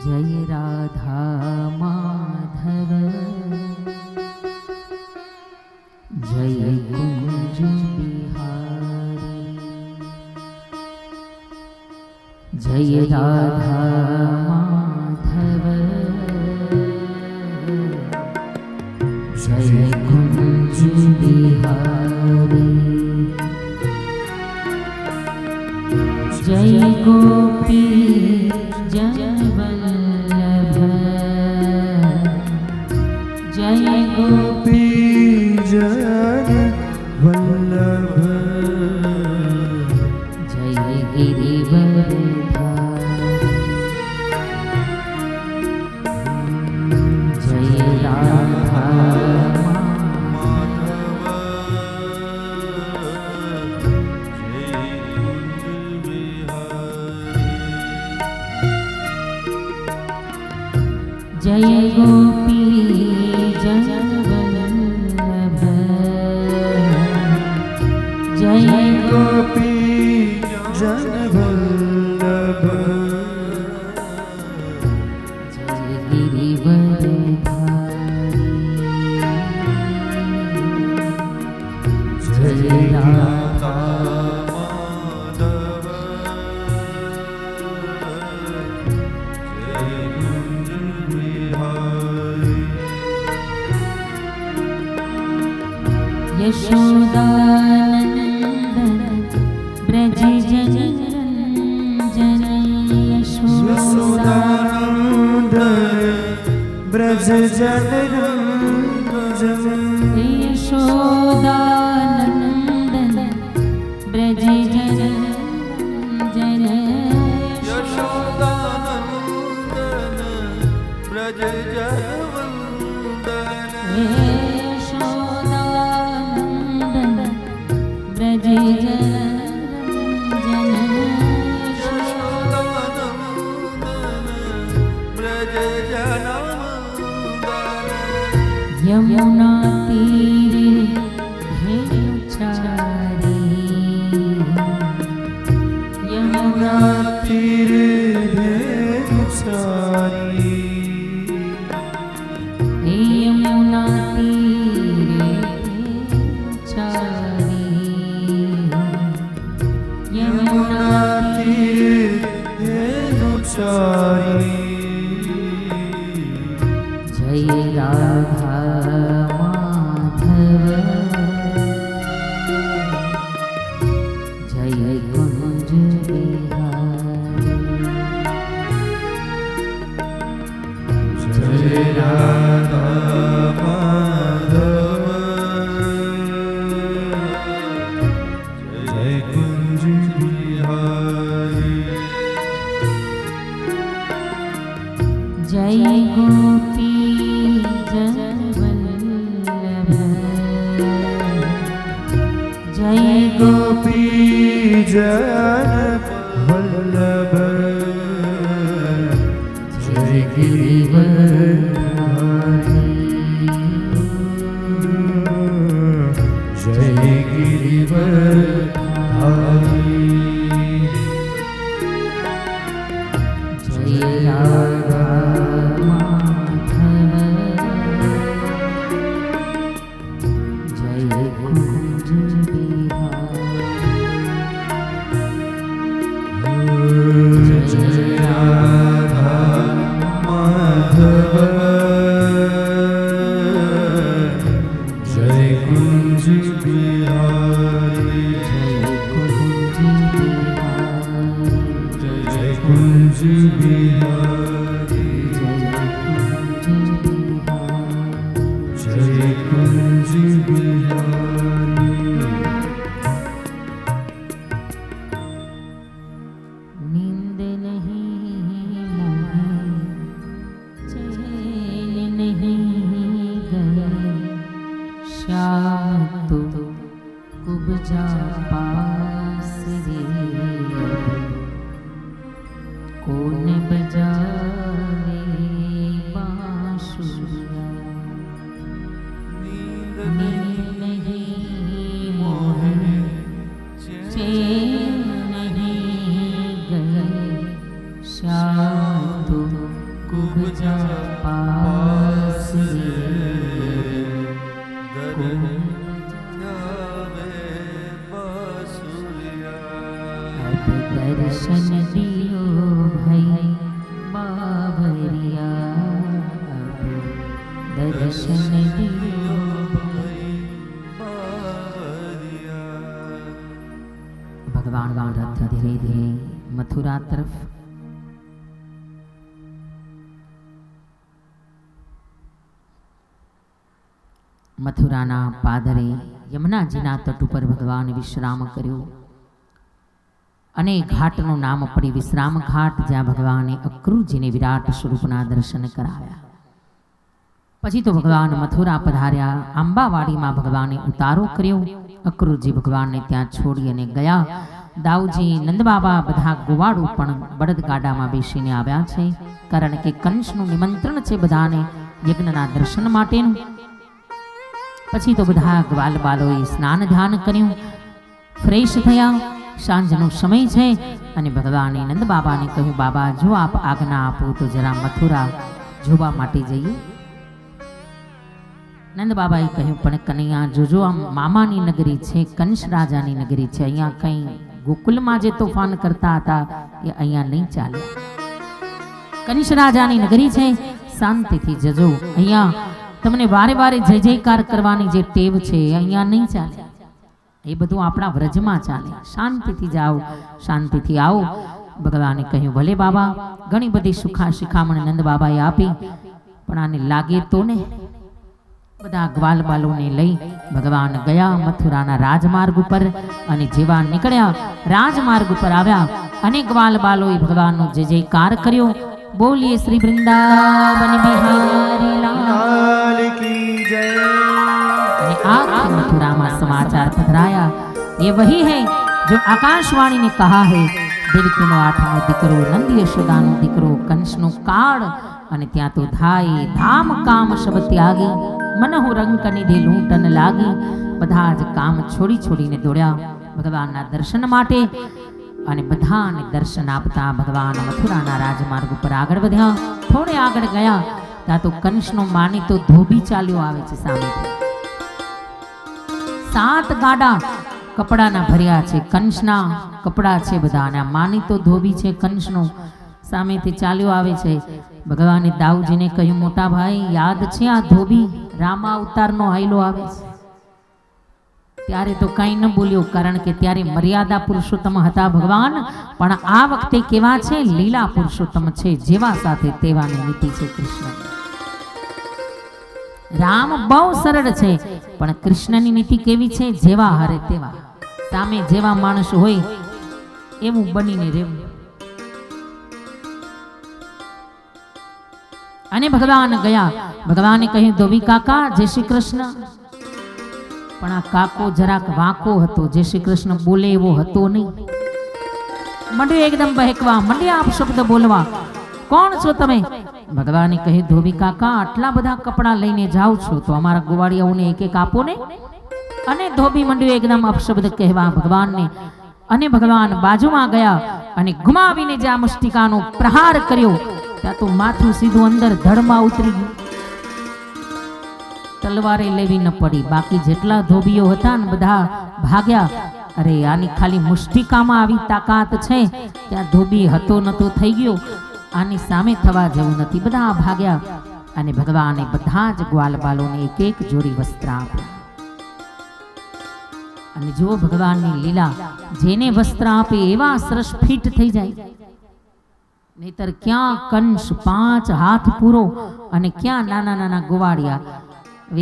જય રાધા માધવ, जय कुंज बिहारी, जय राधा माधव, जय कुंज बिहारी, जय गोपी जन वल्लभ, जय गोपी
जन वल्लभ,
जय गिरिवरधारी, जय राधा
माधव, जय कुंज बिहारी,
जय गोपी जन वल्लभ, जय
गोपी जन वल्लभ,
जय गिरिवरधारी, जय राधा
माधव, जय कुंज बिहारी,
यशोदानंदन ब्रज जनरंजन,
यशोदानंदन ब्रज जनरंजन,
यशोदानंदन ब्रज जनरंजन,
यशोदानंदन ब्रज जनवंदन,
यशोदानंदन ब्रज जनरंजन,
यशोदानंदन ब्रज जनवंदन,
यमुना तीरे धेनु चारी, यमुना
तीरे धेनु चारी,
यमुना तीरे चारी, यमुना
तीरे धेनु चारी,
जय राधा माधव,
રાધા માધવ જય કુંજ બિહારી
જય ગોપી જનવલ્લભ જય
ગોપી જન વલ્લભ જય ગિરિવરધારી જય ગિરિવરધારી
જય રાધા માધવ જય કુંજ
જય રાધા માધવ જય કુંજ બિહારી જય કુંજ બિહારી જય કુંજ બિહારી
नींद नहीं मोहे चैन नहीं गए शाम तो कुबजा पास रे कौन बजावे बांसुरिया नींद नहीं मोहे चैन नहीं गए शाम तो कुबजा पास रे अब दर्शन दियो भाई बाबरिया अब दर्शन दियो भगवान का रथ धीरे धीरे मथुरा तरफ મથુરાના પાદરે યમુનાજીના તટ ઉપર ભગવાન વિશ્રામ કર્યો અને ઘાટનું નામ પડી વિશ્રામ ઘાટ, જ્યાં ભગવાને અક્રૂરજીને વિરાટ સ્વરૂપના દર્શન કરાવ્યા. પછી તો ભગવાન મથુરા પધાર્યા. આંબાવાડીમાં ભગવાને ઉતારો કર્યો. અક્રૂરજી ભગવાનને ત્યાં છોડી અને ગયા. દાઉજી, નંદબાબા બધા ગોવાળો પણ બળદગાડામાં બેસીને આવ્યા છે, કારણ કે કંસનું નિમંત્રણ છે બધાને યજ્ઞના દર્શન માટેનું. પછી તો બધા ગ્વાલ બાલોએ સ્નાન ધ્યાન કર્યું, ફ્રેશ થયા. સાંજનો સમય છે અને ભગવાને નંદ બાબાને કહ્યું, બાબા જો આપ આજ્ઞા આપો તો જરા મથુરા જોવા માટે જઈએ. નંદ બાબાએ કહ્યું, પણ કનૈયા જોજો, આમ મામાની નગરી છે, કંસ રાજાની નગરી છે, અહીંયા કંઈ ગોકુલમાં જે તોફાન કરતા હતા એ અહીંયા નહીં ચાલે. કંસ રાજાની નગરી છે, શાંતિથી જજો. અહીંયા તમને વારે વારે જય જયકાર કરવાની જે ટેવ છે એ અહીંયા નહીં ચાલે. એ બધું આપણા વ્રજમાં ચાલે. શાંતિથી જાઓ, શાંતિથી આવો. ભગવાને કહ્યું, ભલે બાબા. ઘણી બધી સુખા શિખામણ નંદ બાબાએ આપી, પણ આને લાગે તો ને. બધા ગ્વાલ બાલોને લઈ ભગવાન ગયા મથુરાના રાજમાર્ગ ઉપર, અને જેવા નીકળ્યા રાજમાર્ગ ઉપર આવ્યા અને ગ્વાલ બાલોએ ભગવાનનો જય જયકાર કર્યો. બોલીએ શ્રી વૃંદાવન બિહારી
લાલ કી જય.
અને आखिर मथुरा में समाचार पधराया. ये वही है जो आकाशवाणी ने कहा है, देवकी नो आठमो दीकरो, नंदी यशोदा नो दीकरो, कंस नो काળ. અને ત્યાં તો ધાય ધામ કામ શબ ત્યાગી, મનહુ રંક નિધિ લૂંટન લાગી. બધા જ કામ છોડી છોડીને દોડ્યા ભગવાનના દર્શન માટે. અને બધાને દર્શન આપતા ભગવાન મથુરાના રાજમાર્ગ ઉપર આગળ વધ્યા. થોડે આગળ ગયા ત્યાં તો કંસનો માનીતો ધોબી ચાલ્યો આવે છે સામેથી. 7 ગાડા કપડાના ભર્યા છે, કંસના કપડા છે બધા, અને આ માનીતો ધોબી છે કંસનો, સામેથી ચાલ્યો આવે છે. ભગવાને દાઉજીને કહ્યું, મોટા ભાઈ યાદ છે આ ધોબી રામા અવતારનો હાયલો આવે છે? ત્યારે તો કંઈ ન બોલ્યો, કારણ કે ત્યારે મર્યાદા પુરુષોત્તમ હતા ભગવાન, પણ આ વખતે કેવા છે? લીલા પુરુષોત્તમ છે, જેવા સાથે તેવાની નીતિ છે કૃષ્ણ. રામ બહુ સરળ છે, પણ કૃષ્ણની નીતિ કેવી છે? જેવા હારે તેવા, સામે જેવા માણસ હોય એવું બનીને રહેવું. અને ભગવાન ગયા. ભગવાને કહ્યું, ધોબી કાકા જય શ્રી કૃષ્ણ. પણ આ કાકો જરાક વાંકો હતો, જય શ્રી કૃષ્ણ બોલે એવો હતો નહીં. મંડ્યો એકદમ બહેકવા, મંડ્યા અપશબ્દ બોલવા. કોણ છો તમે? ભગવાને કહ્યું, ધોબી કાકા આટલા બધા કપડાં લઈને જાઓ છો તો અમારા ગોવાળિયાઓને એક એક આપો ને. અને ધોબી મંડ્યો એકદમ અપશબ્દ કહેવા ભગવાનને. અને ભગવાન બાજુમાં ગયા અને ગુમાવીને જ્યાં મુષ્ટિકાનો પ્રહાર કર્યો ત્યાં તો માથું સીધું અંદર ધડમાં ઉતરી ગયું. તલવારે લેવી ન પડી. બાકી જેટલા ધોબીઓ હતા ને બધા ભાગ્યા. અરે આની ખાલી મુષ્ટિકામાં આવી તાકાત છે, ત્યાં ધોબી હતો નતો થઈ ગયો. આની સામે થવા જેવું નથી. બધા ભાગ્યા. અને ભગવાને બધા જ ગ્વાલબાલોને એક એક જોડી વસ્ત્ર આપ્યા. અને જુઓ ભગવાનની લીલા, જેને વસ્ત્ર આપે એવા સરસ ફિટ થઈ જાય. નહીતર ક્યાં કંસ 5 હાથ પૂરો અને ક્યાં નાના નાના ગોવાળિયા.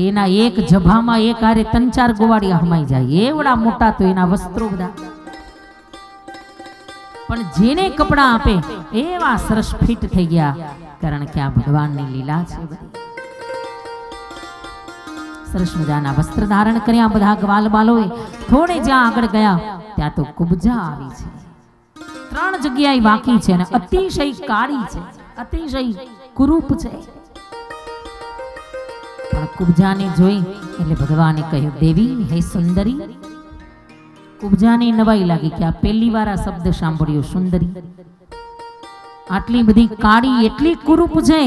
એના એક જભામાં એક હારે 3-4 ગોવાળિયા હમાઈ જાય, એવડા મોટા તો એના વસ્ત્રો બધા. પણ જેને કપડા આપે એવા સરસ ફિટ થઈ ગયા, કારણ કે આ ભગવાનની લીલા છે બધી. સરસ મજાના વસ્ત્ર ધારણ કર્યા બધા ગ્વાલબાલોએ. થોડે જ્યાં આગળ ગયા ત્યાં તો કુબજા આવી છે. 3 જગ્યાએ વાંકી છે અને અતિશય કાળી છે, અતિશય કુરૂપ છે. પણ કુબજાને જોઈ એટલે ભગવાને કહ્યું, દેવી હે સુંદરી. કુબજાને નવાઈ લાગી કે આ પહેલી વાર આ શબ્દ સાંભળ્યો, સુંદરી. આટલી બધી કાળી, એટલી કુરૂપ છે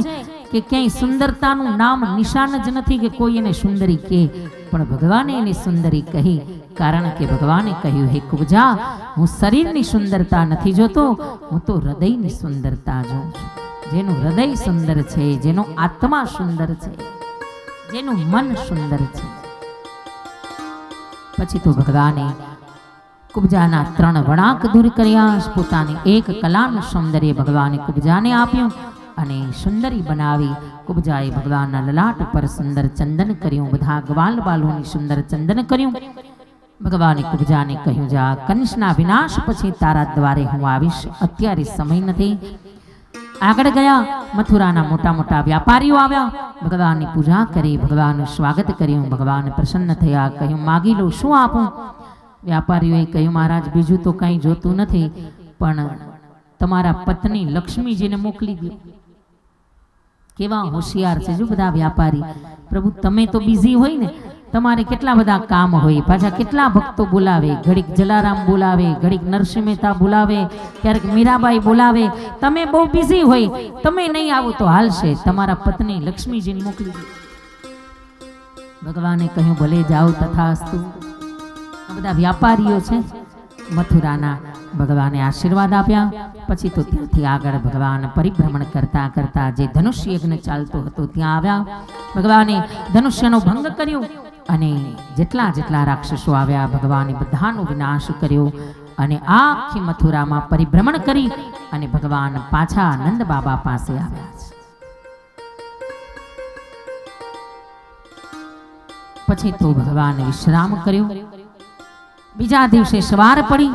કે ક્યાંય સુંદરતાનું નામ નિશાન જ નથી કે કોઈ એને સુંદરી કહે. પણ ભગવાને એને સુંદરી કહી, કારણ કે ભગવાને કહ્યું, હે કુબજા, હું શરીરની સુંદરતા નથી જોતો, હું તો હૃદયની સુંદરતા જોઉં છું. જેનું હૃદય સુંદર છે, જેનો આત્મા સુંદર છે, જેનું મન સુંદર છે. પછી તો ભગવાને કુબજાના 3 વળાંક દૂર કર્યા. પોતાની એક કલાનું સૌંદર્ય ભગવાને કુબજાને આપ્યું અને સુંદરી બનાવી. કુબજાએ ભગવાનના લલાટ પર સુંદર ચંદન કર્યું, બધા ગ્વાલબાલોની સુંદર ચંદન કર્યું. ભગવાને કુબજાને કહ્યું, જા, કંસના વિનાશ પછી તારા દ્વારે હું આવીશ, અત્યારે સમય નથી. આગળ ગયા. મથુરાના મોટા મોટા વ્યાપારીઓ આવ્યા. ભગવાનની પૂજા કરી, ભગવાનનું સ્વાગત કર્યું. ભગવાન પ્રસન્ન થયા. કહ્યું, માગી લો, શું આપું? વ્યાપારીઓએ કહ્યું, મહારાજ બીજું તો કંઈ જોતું નથી, પણ તમારા પત્ની લક્ષ્મીજીને મોકલી દો. કેવા હોશિયાર છે જો બધા વ્યાપારી. પ્રભુ તમે તો બિઝી હોય ને, તમારે કેટલા બધા કામ હોય, પાછા કેટલા ભક્તો બોલાવે. ઘડીક જલારામ બોલાવે, ઘડીક નરસિંહ મહેતા બોલાવે, ક્યારેક મીરાબાઈ બોલાવે. તમે બહુ બિઝી હોય, તમે નહીં આવો તો હાલશે, તમારા પત્ની લક્ષ્મીજીને મોકલી દો. ભગવાને કહ્યું, ભલે જાઓ, તથાસ્તુ. આ બધા વ્યાપારીઓ છે મથુરાના. ભગવાને આશીર્વાદ આપ્યા. પછી તો ત્યાંથી આગળ ભગવાન પરિભ્રમણ કરતા કરતા જે ધનુષ્ય યજ્ઞ ચાલતો હતો ત્યાં આવ્યા. ભગવાને ધનુષ્યનો ભંગ કર્યો અને જેટલા જેટલા રાક્ષસો આવ્યા ભગવાને બધાનો વિનાશ કર્યો. અને આખી મથુરામાં પરિભ્રમણ કરી અને ભગવાન પાછા નંદ બાબા પાસે આવ્યા છે. પછી તો ભગવાને વિશ્રામ કર્યો. બીજા દિવસે સવાર પડી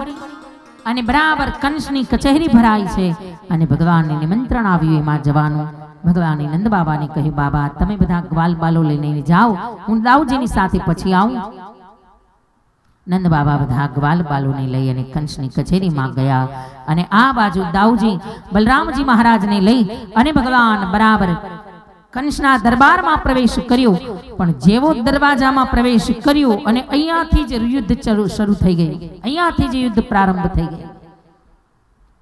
અને બરાબર કંસની કચેરી ભરાઈ છે અને ભગવાનને નિમંત્રણ આવ્યું એમાં જવાનું. ભગવાને નંદ બાબાને કહ્યું, બાબા તમે બધા ગ્વાલબાલો લઈને જાઓ, હું દાઉજીની સાથે પછી આવું. નંદ બાબા બધા ગ્વાલબાલોને લઈ અને કંસની કચેરીમાં ગયા. અને આ બાજુ દાઉજી બલરામજી મહારાજને લઈ અને ભગવાન બરાબર કંસના દરબારમાં પ્રવેશ કર્યો. પણ જેવો દરવાજામાં પ્રવેશ કર્યો અને અહીંયાથી જ યુદ્ધ શરૂ થઈ ગયું. અહીંયાથી જ યુદ્ધ પ્રારંભ થઈ ગયું.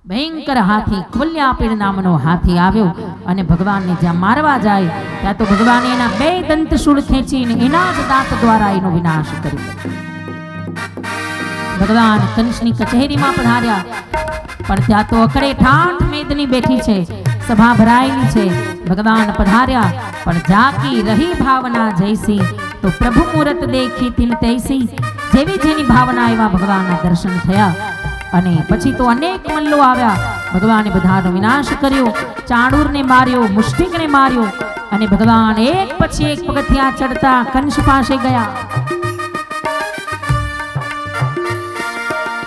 ભયંકર હાથી, કુલ્યાપીડ નામનો હાથી આવ્યો અને ભગવાનને જ્યાં મારવા જાય ત્યાં તો ભગવાને એના 2 દંતશૂળ ખેંચીને એના જ દાંત દ્વારા એનો વિનાશ કર્યો. ભગવાન કંસની કચેરીમાં પધાર્યા. પણ ત્યાં તો અકડે ઠાઠ મેદની બેઠી છે, સભા ભરાયેલી છે. ભગવાન પધાર્યા પણ જાકી રહી ભાવના જૈસી, તો પ્રભુ મૂરત દેખી તિન તૈસી. જેવી જેની ભાવના એવા ભગવાનના દર્શન થયા. અને પછી તો અનેક મલ્લો આવ્યા. ભગવાને બધાનો વિનાશ કર્યો. ચાણૂરને માર્યો, મુષ્ટિકને માર્યો અને ભગવાન એક પછી એક પગથિયાં ચડતા કંસ પાસે ગયા.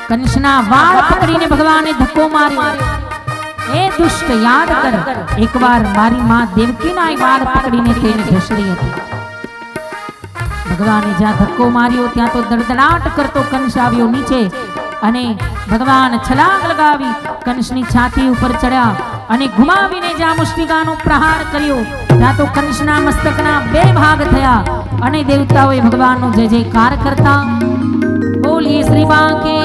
કંસના વાળ પકડીને ભગવાને ધક્કો માર્યો. એ દુષ્ટ, યાદ કર, એકવાર મારી માં દેવકીના વાળ પકડીને તેને ઘસડી હતી. ભગવાને જ્યાં ધક્કો માર્યો ત્યાં તો દડદડાટ કરતો કંસ આવ્યો નીચે અને ભગવાન છલાંગ લગાવી કંસની છાતી ઉપર ચડ્યા અને ઘુમાવીને જ્યાં મુષ્ટિકાનો પ્રહાર કર્યો ત્યાં તો કંસના મસ્તકના 2 ભાગ થયા અને દેવતાઓએ ભગવાનનો જય જયકાર કરતા બોલીએ શ્રી બાંકે